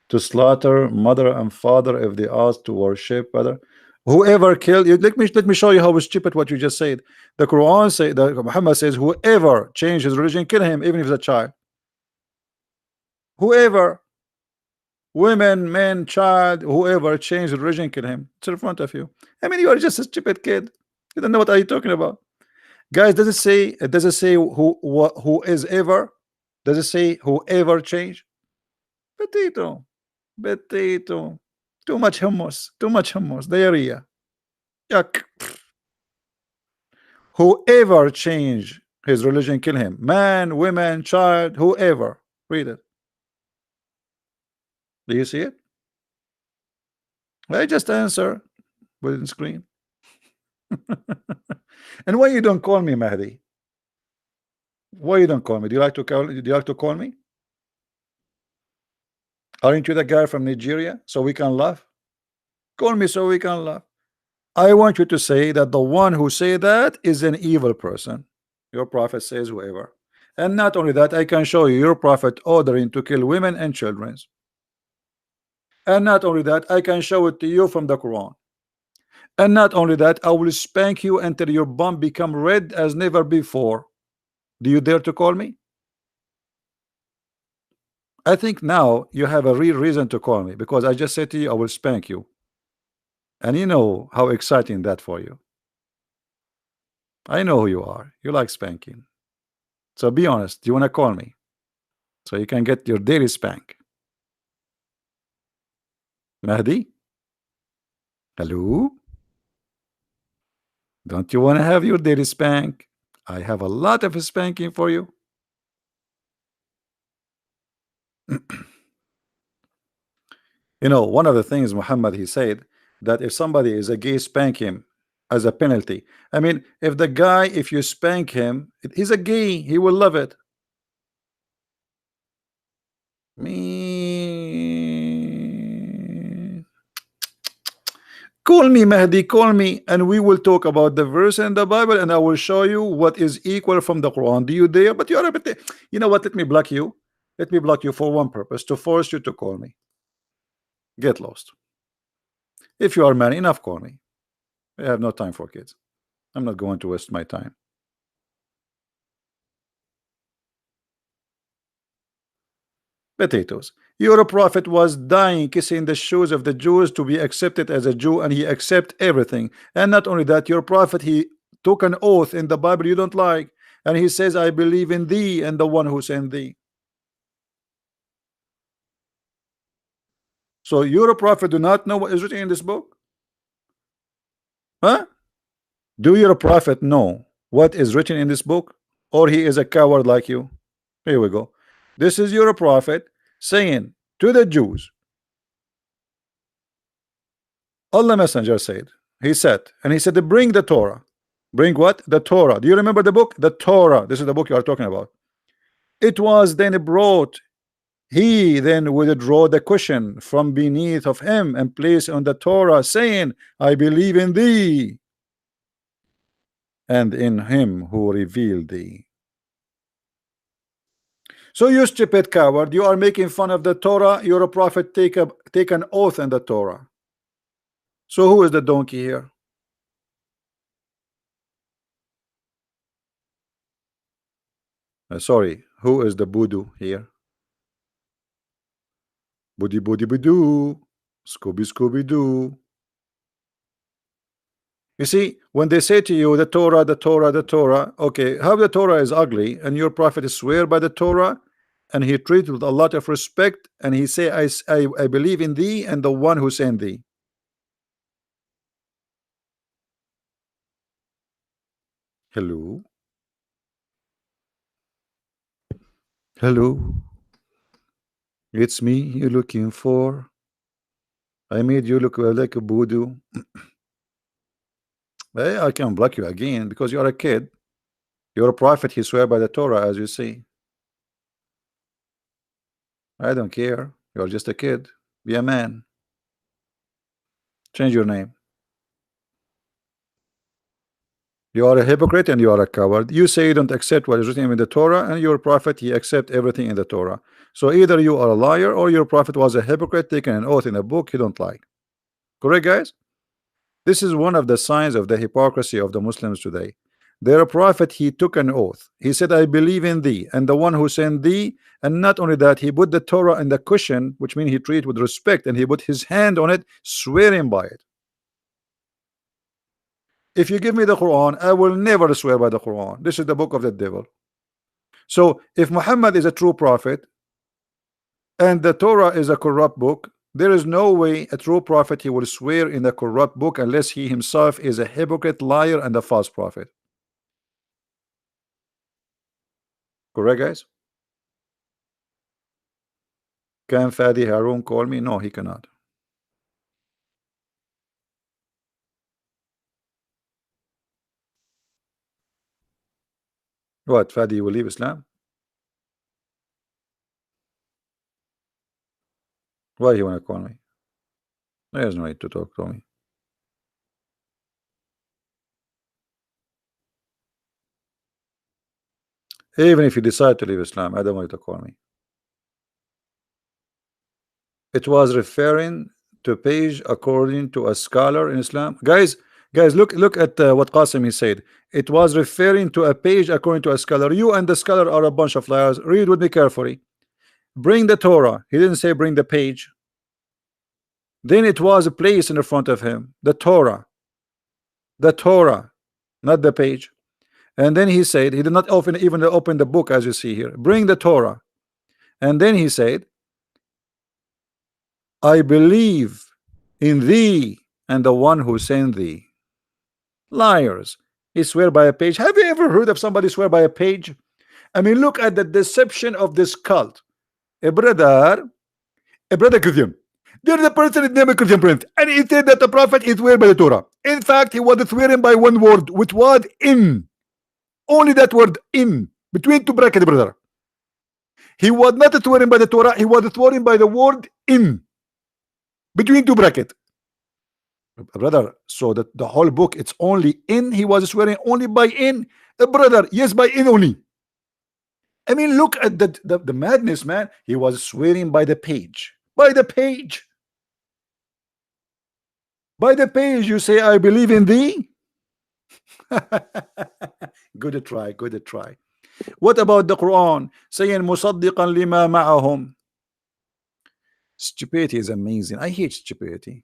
to slaughter mother and father if they ask to worship other. Whoever killed you, let me show you how stupid what you just said. The Quran say that Muhammad says whoever changed his religion, kill him, even if it's a child. Whoever, women, men, child, whoever changed religion, kill him. It's in front of you. I mean, you are just a stupid kid. You don't know what are you talking about. Guys, does it say who is ever? Does it say whoever change? Potato. Potato. Too much hummus. Too much hummus. Diarrhea. Yuck. Whoever change his religion, kill him. Man, women, child, whoever. Read it. Do you see it? I just answer within screen. And why you don't call me Mahdi? Why you don't call me? Do you like to call me? Aren't you the guy from Nigeria? So we can laugh. Call me so we can laugh. I want you to say that the one who say that is an evil person. Your prophet says whoever. And not only that, I can show you your prophet ordering to kill women and children. And not only that, I can show it to you from the Quran. And not only that, I will spank you until your bum become red as never before. Do you dare to call me? I think now you have a real reason to call me, because I just said to you I will spank you. And you know how exciting that for you. I know who you are. You like spanking. So be honest. Do you want to call me so you can get your daily spank? Mahdi? Hello? Don't you want to have your daily spank? I have a lot of spanking for you. You know, one of the things Muhammad, he said that if somebody is a gay, spank him as a penalty. I mean, if the guy, if you spank him, he's a gay, he will love it. Me. Call me, Mahdi, call me, and we will talk about the verse in the Bible, and I will show you what is equal from the Quran. Do you dare? But you are a bit. You know what? Let me block you. Let me block you for one purpose: to force you to call me. Get lost. If you are man enough, call me. I have no time for kids. I'm not going to waste my time. Potatoes. Your prophet was dying, kissing the shoes of the Jews to be accepted as a Jew, and he accept everything. And not only that, your prophet, he took an oath in the Bible you don't like, and he says, I believe in thee and the one who sent thee. So your prophet do not know what is written in this book? Huh? Do your prophet know what is written in this book, or he is a coward like you? Here we go. This is your prophet saying to the Jews, Allah Messenger said, he said, and he said to bring the Torah. Bring what? The Torah. Do you remember the book? The Torah. This is the book you are talking about. It was then brought. He then withdraw the cushion from beneath of him and place on the Torah, saying, I believe in thee and in him who revealed thee. So you stupid coward, you are making fun of the Torah. You're a prophet, take an oath in the Torah. So who is the donkey here? Sorry, who is the voodoo here? Boody boody boo, Scooby Scooby Doo. You see, when they say to you the Torah, the Torah, the Torah, okay, how the Torah is ugly, and your prophet swear by the Torah, and he treats with a lot of respect, and he say, I believe in thee and the one who sent thee. Hello, hello, it's me you're looking for. I made you look like a voodoo. Hey, I can block you again because you are a kid. You're a prophet, he swear by the Torah, as you see. I don't care. You're just a kid. Be a man. Change your name. You are a hypocrite and you are a coward. You say you don't accept what is written in the Torah, and your prophet, he accept everything in the Torah. So either you are a liar or your prophet was a hypocrite taking an oath in a book you don't like. Correct, guys? This is one of the signs of the hypocrisy of the Muslims today. Their prophet, he took an oath. He said, I believe in thee and the one who sent thee. And not only that, he put the Torah in the cushion, which means he treated with respect, and he put his hand on it, swearing by it. If you give me the Quran, I will never swear by the Quran. This is the book of the devil. So if Muhammad is a true prophet and the Torah is a corrupt book, there is no way a true prophet he will swear in a corrupt book unless he himself is a hypocrite, liar, and a false prophet. Correct, guys? Can Fadi Harun call me? No, he cannot. What? Fadi will leave Islam? Why he wanna call me? There's no need to talk to me. Even if you decide to leave Islam, I don't want you to call me. It was referring to page according to a scholar in Islam. Guys, Guys, look at what Qasim he said. It was referring to a page according to a scholar. You and the scholar are a bunch of liars. Read with me carefully. Bring the Torah. He didn't say bring the page. Then it was a place in the front of him. The Torah, not the page. And then he said, he did not even open the book as you see here. Bring the Torah. And then he said, I believe in thee and the one who sent thee. Liars. He swear by a page. Have you ever heard of somebody swear by a page? I mean, look at the deception of this cult. A brother Christian. There is a person is named Christian Prince, and he said that the prophet is swear by the Torah. In fact, he was swearing by one word, which was in. Only that word in. Between two brackets, brother. He was not swearing by the Torah, he was swearing by the word in. Between two brackets. Brother, so that the whole book, it's only in. He was swearing only by in. Brother, yes, by in only. I mean, look at the madness, man. He was swearing by the page. By the page. By the page, you say, I believe in thee. Good try, good try. What about the Quran? Saying musaddiqan lima ma'ahum. Stupidity is amazing. I hate stupidity.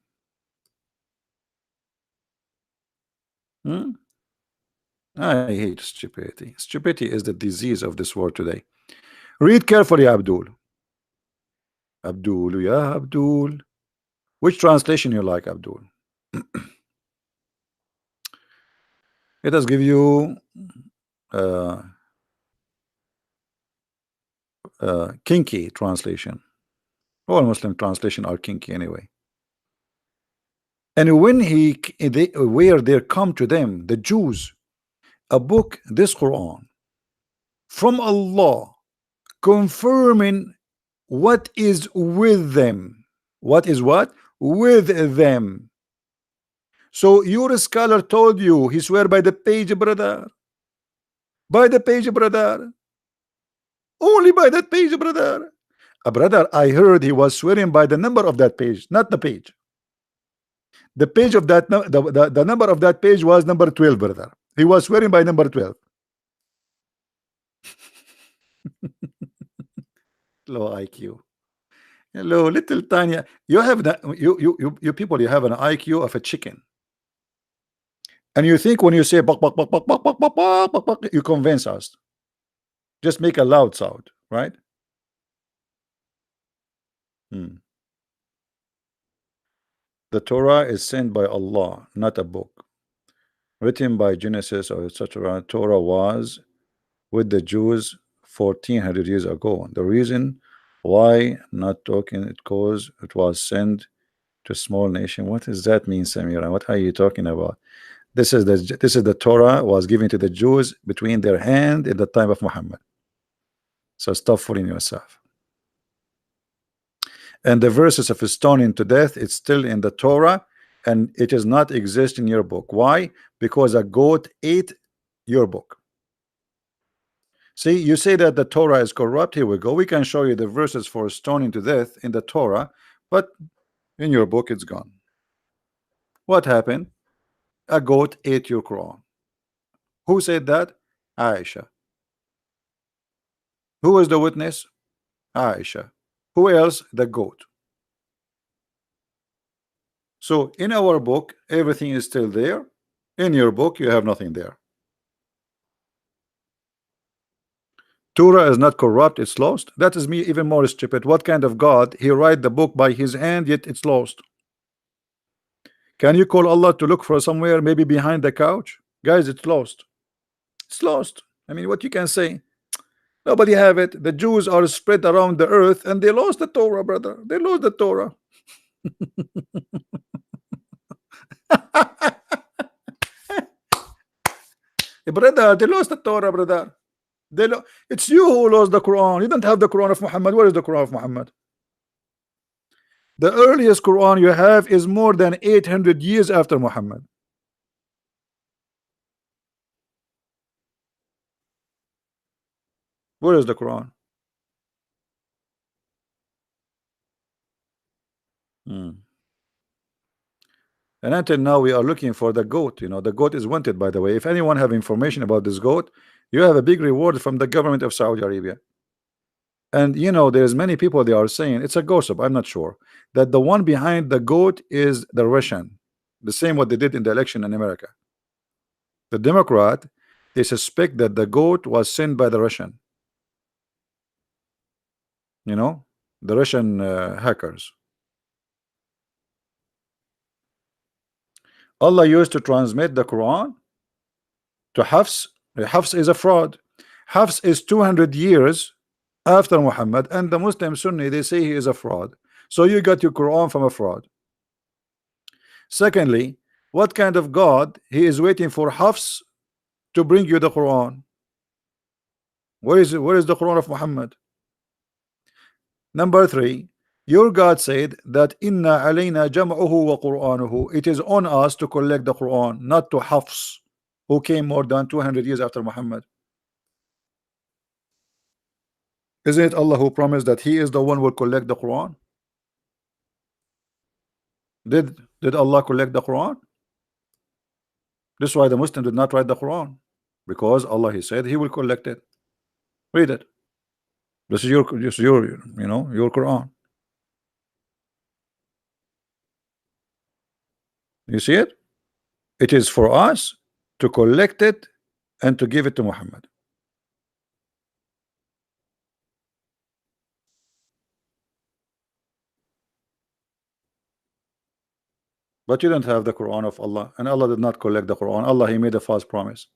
I hate stupidity. Stupidity is the disease of this world today. Read carefully, Abdul. Abdul, yeah, Abdul. Which translation you like, Abdul? Let us give you kinky translation. All Muslim translation are kinky anyway. And when where there come to them, the Jews, a book, this Quran, from Allah, confirming what is with them. What is what? With them. So your scholar told you, he swear by the page, brother. By the page, brother. Only by that page, brother. Brother, I heard he was swearing by the number of that page, not the page. The page of that, the number of that page was number 12, brother. He was swearing by number 12. Low IQ. Hello, little tiny. You have the you people. You have an IQ of a chicken, and you think when you say bok, bok, bok, bok, bok, bok, bok, bok, bok, bok, you convince us. Just make a loud sound, right? The Torah is sent by Allah, not a book written by Genesis or etc. Torah was with the Jews 1400 years ago. The reason why not talking it because it was sent to a small nation. What does that mean, Samira? What are you talking about? This is the Torah was given to the Jews between their hand in the time of Muhammad. So stop fooling yourself. And the verses of stoning to death, it's still in the Torah, and it does not exist in your book. Why? Because a goat ate your book. See, you say that the Torah is corrupt. Here we go. We can show you the verses for stoning to death in the Torah, but in your book it's gone. What happened? A goat ate your Quran. Who said that? Aisha. Who was the witness? Aisha. Who else? The goat. So in our book, everything is still there. In your book, you have nothing there. Torah is not corrupt, it's lost. That is me even more stupid. What kind of God? He write the book by his hand, yet it's lost. Can you call Allah to look for somewhere, maybe behind the couch? Guys, it's lost. It's lost. I mean, what you can say? Nobody have it. The Jews are spread around the earth, and they lost the Torah, brother. They lost the Torah. Brother, they lost the Torah, brother. It's you who lost the Quran. You don't have the Quran of Muhammad. Where is the Quran of Muhammad? The earliest Quran you have is more than 800 years after Muhammad. Where is the Quran? And until now, we are looking for the goat. You know, the goat is wanted, by the way. If anyone have information about this goat, you have a big reward from the government of Saudi Arabia. And you know, there's many people they are saying it's a gossip. I'm not sure that the one behind the goat is the Russian, the same what they did in the election in America. The Democrat, they suspect that the goat was sent by the Russian. You know, the Russian hackers. Allah used to transmit the Quran to Hafs. Hafs is a fraud. Hafs is 200 years after Muhammad, and the Muslim Sunni, they say he is a fraud. So you got your Quran from a fraud. Secondly, what kind of God he is waiting for Hafs to bring you the Quran? Where is it? Where is the Quran of Muhammad? Number three, your God said that inna alayna jam'uhu wa qur'anuhu. It is on us to collect the Quran, not to Hafs, who came more than 200 years after Muhammad. Isn't it Allah who promised that he is the one who will collect the Quran? Did Allah collect the Quran? This is why the Muslim did not write the Quran, because Allah, he said he will collect it. Read it. This is your you know, your Quran. You see it? It is for us to collect it and to give it to Muhammad. But you don't have the Quran of Allah, and Allah did not collect the Quran. Allah, he made a false promise.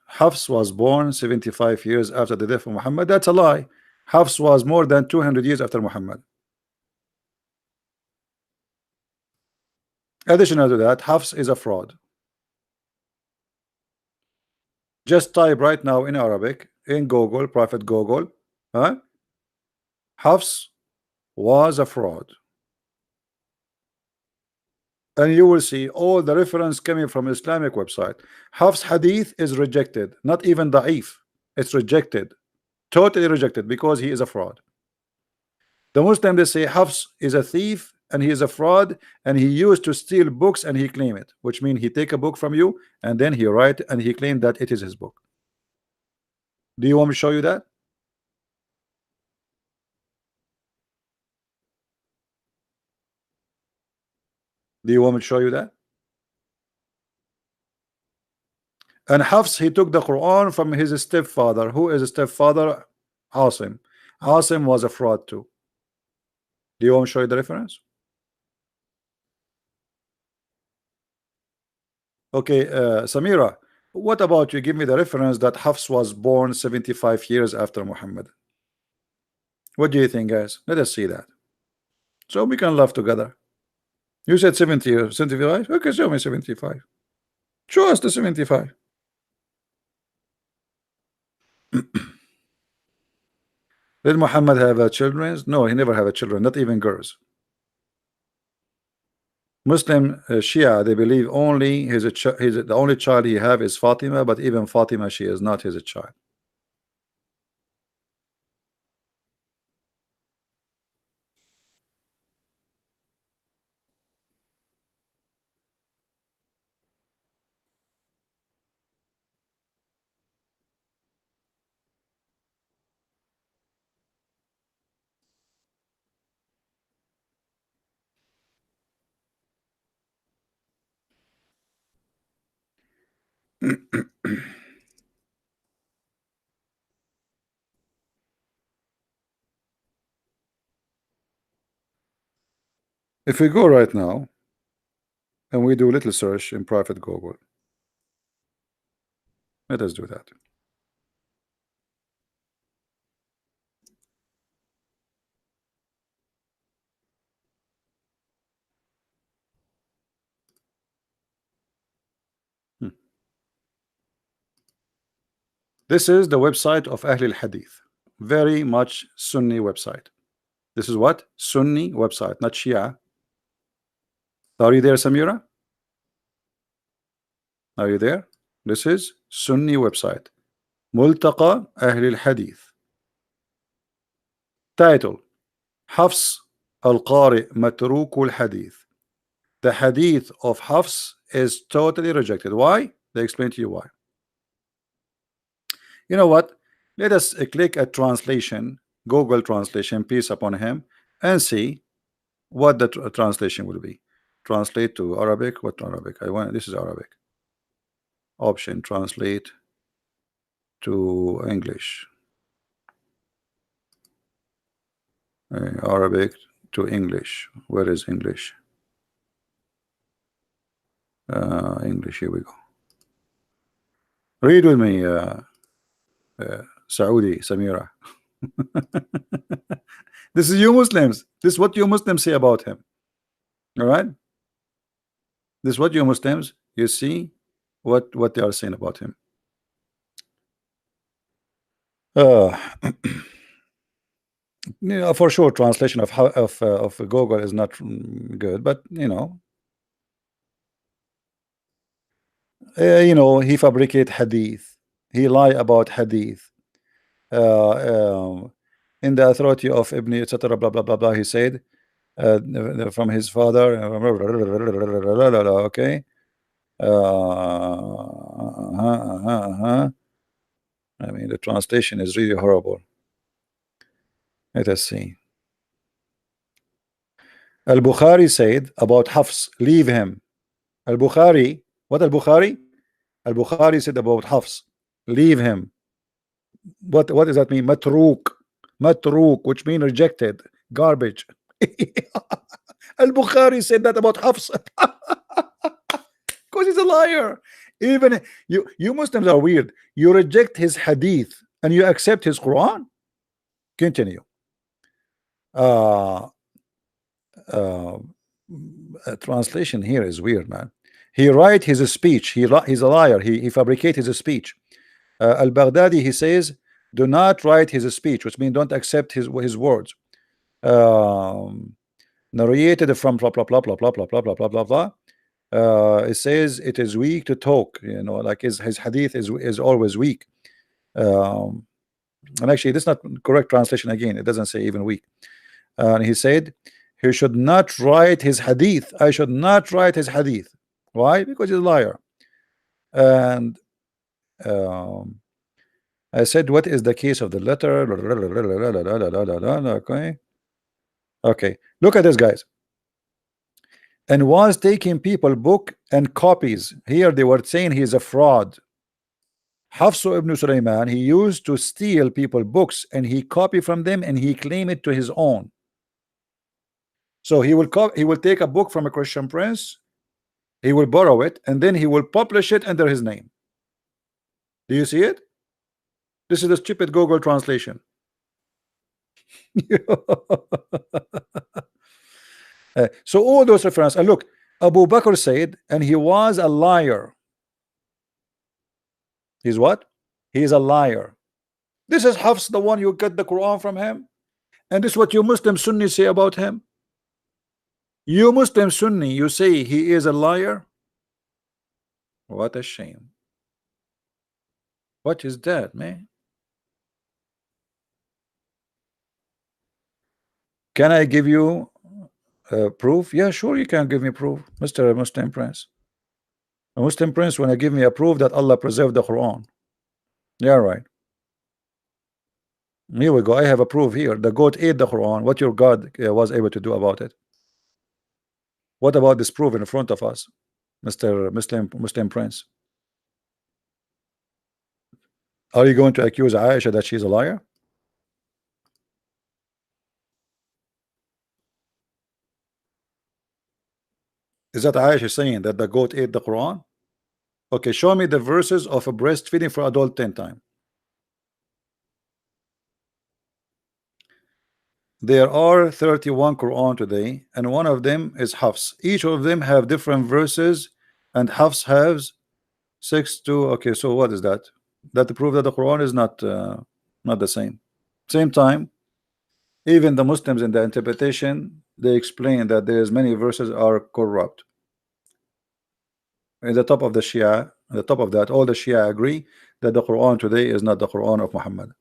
Hafs was born 75 years after the death of Muhammad. That's a lie. Hafs was more than 200 years after Muhammad. Additional to that, Hafs is a fraud. Just type right now in Arabic, in Google, Prophet Google, huh? Hafs was a fraud. And you will see all the reference coming from Islamic website. Hafs hadith is rejected, not even da'if. It's rejected, totally rejected, because he is a fraud. The Muslim, they say Hafs is a thief and he is a fraud, and he used to steal books and he claim it, which means he take a book from you and then he write and he claimed that it is his book. Do you want me to show you that? Do you want me to show you that? And Hafs, he took the Quran from his stepfather. Who is a stepfather? Asim. Asim was a fraud too. Do you want me to show you the reference? Okay, Samira, what about you give me the reference that Hafs was born 75 years after Muhammad? What do you think, guys? Let us see that, so we can laugh together. You said 70 or 75? Okay, show me 75. Show us the 75. Did Muhammad have children? No, he never had children, not even girls. Muslim Shia, they believe only the only child he have is Fatima, but even Fatima, she is not his child. If we go right now and we do a little search in private Google, let us do that. This is the website of Ahl al-Hadith, very much Sunni website. This is what? Sunni website, not Shia. Are you there, Samira? Are you there? This is Sunni website, Multaqa Ahl al-Hadith. Title: Hafs Al-Qari matrukul hadith. The hadith of Hafs is totally rejected. Why? They explain to you why. You know what? Let us click at translation, Google translation, peace upon him, and see what the translation will be. Translate to Arabic. What Arabic? I want this is Arabic. Option translate to English. Arabic to English. Where is English? English. Here we go. Read with me, Saudi Samira. This is you Muslims. This is what you Muslims say about him. All right. This is what you Muslims. You see what they are saying about him. For sure, translation of Google is not good, but you know, he fabricate hadith, he lie about hadith, in the authority of Ibn etc. Blah blah blah blah. He said from his father. Okay. I mean, the translation is really horrible. Let us see. Al-Bukhari said about Hafs, leave him. Al-Bukhari, what Al-Bukhari? Al-Bukhari said about Hafs, leave him. What does that mean? Matruk, which means rejected, garbage. Al-Bukhari said that about Hafs. Because he's a liar. Even you Muslims are weird. You reject his hadith and you accept his Quran. Continue. Translation here is weird, man. He write his speech. He's a liar. He fabricate his speech. Al-Baghdadi, he says, do not write his speech, which means don't accept his words. Narrated from blah blah blah blah blah blah blah blah blah blah blah. It says it is weak to talk. Like his hadith is always weak. And actually, this is not correct translation. Again, it doesn't say even weak. And he said he should not write his hadith. I should not write his hadith. Why? Because he's a liar. And I said, what is the case of the letter? Okay, look at this, guys. And was taking people book and copies. Here they were saying he is a fraud. Hafsu ibn Sulaiman, he used to steal people books and he copy from them and he claim it to his own. So he will take a book from a Christian prince, he will borrow it, and then he will publish it under his name. Do you see it? This is the stupid Google translation. So all those references, and look, Abu Bakr said, and he was a liar. He's what? He is a liar. This is Hafs, the one you get the Quran from him, and this is what you Muslim Sunni say about him. You Muslim Sunni, you say he is a liar. What a shame. What is that, man? Can I give you proof? Yeah, sure, you can give me proof, Mr. Muslim Prince. A Muslim Prince want to give me a proof that Allah preserved the Quran. Yeah, right. Here we go. I have a proof here. The goat ate the Quran. What your God was able to do about it? What about this proof in front of us, Mr. Muslim Prince? Are you going to accuse Aisha that she's a liar? Is that Aisha saying that the goat ate the Quran? Okay, show me the verses of a breastfeeding for adult 10 times. There are 31 Quran today, and one of them is Hafs. Each of them have different verses, and Hafs has 6 to. Okay, so what is that? That to prove that the Quran is not the same. Same time, even the Muslims in the interpretation, they explain that there's many verses are corrupt. In the top of the Shia, at the top of that, all the Shia agree that the Quran today is not the Quran of Muhammad.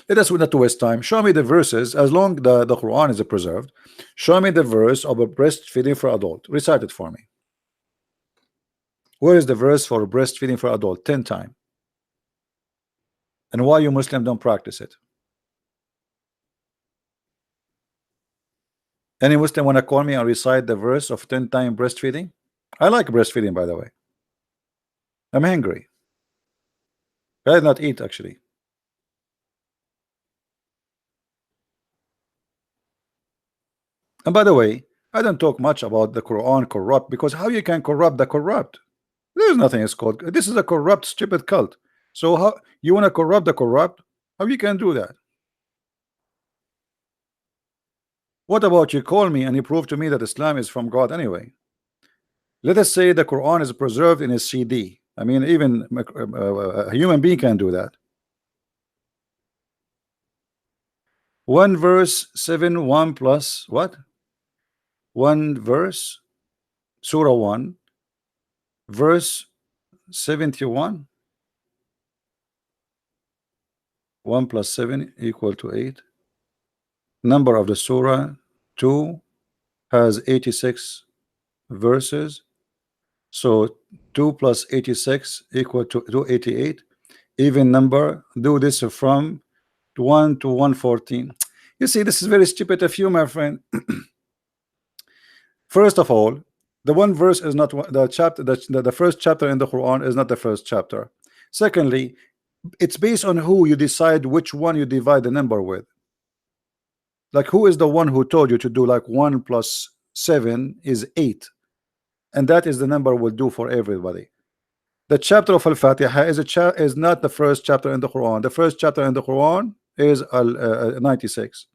Let us not to waste time. Show me the verses. As long the Quran is preserved, show me the verse of a breastfeeding for adult. Recite it for me. Where is the verse for breastfeeding for adult? 10 times. And why you Muslim don't practice it? Any Muslim want to call me and recite the verse of 10 times breastfeeding? I like breastfeeding, by the way. I'm hungry. I did not eat actually. And by the way, I don't talk much about the Quran corrupt, because how you can corrupt the corrupt? There's nothing is called. This is a corrupt, stupid cult. So how you want to corrupt the corrupt? How you can do that? What about you call me and you prove to me that Islam is from God anyway? Let us say the Quran is preserved in a CD. I mean, even a human being can do that. One verse 7, 1 plus what? One verse, Surah 1, verse 71. 1 plus 7 equal to 8. Number of the Surah 2 has 86 verses. So 2 plus 86 equal to 288. Even number. Do this from 1 to 114. You see, this is very stupid of you, my friend. First of all, the one verse is not the chapter. The first chapter in the Quran is not the first chapter. Secondly, it's based on who you decide which one you divide the number with. Like, who is the one who told you to do like 1 plus 7 is 8, and that is the number will do for everybody. The chapter of Al-Fatiha is not the first chapter in the Quran. The first chapter in the Quran is 96.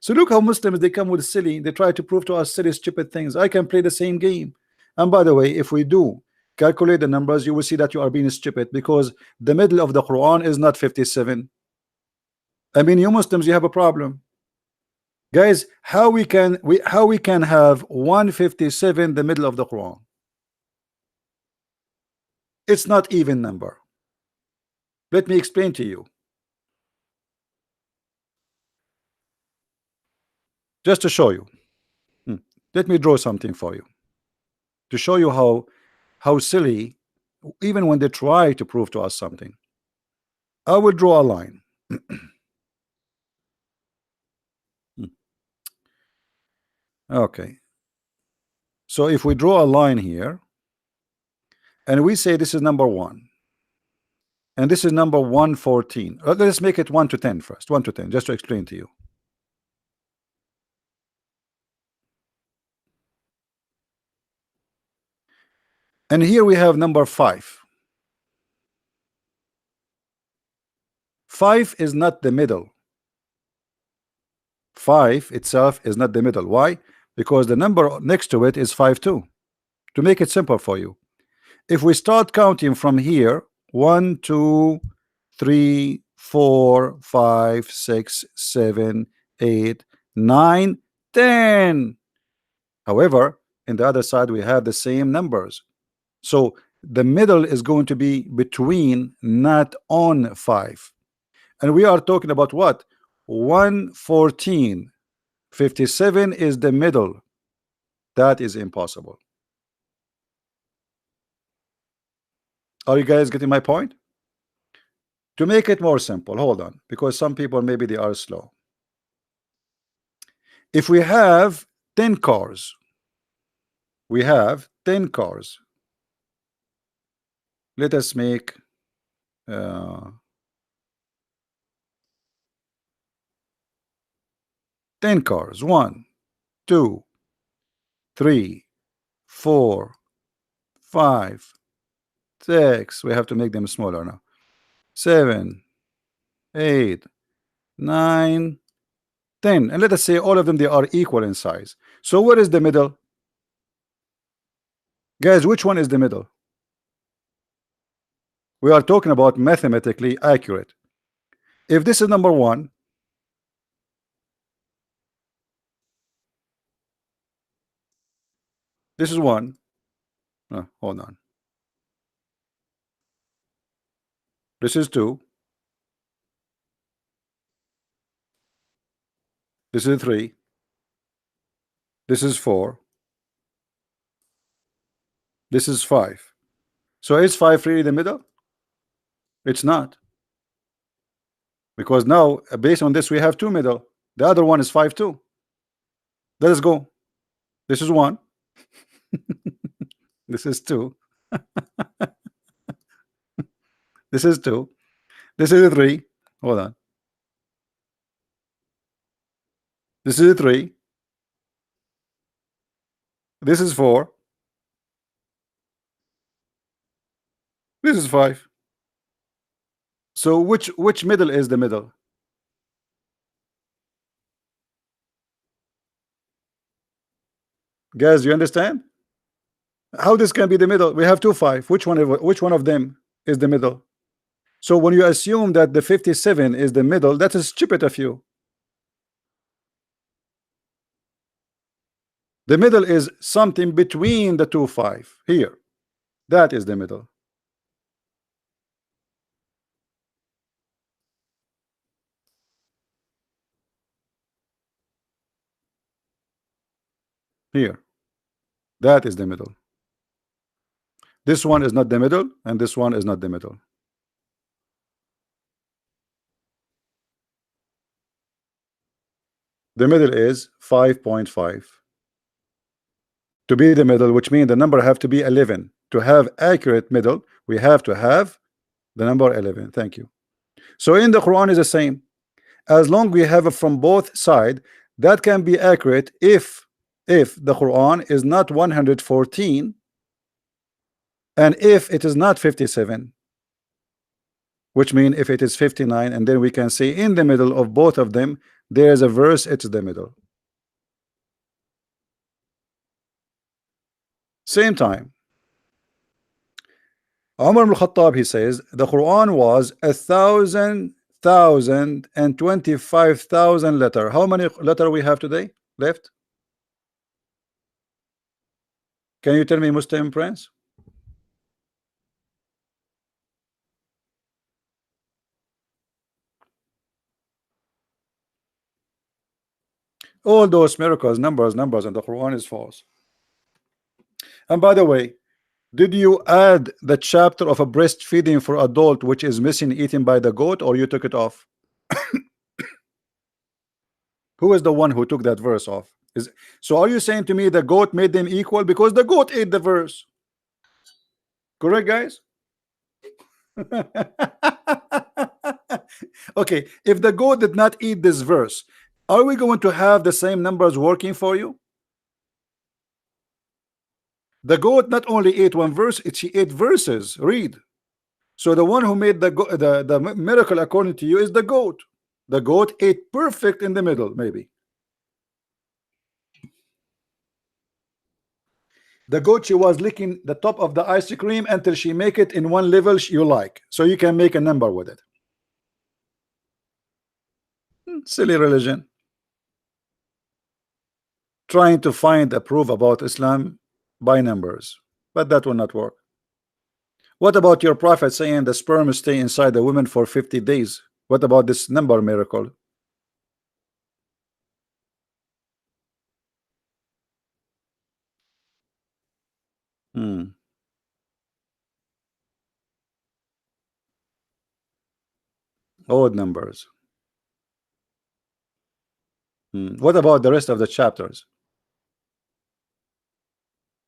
So look how Muslims, they come with silly, they try to prove to us silly stupid things. I can play the same game. And by the way, if we do calculate the numbers, you will see that you are being stupid, because the middle of the Quran is not 57. I mean, you Muslims, you have a problem. Guys, how we can have 157 the middle of the Quran? It's not even number. Let me explain to you. Just to show you. Let me draw something for you. To show you how silly, even when they try to prove to us something. I will draw a line. Okay. So if we draw a line here, and we say this is number 1, and this is number 114. Let's make it 1 to 10 first. 1 to 10, just to explain to you. And here we have number 5. 5 is not the middle. 5 itself is not the middle. Why? Because the number next to it is 5 too. To make it simple for you, if we start counting from here, 1 2 3 4 5 6 7 8 9 10. However, in the other side we have the same numbers, so the middle is going to be between, not on 5. And we are talking about what? 114. 57 is the middle. That is impossible. Are you guys getting my point? To make it more simple, hold on, because some people maybe they are slow. If we have 10 cars, we have 10 cars. Let us make 10 cars. 1 2 3 4 5 6. We have to make them smaller now. 7 8 9 10. And let us say all of them, they are equal in size. So what is the middle? Guys, which one is the middle? We are talking about mathematically accurate. If this is number 1, this is 1. Hold on. This is 2. This is 3. This is 4. This is 5. So is 5 really the middle? It's not. Because now, based on this, we have 2 middle. The other one is 5 too. Let us go. This is 1. This is 2. This is 2. This is 3. Hold on. This is 3. This is 4. This is 5. So which middle is the middle? Guys, you understand? How this can be the middle? We have 2 5. Which one of them is the middle? So when you assume that the 57 is the middle, that is stupid of you. The middle is something between the 2 5 here. That is the middle. Here. That is the middle. This one is not the middle, and this one is not the middle. The middle is 5.5. To be the middle, which means the number have to be 11. To have accurate middle, we have to have the number 11. Thank you. So in the Quran is the same. As long we have it from both sides, that can be accurate if the Quran is not 114 and if it is not 57, which means if it is 59, and then we can say in the middle of both of them there is a verse, it's the middle. Same time, Umar ibn Khattab, he says the Quran was 1,025,000 letter. How many letter we have today left? Can you tell me, Muslim Prince? All those miracles, numbers, and the Quran is false. And by the way, did you add the chapter of a breastfeeding for adult which is missing, eaten by the goat, or you took it off? Who is the one who took that verse off? So are you saying to me the goat made them equal because the goat ate the verse? Correct, guys? Okay, if the goat did not eat this verse, are we going to have the same numbers working for you? The goat not only ate one verse, she ate verses. Read. So the one who made the miracle according to you is the goat. The goat ate perfect in the middle, maybe. The goat, she was licking the top of the ice cream until she make it in one level you like, so you can make a number with it. Silly religion. Trying to find a proof about Islam by numbers, but that will not work. What about your prophet saying the sperm stay inside the woman for 50 days? What about this number miracle? Odd numbers. What about the rest of the chapters?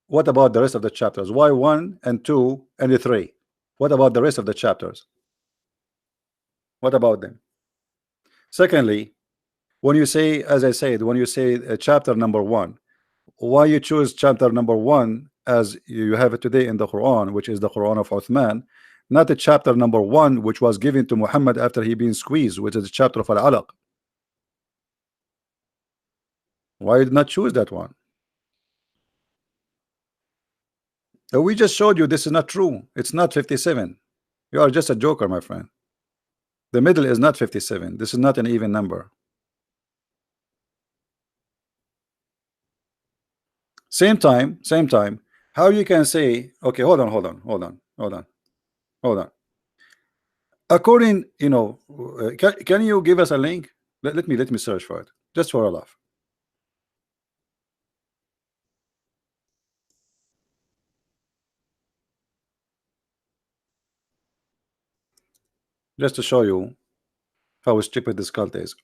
What about the rest of the chapters? Why 1 and 2 and 3? What about the rest of the chapters? What about them? Secondly, when you say, as I said, when you say chapter number 1, why you choose chapter number 1 as you have it today in the Quran, which is the Quran of Uthman, not the chapter number 1 which was given to Muhammad after he been squeezed, which is the chapter of Al-Alaq? Why did not choose that one? We just showed you this is not true. It's not 57. You are just a joker, my friend. The middle is not 57. This is not an even number. Same time, how you can say, okay, hold on. According, can you give us a link? Let me search for it. just for a laugh. Just to show you how stupid this cult is.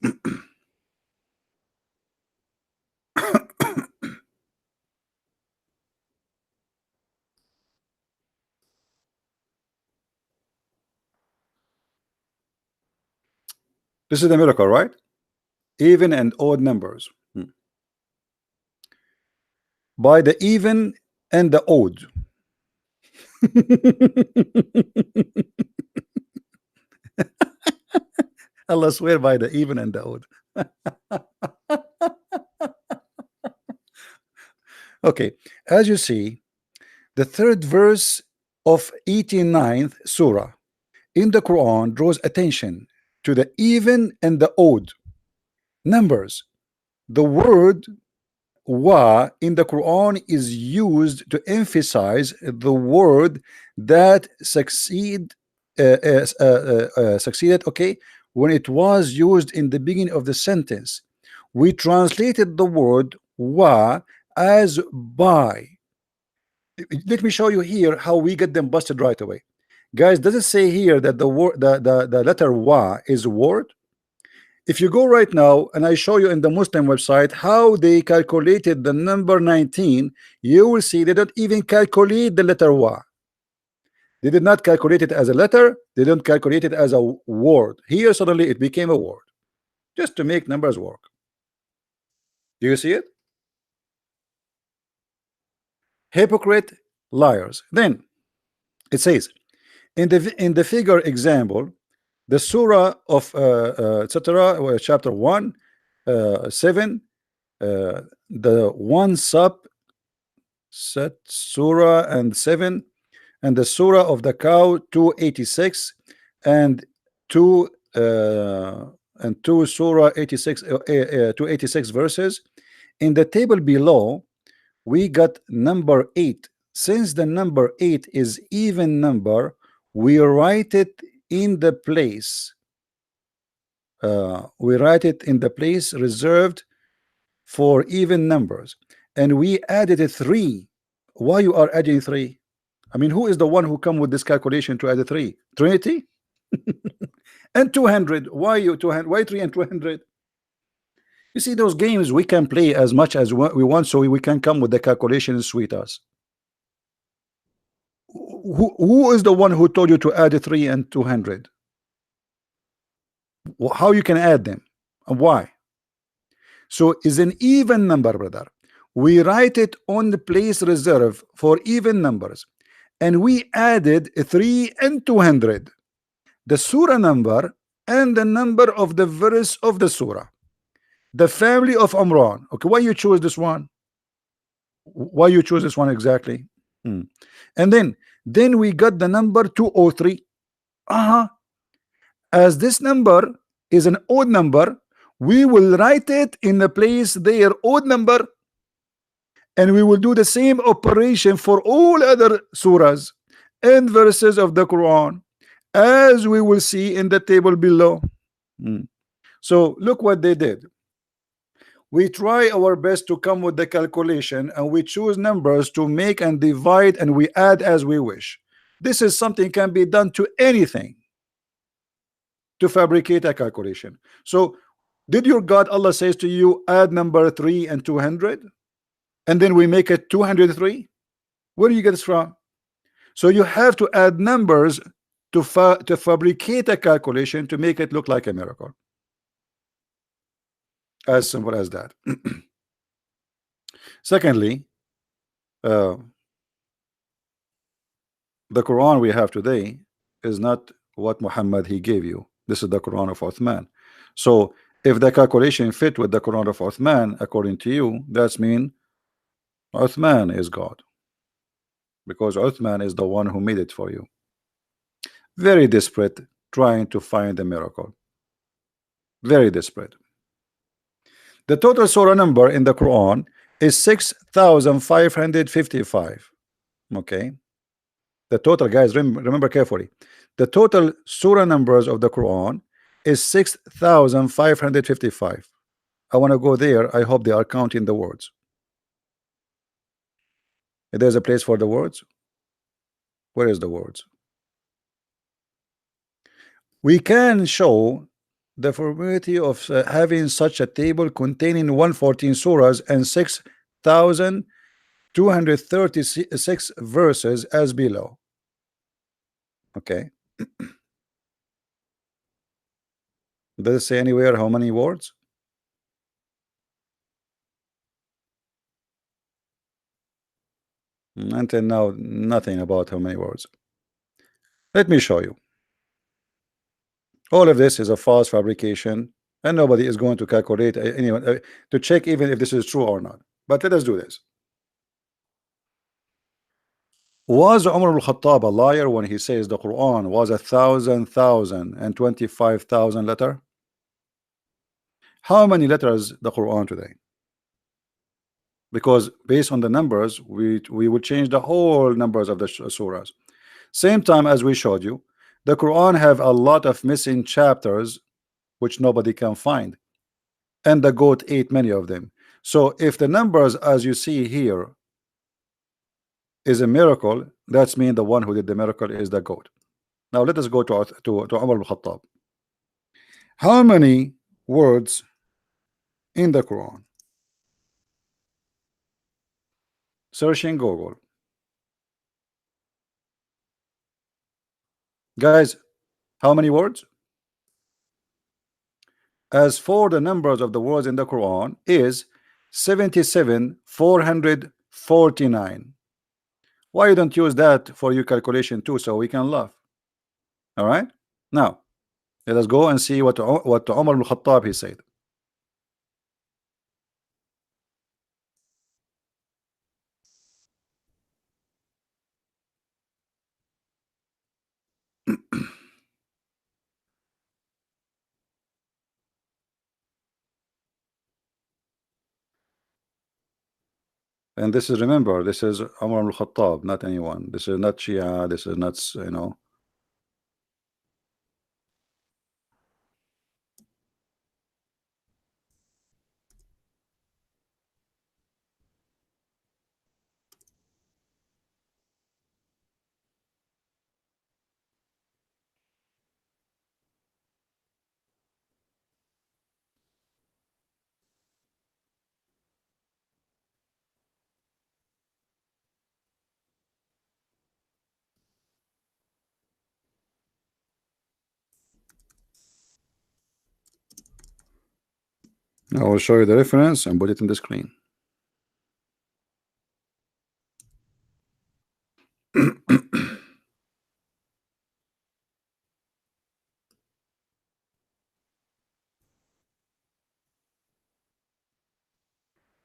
This is the miracle, right? Even and odd numbers. By the even and the odd. Allah swear by the even and the odd. Okay, as you see, the third verse of 89th surah in the Quran draws attention to the even and the odd numbers. The word wa in the Quran is used to emphasize the word that succeeded, okay, when it was used in the beginning of the sentence. We translated the word wa as by. Let me show you here how we get them busted right away. Guys, does it say here that the word the letter wa is a word? If you go right now and I show you in the Muslim website how they calculated the number 19, you will see they don't even calculate the letter wa. They did not calculate it as a letter, they don't calculate it as a word. Here suddenly it became a word just to make numbers work. Do you see it? Hypocrite, liars. Then it says in the figure example, the surah of etc. chapter 1 7, the one sub set surah and 7, and the surah of the cow 286 and 2 surah 86 286 verses. In the table below we got number 8. Since the number 8 is even number, we write it in the place reserved for even numbers, and we added a 3. Why you are adding 3? I mean, who is the one who come with this calculation to add a 3? Trinity? And 200. Why you 200? Why 3 and 200? You see, those games we can play as much as we want, so we can come with the calculation and sweet us. Who is the one who told you to add a 3 and 200? How you can add them and why? So is an even number, brother. We write it on the place reserved for even numbers, and we added a 3 and 200, the surah number and the number of the verse of the surah, the family of Umran. Okay, why you choose this one? Why you choose this one exactly? And then we got the number 203. As this number is an odd number, we will write it in the place their odd number, and we will do the same operation for all other surahs and verses of the Quran, as we will see in the table below. So look what they did. We try our best to come with the calculation, and we choose numbers to make and divide, and we add as we wish. This is something can be done to anything to fabricate a calculation. So did your God Allah says to you add number 3 and 200, and then we make it 203? Where do you get this from? So you have to add numbers to fabricate a calculation to make it look like a miracle. As simple as that. Secondly, the Quran we have today is not what Muhammad he gave you. This is the Quran of Uthman. So if the calculation fit with the Quran of Uthman, according to you, that's mean Uthman is God, because Uthman is the one who made it for you. Very desperate, trying to find a miracle. Very desperate. The total surah number in the Quran is 6,555. Okay, the total, guys, remember carefully, the total surah numbers of the Quran is 6,555. I want to go there. I hope they are counting the words. If there's a place for the words, where is the words? We can show the formality of having such a table containing 114 surahs and 6,236 verses as below. Okay. Does it say anywhere how many words? Until now, nothing about how many words. Let me show you. All of this is a false fabrication, and nobody is going to calculate anyone to check even if this is true or not. But let us do this. Was Umar al-Khattab a liar when he says the Quran was 1,025,000 letter? How many letters the Quran today? Because based on the numbers, we would change the whole numbers of the surahs. Same time as we showed you, the Quran have a lot of missing chapters which nobody can find, and the goat ate many of them. So if the numbers as you see here is a miracle, that's mean the one who did the miracle is the goat. Now let us go to Umar al-Khattab. How many words in the Quran? Searching Google. Guys, how many words? As for the numbers of the words in the Quran is 77,449. Why you don't use that for your calculation too, so we can laugh? All right. Now let us go and see what Umar al-Khattab he said. And this is, remember, this is Umar al-Khattab, not anyone. This is not Shia. This is not, you know. I will show you the reference and put it in the screen.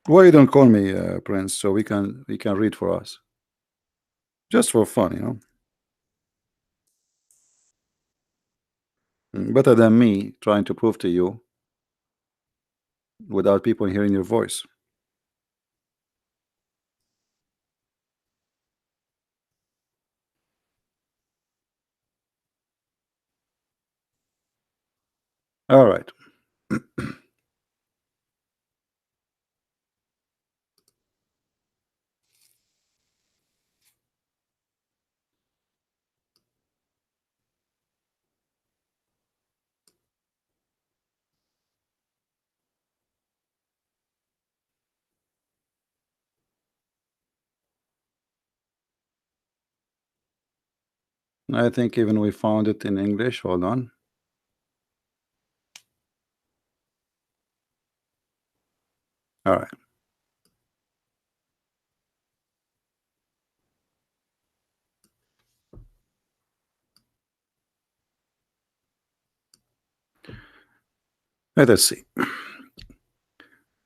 Why you don't call me Prince, so we can read for us, just for fun, you know. Better than me trying to prove to you without people hearing your voice. All right. I think even we found it in English. Hold on. All right. Let us see.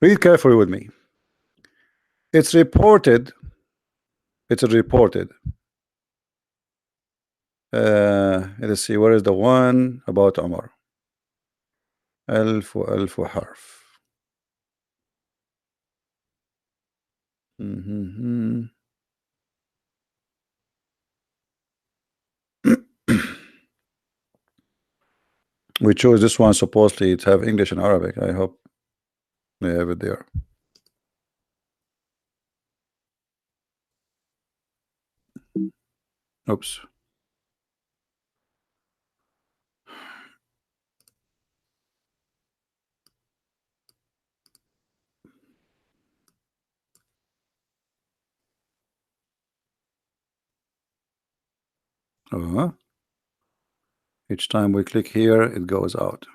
Read carefully with me. It's reported. It's reported. Let's see. Where is the one about Umar? ألف حرف. We chose this one supposedly to have English and Arabic. I hope. They have it there. Oops. Each time we click here, it goes out.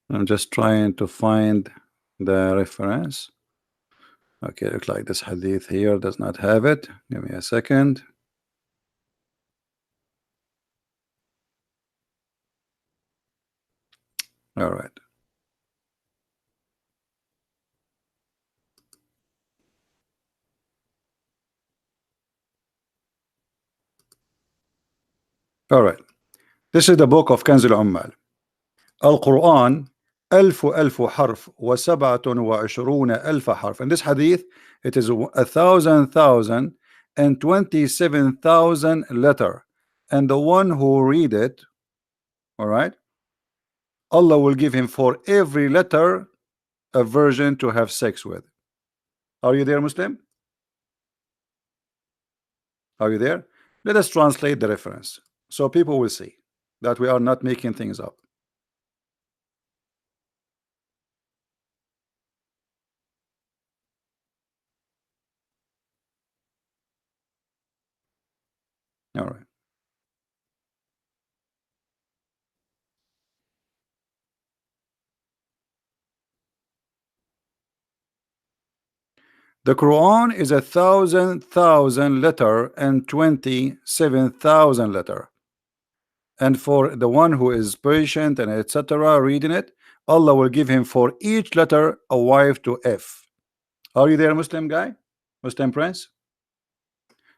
I'm just trying to find the reference. Okay, looks like this hadith here does not have it. Give me a second. All right. All right. This is the book of Kanz al-Ummal. Al-Quran ألف حرف و27 ألف حرف. In this hadith, it is 1,027,000 letter. And the one who read it, all right, Allah will give him for every letter a virgin to have sex with. Are you there, Muslim? Are you there? Let us translate the reference so people will see that we are not making things up. All right. The Quran is 1,000 letter and 27,000 letter. And for the one who is patient and etc. reading it, Allah will give him for each letter a wife to F. Are you there, Muslim guy? Muslim prince?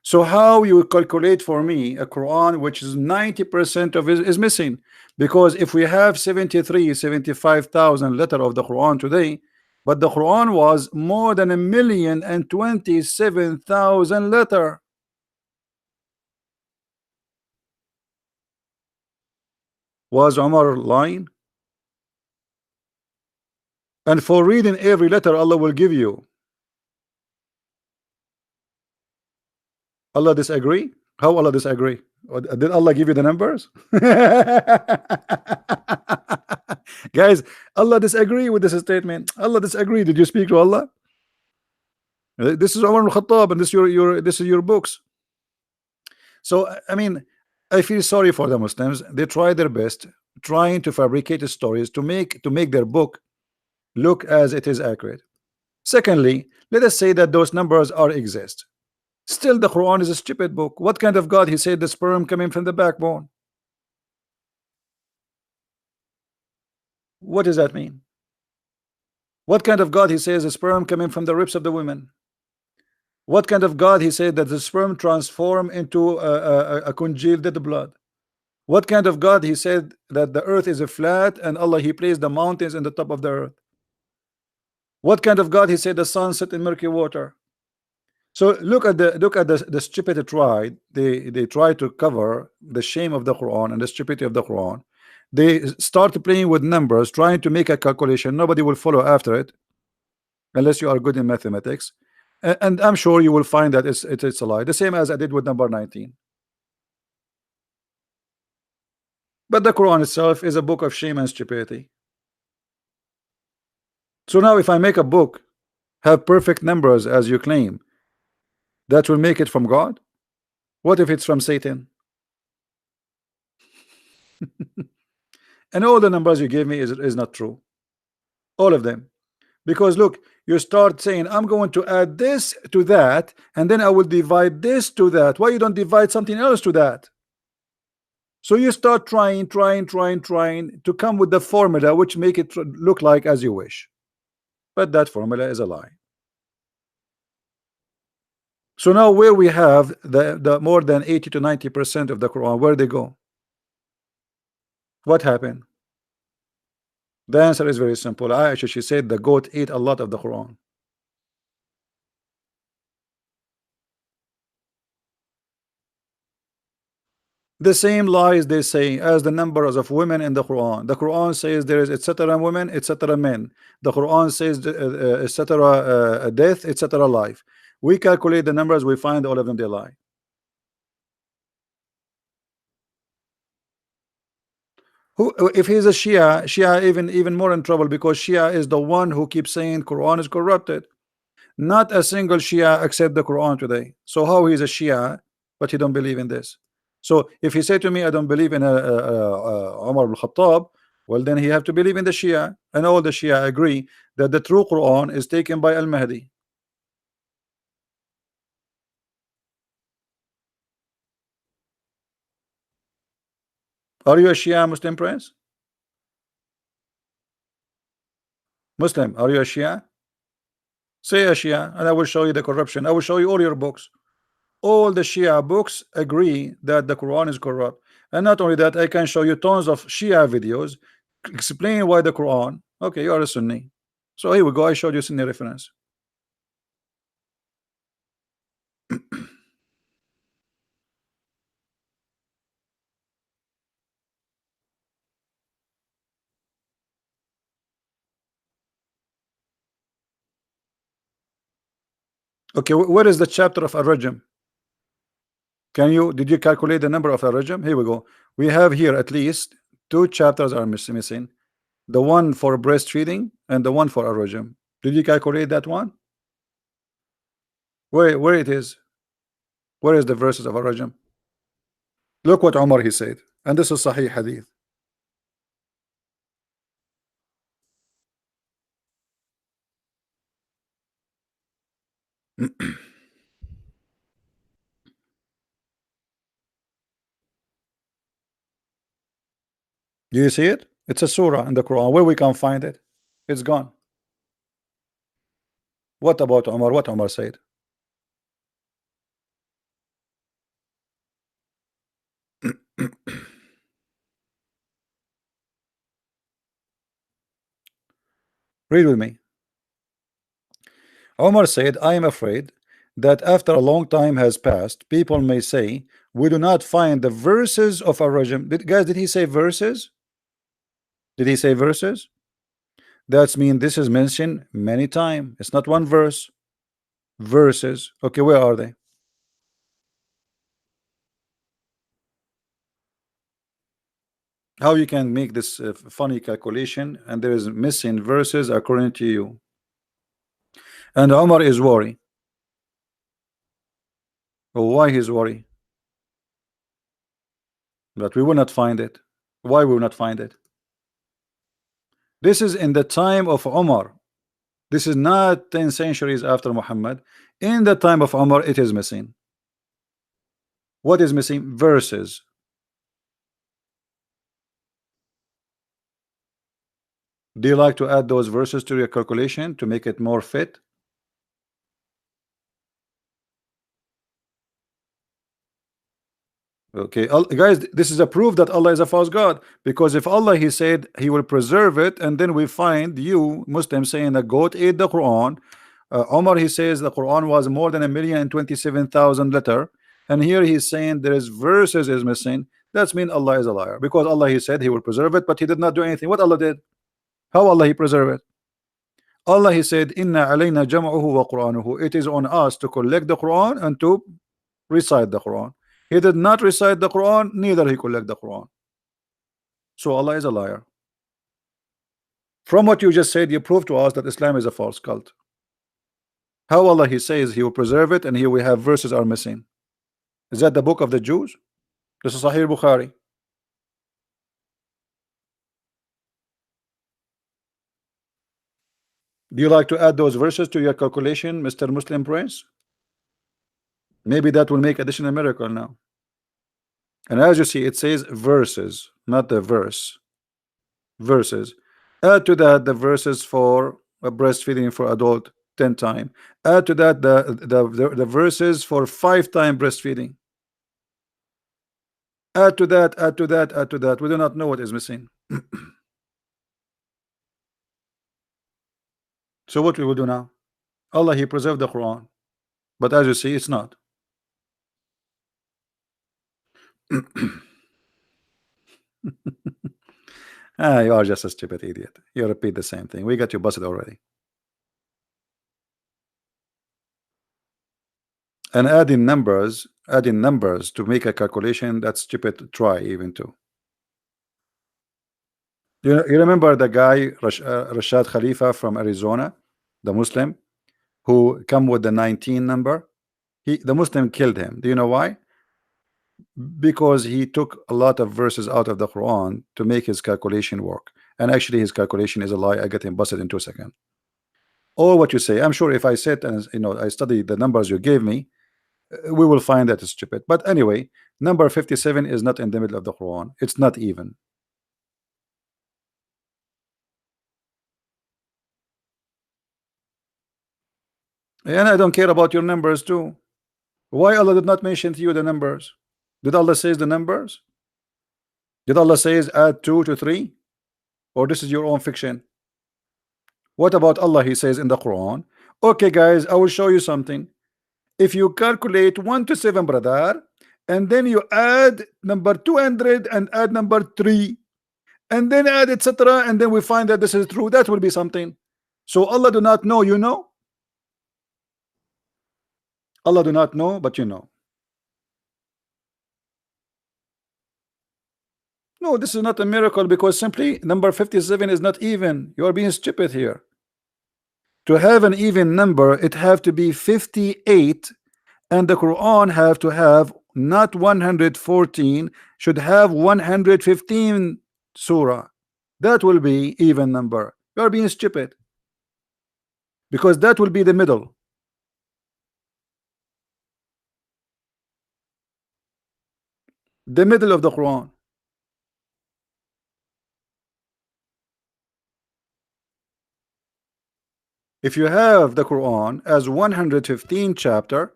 So how you calculate for me a Quran which is 90% of it is missing? Because if we have 75,000 letter of the Quran today, but the Quran was more than 1,027,000 letter. Was Umar lying? And for reading every letter, Allah will give you. Allah disagree? How Allah disagree? Did Allah give you the numbers? Guys, Allah disagree with this statement. Allah disagree. Did you speak to Allah? This is Umar al-Khattab, and this is your books. So I mean, I feel sorry for the Muslims. They try their best, trying to fabricate stories to make their book look as it is accurate. Secondly, let us say that those numbers are exist. Still, the Quran is a stupid book. What kind of God he said the sperm coming from the backbone? What does that mean? What kind of God he says the sperm coming from the ribs of the women? What kind of God he said that the sperm transform into a congealed dead blood? What kind of God he said that the earth is a flat and Allah he placed the mountains in the top of the earth? What kind of God he said the sun set in murky water? So look at the stupid try. They try to cover the shame of the Quran and the stupidity of the Quran. They start playing with numbers, trying to make a calculation. Nobody will follow after it unless you are good in mathematics. And I'm sure you will find that it's a lie. The same as I did with number 19. But the Quran itself is a book of shame and stupidity. So now if I make a book have perfect numbers as you claim, that will make it from God? What if it's from Satan? And all the numbers you gave me is not true. All of them. Because look, you start saying I'm going to add this to that, and then I will divide this to that. Why you don't divide something else to that? So you start trying to come with the formula which make it look like as you wish. But that formula is a lie. So now where we have the more than 80 to 90% of the Quran, where they go? What happened? The answer is very simple. Aisha, she said the goat ate a lot of the Quran. The same lies they say as the numbers of women in the Quran. The Quran says there is etc. women, etc. men. The Quran says etc. Death, etc. life. We calculate the numbers, we find all of them they lie. Who, if he's a Shia even more in trouble, because Shia is the one who keeps saying Quran is corrupted. Not a single Shia accept the Quran today. So how he's a Shia, but he don't believe in this? So if he say to me, I don't believe in Umar ibn Khattab, well then he have to believe in the Shia, and all the Shia agree that the true Quran is taken by Al Mahdi. Are you a Shia Muslim, Prince? Muslim, are you a Shia? Say a Shia, and I will show you the corruption. I will show you all your books. All the Shia books agree that the Quran is corrupt. And not only that, I can show you tons of Shia videos explain why the Quran. Okay, you are a Sunni. So here we go. I showed you Sunni reference. Okay, where is the chapter of Ar-Rajm? Did you calculate the number of Ar-Rajm? Here we go. We have here at least two chapters are missing. The one for breastfeeding and the one for Ar-Rajm. Did you calculate that one? Where it is? Where is the verses of Ar-Rajm? Look what Umar he said. And this is Sahih Hadith. Do you see it? It's a surah in the Quran. Where we can find it? It's gone. What about Umar? What Umar said? Read with me. Umar said, I am afraid that after a long time has passed, people may say, we do not find the verses of Ar-Rajm. Guys, did he say verses? Did he say verses? That's mean this is mentioned many times. It's not one verse. Verses. Okay, where are they? How you can make this funny calculation and there is missing verses according to you? And Umar is worried. Why he's worried? But we will not find it. Why we will not find it? This is in the time of Umar. This is not 10 centuries after Muhammad. In the time of Umar, it is missing. What is missing? Verses. Do you like to add those verses to your calculation to make it more fit? Okay, guys, this is a proof that Allah is a false God, because if Allah he said he will preserve it, and then we find you Muslims saying the goat ate the Quran. Omar he says the Quran was more than 1,027,000 letter, and here he's saying there is verses is missing. That's mean Allah is a liar, because Allah he said he will preserve it, but he did not do anything. What Allah did? How Allah he preserve it? Allah he said inna alayna jam'uhu wa qur'anuhu. It is on us to collect the Quran and to recite the Quran. He did not recite the Quran, neither he collect the Quran. So Allah is a liar. From what you just said, you prove to us that Islam is a false cult. How Allah he says he will preserve it, and here we have verses are missing. Is that the book of the Jews? This is Sahih Bukhari. Do you like to add those verses to your calculation, Mr. Muslim Prince? Maybe that will make additional miracle now. And as you see, it says verses, not the verse. Verses. Add to that the verses for breastfeeding for adult 10 times. Add to that the verses for 5 times breastfeeding. Add to that, add to that, add to that. We do not know what is missing. So what we will do now? Allah, He preserved the Quran, but as you see, it's not. You are just a stupid idiot. You repeat the same thing. We got you busted already. And adding numbers to make a calculation, that's stupid to try even to. You remember the guy Rashad Khalifa from Arizona, the Muslim, who come with the 19 number? The Muslim killed him. Do you know why? Because he took a lot of verses out of the Quran to make his calculation work. And actually his calculation is a lie. I get him busted in 2 seconds. Or what you say, I'm sure if I sit and I study the numbers you gave me, we will find that it's stupid. But anyway, number 57 is not in the middle of the Quran. It's not even. And I don't care about your numbers too. Why Allah did not mention to you the numbers? Did Allah says the numbers? Did Allah says add 2 to 3? Or this is your own fiction? What about Allah? He says in the Quran, okay guys, I will show you something. If you calculate 1 to 7, brother, and then you add number 200 and add number 3, and then add etc., and then we find that this is true, that will be something. So Allah do not know, you know? Allah do not know, but you know. No, this is not a miracle, because simply number 57 is not even. You are being stupid here. To have an even number, it have to be 58, and the Quran have to have not 114, should have 115 surah. That will be even number. You are being stupid, because that will be the middle. The middle of the Quran. If you have the Quran as 115 chapter,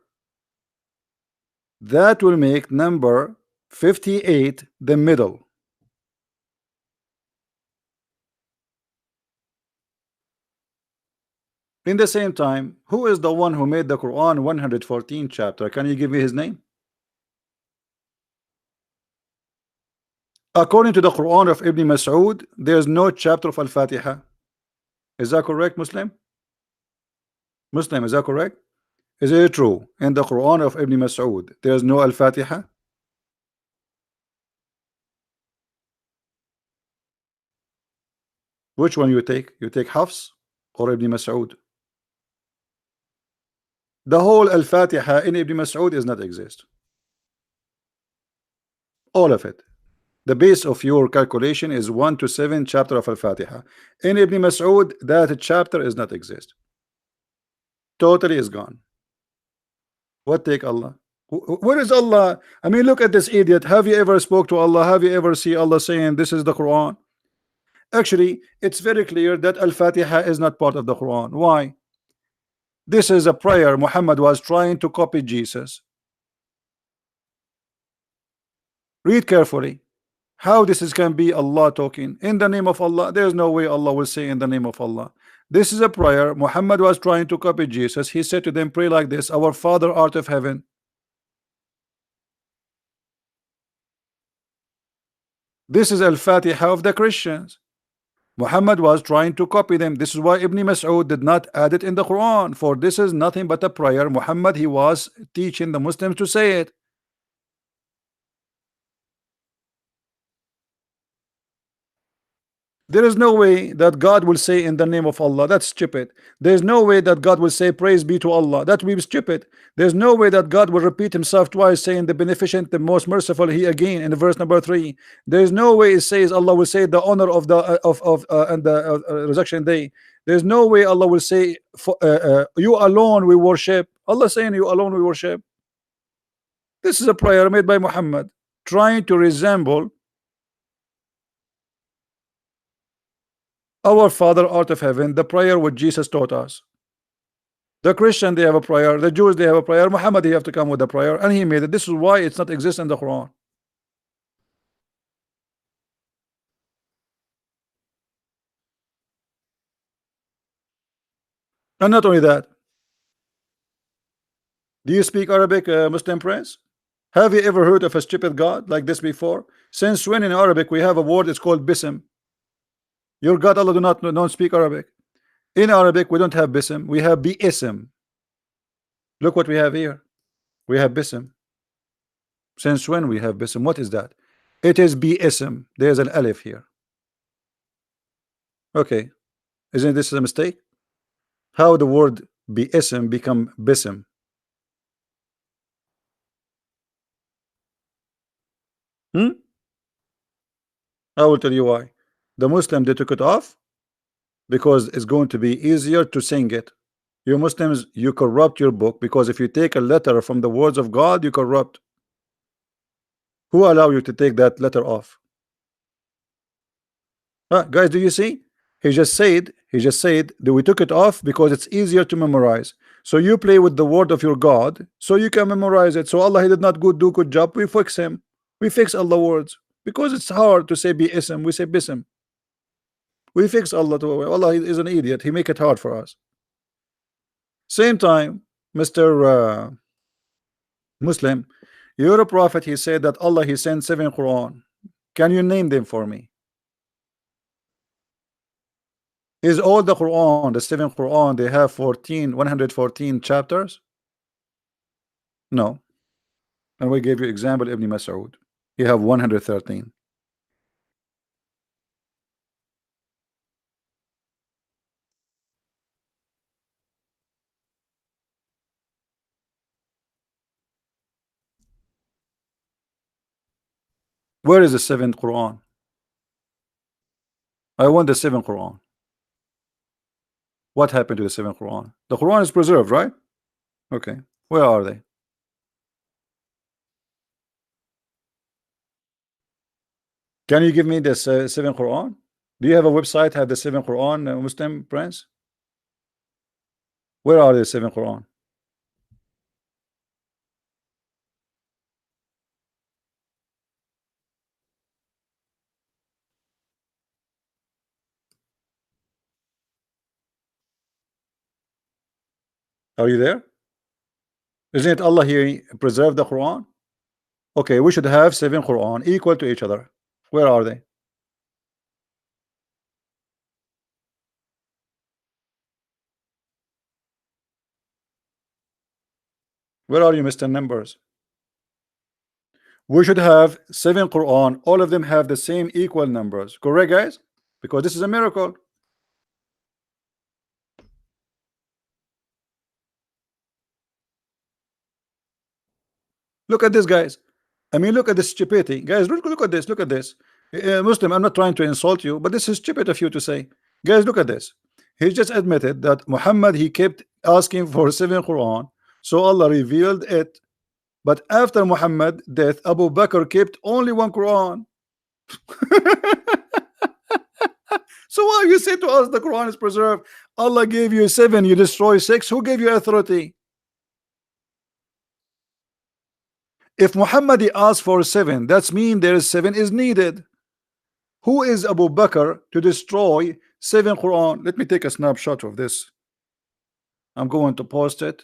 that will make number 58 the middle. In the same time, who is the one who made the Quran 114 chapter? Can you give me his name? According to the Quran of Ibn Mas'ud, there is no chapter of Al-Fatiha. Is that correct, Muslim? Muslim, is that correct? Is it true in the Quran of Ibn Mas'ud there is no Al-Fatiha? Which one you take? You take Hafs or Ibn Mas'ud? The whole Al-Fatiha in Ibn Mas'ud does not exist. All of it. The base of your calculation is 1 to 7 chapter of Al-Fatiha. In Ibn Mas'ud, that chapter is not exist. Totally is gone. What take Allah? Where is Allah? I mean, look at this idiot. Have you ever spoke to Allah? Have you ever see Allah saying this is the Quran? Actually, it's very clear that Al-Fatiha is not part of the Quran. Why? This is a prayer Muhammad was trying to copy Jesus. Read carefully. How this can be Allah talking in the name of Allah? There's no way Allah will say in the name of Allah. This is a prayer Muhammad was trying to copy Jesus. He said to them, pray like this: our Father art of heaven. This is Al-Fatiha of the Christians. Muhammad was trying to copy them. This is why Ibn Mas'ud did not add it in the Quran, for this is nothing but a prayer Muhammad he was teaching the Muslims to say it. There is no way that God will say in the name of Allah. That's stupid. There's no way that God will say praise be to Allah. That will be stupid. There's no way that God will repeat himself twice, saying the beneficent, the most merciful, he again in verse number 3. There's no way it says Allah will say the honor of the and the resurrection day. There's no way Allah will say you alone we worship. Allah saying you alone we worship. This is a prayer made by Muhammad trying to resemble our Father art of heaven, the prayer what Jesus taught us. The Christian, they have a prayer. The Jews, they have a prayer. Muhammad, he have to come with a prayer, and he made it. This is why it's not exist in the Quran. And not only that, do you speak Arabic, Muslim Prince? Have you ever heard of a stupid God like this before? Since when in Arabic we have a word, it's called bism. Your God Allah do not don't speak Arabic. In Arabic we don't have bism, we have bi'ism. Look what we have here. We have bism. Since when we have bism? What is that? It is bi'ism. There's an alif here. Okay, isn't this a mistake? How the word bi'ism become bism? Hmm? I will tell you why. The Muslim, they took it off because it's going to be easier to sing it. You Muslims, you corrupt your book, because if you take a letter from the words of God, you corrupt. Who allow you to take that letter off? Guys, do you see? He just said that we took it off because it's easier to memorize. So you play with the word of your God so you can memorize it. So Allah, he did not do good job. We fix him. We fix Allah words because it's hard to say bi-ism. We say bism. We fix Allah to Allah is an idiot. He make it hard for us. Same time, Mr. Muslim, you're a prophet. He said that Allah, he sent 7 Quran. Can you name them for me? Is all the Quran, the 7 Quran, they have 114 chapters? No. And we gave you example Ibn Mas'ud. You have 113. Where is the 7th Quran? I want the 7th Quran. What happened to the 7th Quran? The Quran is preserved, right? Okay. Where are they? Can you give me the 7th Quran? Do you have a website have the 7th Quran, Muslim Prince? Where are the 7th Quran? Are you there? Isn't it Allah here preserve the Quran? Okay, we should have 7 Quran equal to each other. Where are they? Where are you, Mr. Numbers? We should have 7 Quran. All of them have the same equal numbers. Correct, guys? Because this is a miracle. Look at this, guys. I mean, look at this stupidity. Guys, look at this. Look at this. Muslim, I'm not trying to insult you, but this is stupid of you to say. Guys, look at this. He just admitted that Muhammad, he kept asking for 7 Quran. So Allah revealed it. But after Muhammad death, Abu Bakr kept only 1 Quran. So why you say to us the Quran is preserved? Allah gave you 7, you destroy 6. Who gave you authority? If Muhammad asked for 7, that's mean there is 7 is needed. Who is Abu Bakr to destroy 7 Quran? Let me take a snapshot of this. I'm going to post it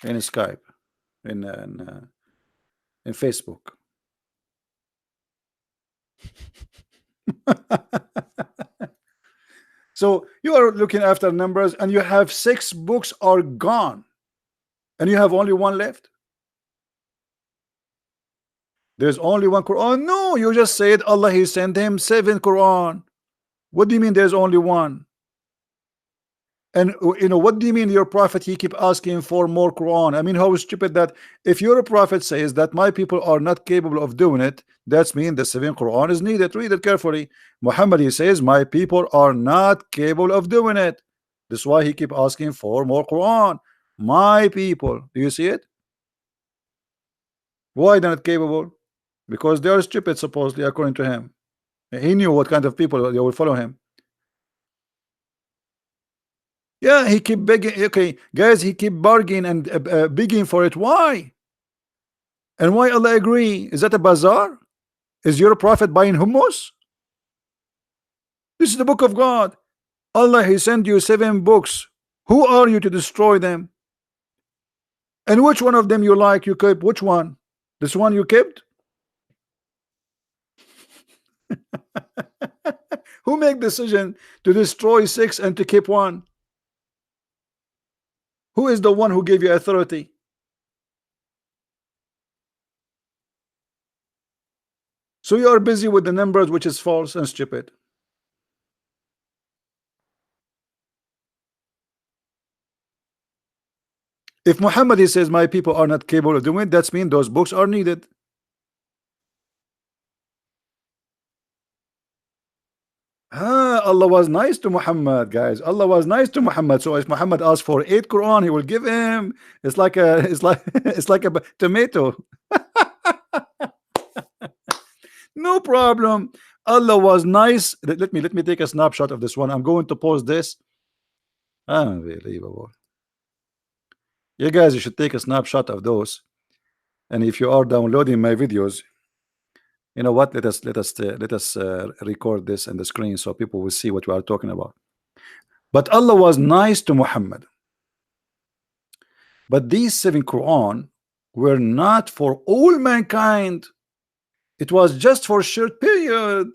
in Skype, in Facebook. So you are looking after numbers and you have 6 books are gone and you have only 1 left. There's only 1 Quran. No, you just said Allah, he sent him 7 Quran. What do you mean there's only 1? And you know, what do you mean your prophet, he keep asking for more Quran? I mean, how stupid that. If your prophet says that my people are not capable of doing it, that's mean the 7th Quran is needed. Read it carefully. Muhammad, he says my people are not capable of doing it. That's why he keep asking for more Quran. My people, do you see it? Why they're not capable? Because they are stupid, supposedly, according to him. He knew what kind of people they will follow him. Yeah, he keep begging. Okay, guys, he keep bargaining and begging for it. Why? And why Allah agree? Is that a bazaar? Is your prophet buying hummus? This is the book of God. Allah, he sent you 7 books. Who are you to destroy them? And which one of them you like, you keep? Which one? This one you kept? Who make decision to destroy 6 and to keep one? Who is the one who gave you authority? So you are busy with the numbers, which is false and stupid. If Muhammad, he says, my people are not capable of doing it, that's mean those books are needed. Allah was nice to Muhammad, guys. Allah was nice to Muhammad. So if Muhammad asked for 8 Quran, he will give him. It's like a, it's like, it's like a tomato. No problem. Allah was nice. Let me take a snapshot of this one. I'm going to post this. Unbelievable. You guys, you should take a snapshot of those. And if you are downloading my videos, you know what? Let us record this on the screen so people will see what we are talking about. But Allah was nice to Muhammad. But these 7 Quran were not for all mankind. It was just for a short period.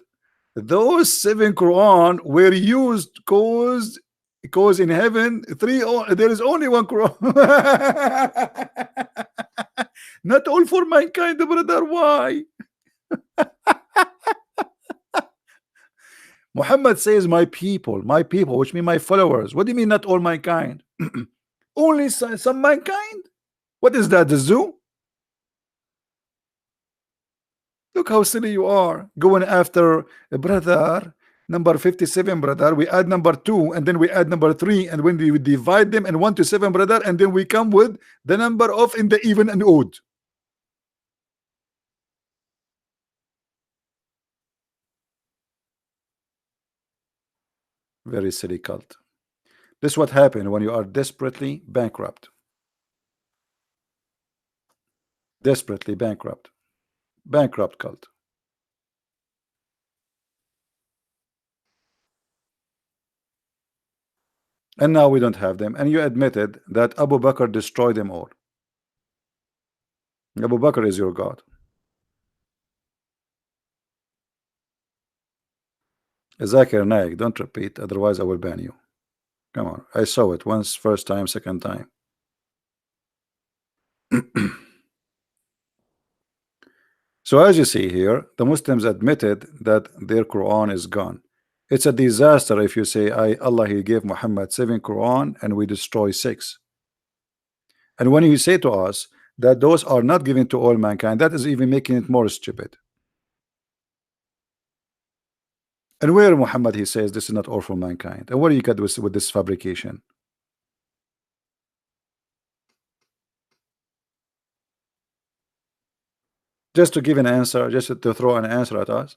Those 7 Quran were used because in heaven there is only one Quran. Not all for mankind, brother. Why? Muhammad says my people, which mean my followers. What do you mean not all mankind? Only some mankind? What is that, the zoo? Look how silly you are, going after a brother number 57, brother. We add number 2 and then we add number 3, and when we divide them in 1 to 7, brother, and then we come with the number of in the even and odd. Very silly cult. This is what happened when you are desperately bankrupt. Desperately bankrupt. Bankrupt cult. And now we don't have them. And you admitted that Abu Bakr destroyed them all. Abu Bakr is your God. Zakir Naik, don't repeat, otherwise I will ban you. Come on, I saw it once, first time, second time. So as you see here, the Muslims admitted that their Quran is gone. It's a disaster if you say, Allah, he gave Muhammad 7 Quran and we destroy 6. And when you say to us that those are not given to all mankind, that is even making it more stupid. And where Muhammad, he says this is not all for mankind. And what do you get with this fabrication? Just to give an answer, just to throw an answer at us.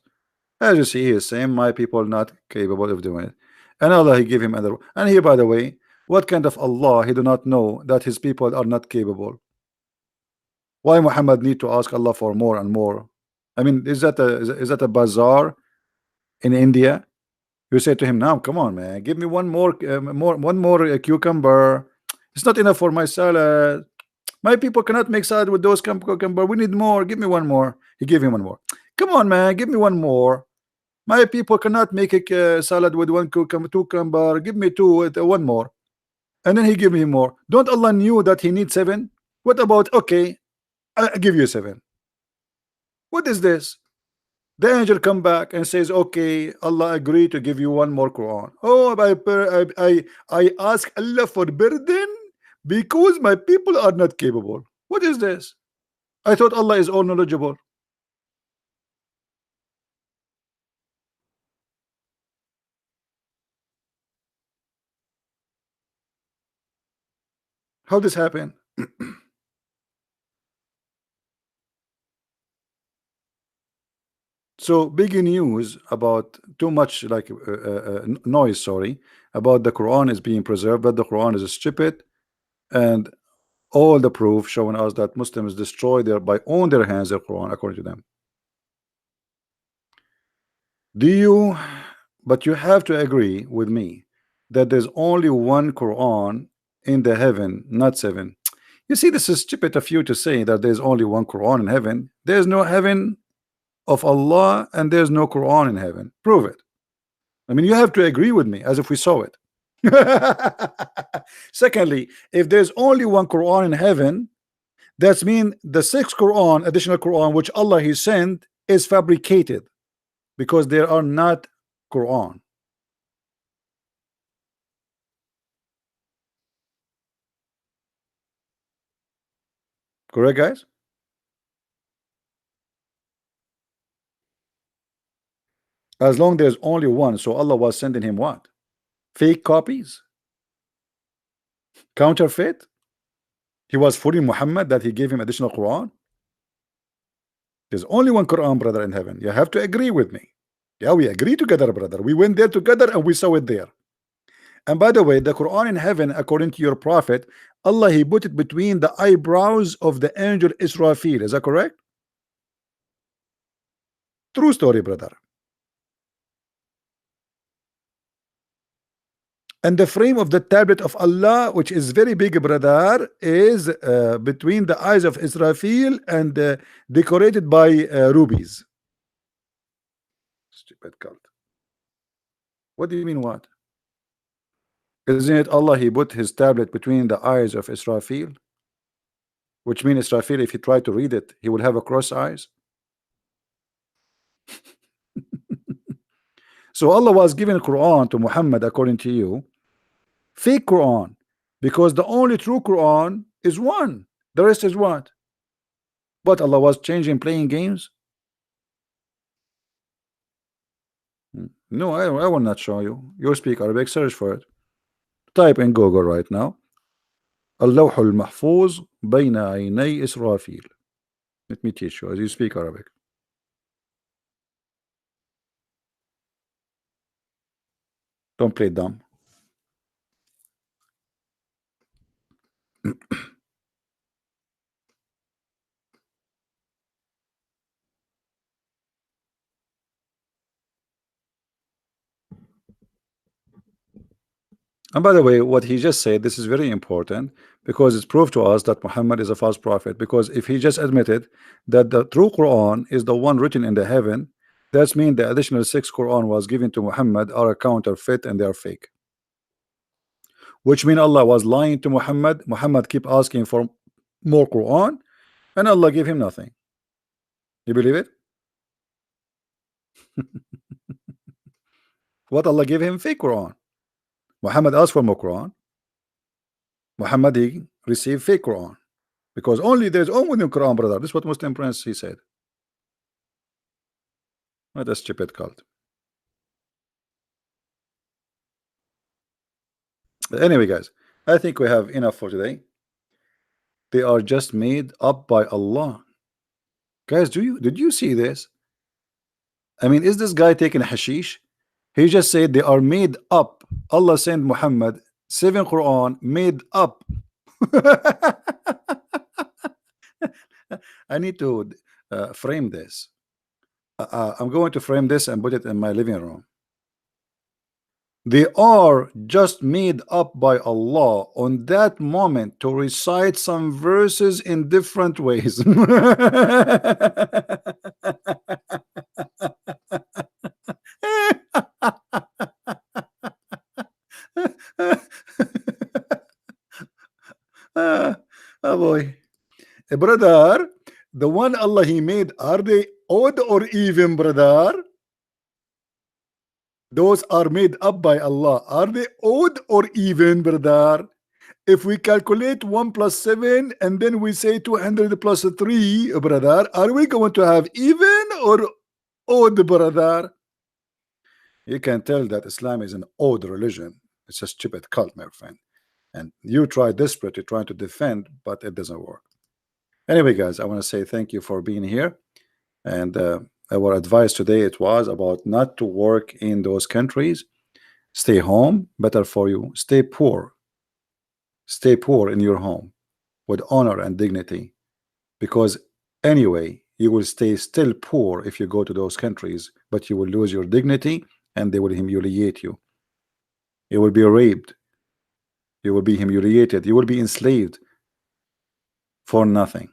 As you see, he is saying, my people not capable of doing it. And Allah, he gave him other. And here, by the way, what kind of Allah he do not know that his people are not capable? Why Muhammad need to ask Allah for more and more? I mean, is that a bazaar in India? You say to him, now, come on, man, give me one more cucumber. It's not enough for my salad. My people cannot make salad with those cucumber. We need more. Give me one more. He gave him one more. Come on, man, give me one more. My people cannot make a salad with one cucumber. Give me 2 with one more. And then he give me more. Don't Allah knew that he needs 7? What about, okay, I give you 7. What is this? The angel come back and says, okay, Allah agreed to give you one more Quran. Oh, I ask Allah for burden because my people are not capable. What is this? I thought Allah is all knowledgeable. How this happen? So big news about too much like noise, sorry, about the Quran is being preserved, but the Quran is stupid, and all the proof showing us that Muslims destroy their by own their hands their Quran according to them. Do you? But you have to agree with me that there's only one Quran in the heaven, not seven. You see, this is stupid of you to say that there's only one Quran in heaven. There's no heaven of Allah and there's no Quran in heaven. Prove it. I mean, you have to agree with me as if we saw it. Secondly, if there's only one Quran in heaven, that's mean the sixth Quran, additional Quran, which Allah He sent, is fabricated because there are not Quran. Correct, guys? As long there's only one, so Allah was sending him what? Fake copies? Counterfeit? He was fooling Muhammad that he gave him additional Quran? There's only one Quran, brother, in heaven. You have to agree with me. Yeah, we agree together, brother. We went there together and we saw it there. And by the way, the Quran in heaven, according to your prophet, Allah He put it between the eyebrows of the angel Israfil. Is that correct? True story, brother. And the frame of the tablet of Allah, which is very big, brother, is between the eyes of Israfil and decorated by rubies. Stupid cult. What do you mean what? Isn't it Allah He put his tablet between the eyes of Israfil? Which means Israfil, if he tried to read it, he will have a cross eyes. So Allah was giving Quran to Muhammad according to you, fake Quran, because the only true Quran is one. The rest is what? But Allah was changing, playing games. No, I will not show you. You speak Arabic, search for it. Type in Google right now. اللوح المحفوظ بين عيني إسرافيل. Let me teach you as you speak Arabic. Don't play dumb. And by the way, what he just said, this is very important because it's proved to us that Muhammad is a false prophet. Because if he just admitted that the true Quran is the one written in the heaven, that means the additional 6 Quran was given to Muhammad are a counterfeit and they are fake. Which means Allah was lying to Muhammad. Muhammad keep asking for more Quran, and Allah gave him nothing. You believe it? What Allah gave him? Fake Quran. Muhammad asked for more Quran. Muhammad he received fake Quran because only there's only one Quran, brother. This is what Muslim Prince he said. What a stupid cult. But anyway, guys, I think we have enough for today. They are just made up by Allah. Guys, did you see this? I mean, is this guy taking hashish? He just said they are made up. Allah sent Muhammad 7 Quran made up. I need to frame this. I'm going to frame this and put it in my living room. They are just made up by Allah on that moment to recite some verses in different ways. Oh boy. Brother, the one Allah He made, are they odd or even, brother? Those are made up by Allah. Are they odd or even, brother? If we calculate 1 plus 7 and then we say 200 plus 3, brother, are we going to have even or odd, brother? You can tell that Islam is an odd religion. It's a stupid cult, my friend. And you try desperately trying to defend, but it doesn't work. Anyway, guys, I want to say thank you for being here. And our advice today, it was about not to work in those countries. Stay home, better for you. Stay poor. Stay poor in your home with honor and dignity, because anyway you will stay still poor if you go to those countries, but you will lose your dignity and they will humiliate you. You will be raped. You will be humiliated. You will be enslaved for nothing.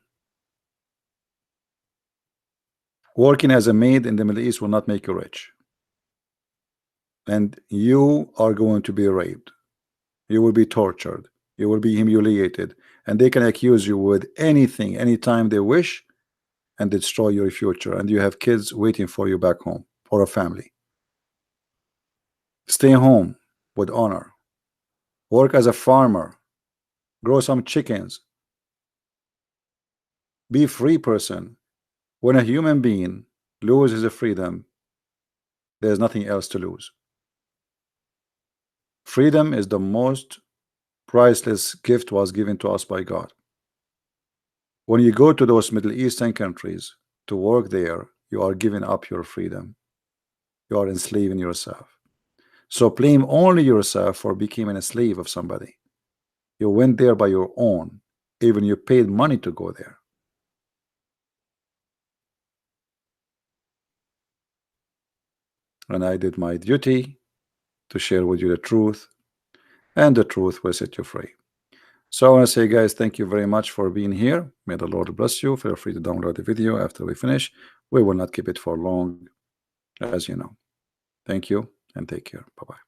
Working as a maid in the Middle East will not make you rich, and you are going to be raped. You will be tortured. You will be humiliated, and they can accuse you with anything anytime they wish and destroy your future, and you have kids waiting for you back home or a family. Stay home with honor. Work as a farmer. Grow some chickens. Be a free person. When a human being loses his freedom, there's nothing else to lose. Freedom is the most priceless gift was given to us by God. When you go to those Middle Eastern countries to work there, you are giving up your freedom. You are enslaving yourself. So blame only yourself for becoming a slave of somebody. You went there by your own, even you paid money to go there. And I did my duty to share with you the truth, and the truth will set you free. So I want to say, guys, thank you very much for being here. May the Lord bless you. Feel free to download the video after we finish. We will not keep it for long, as you know. Thank you and take care. Bye-bye.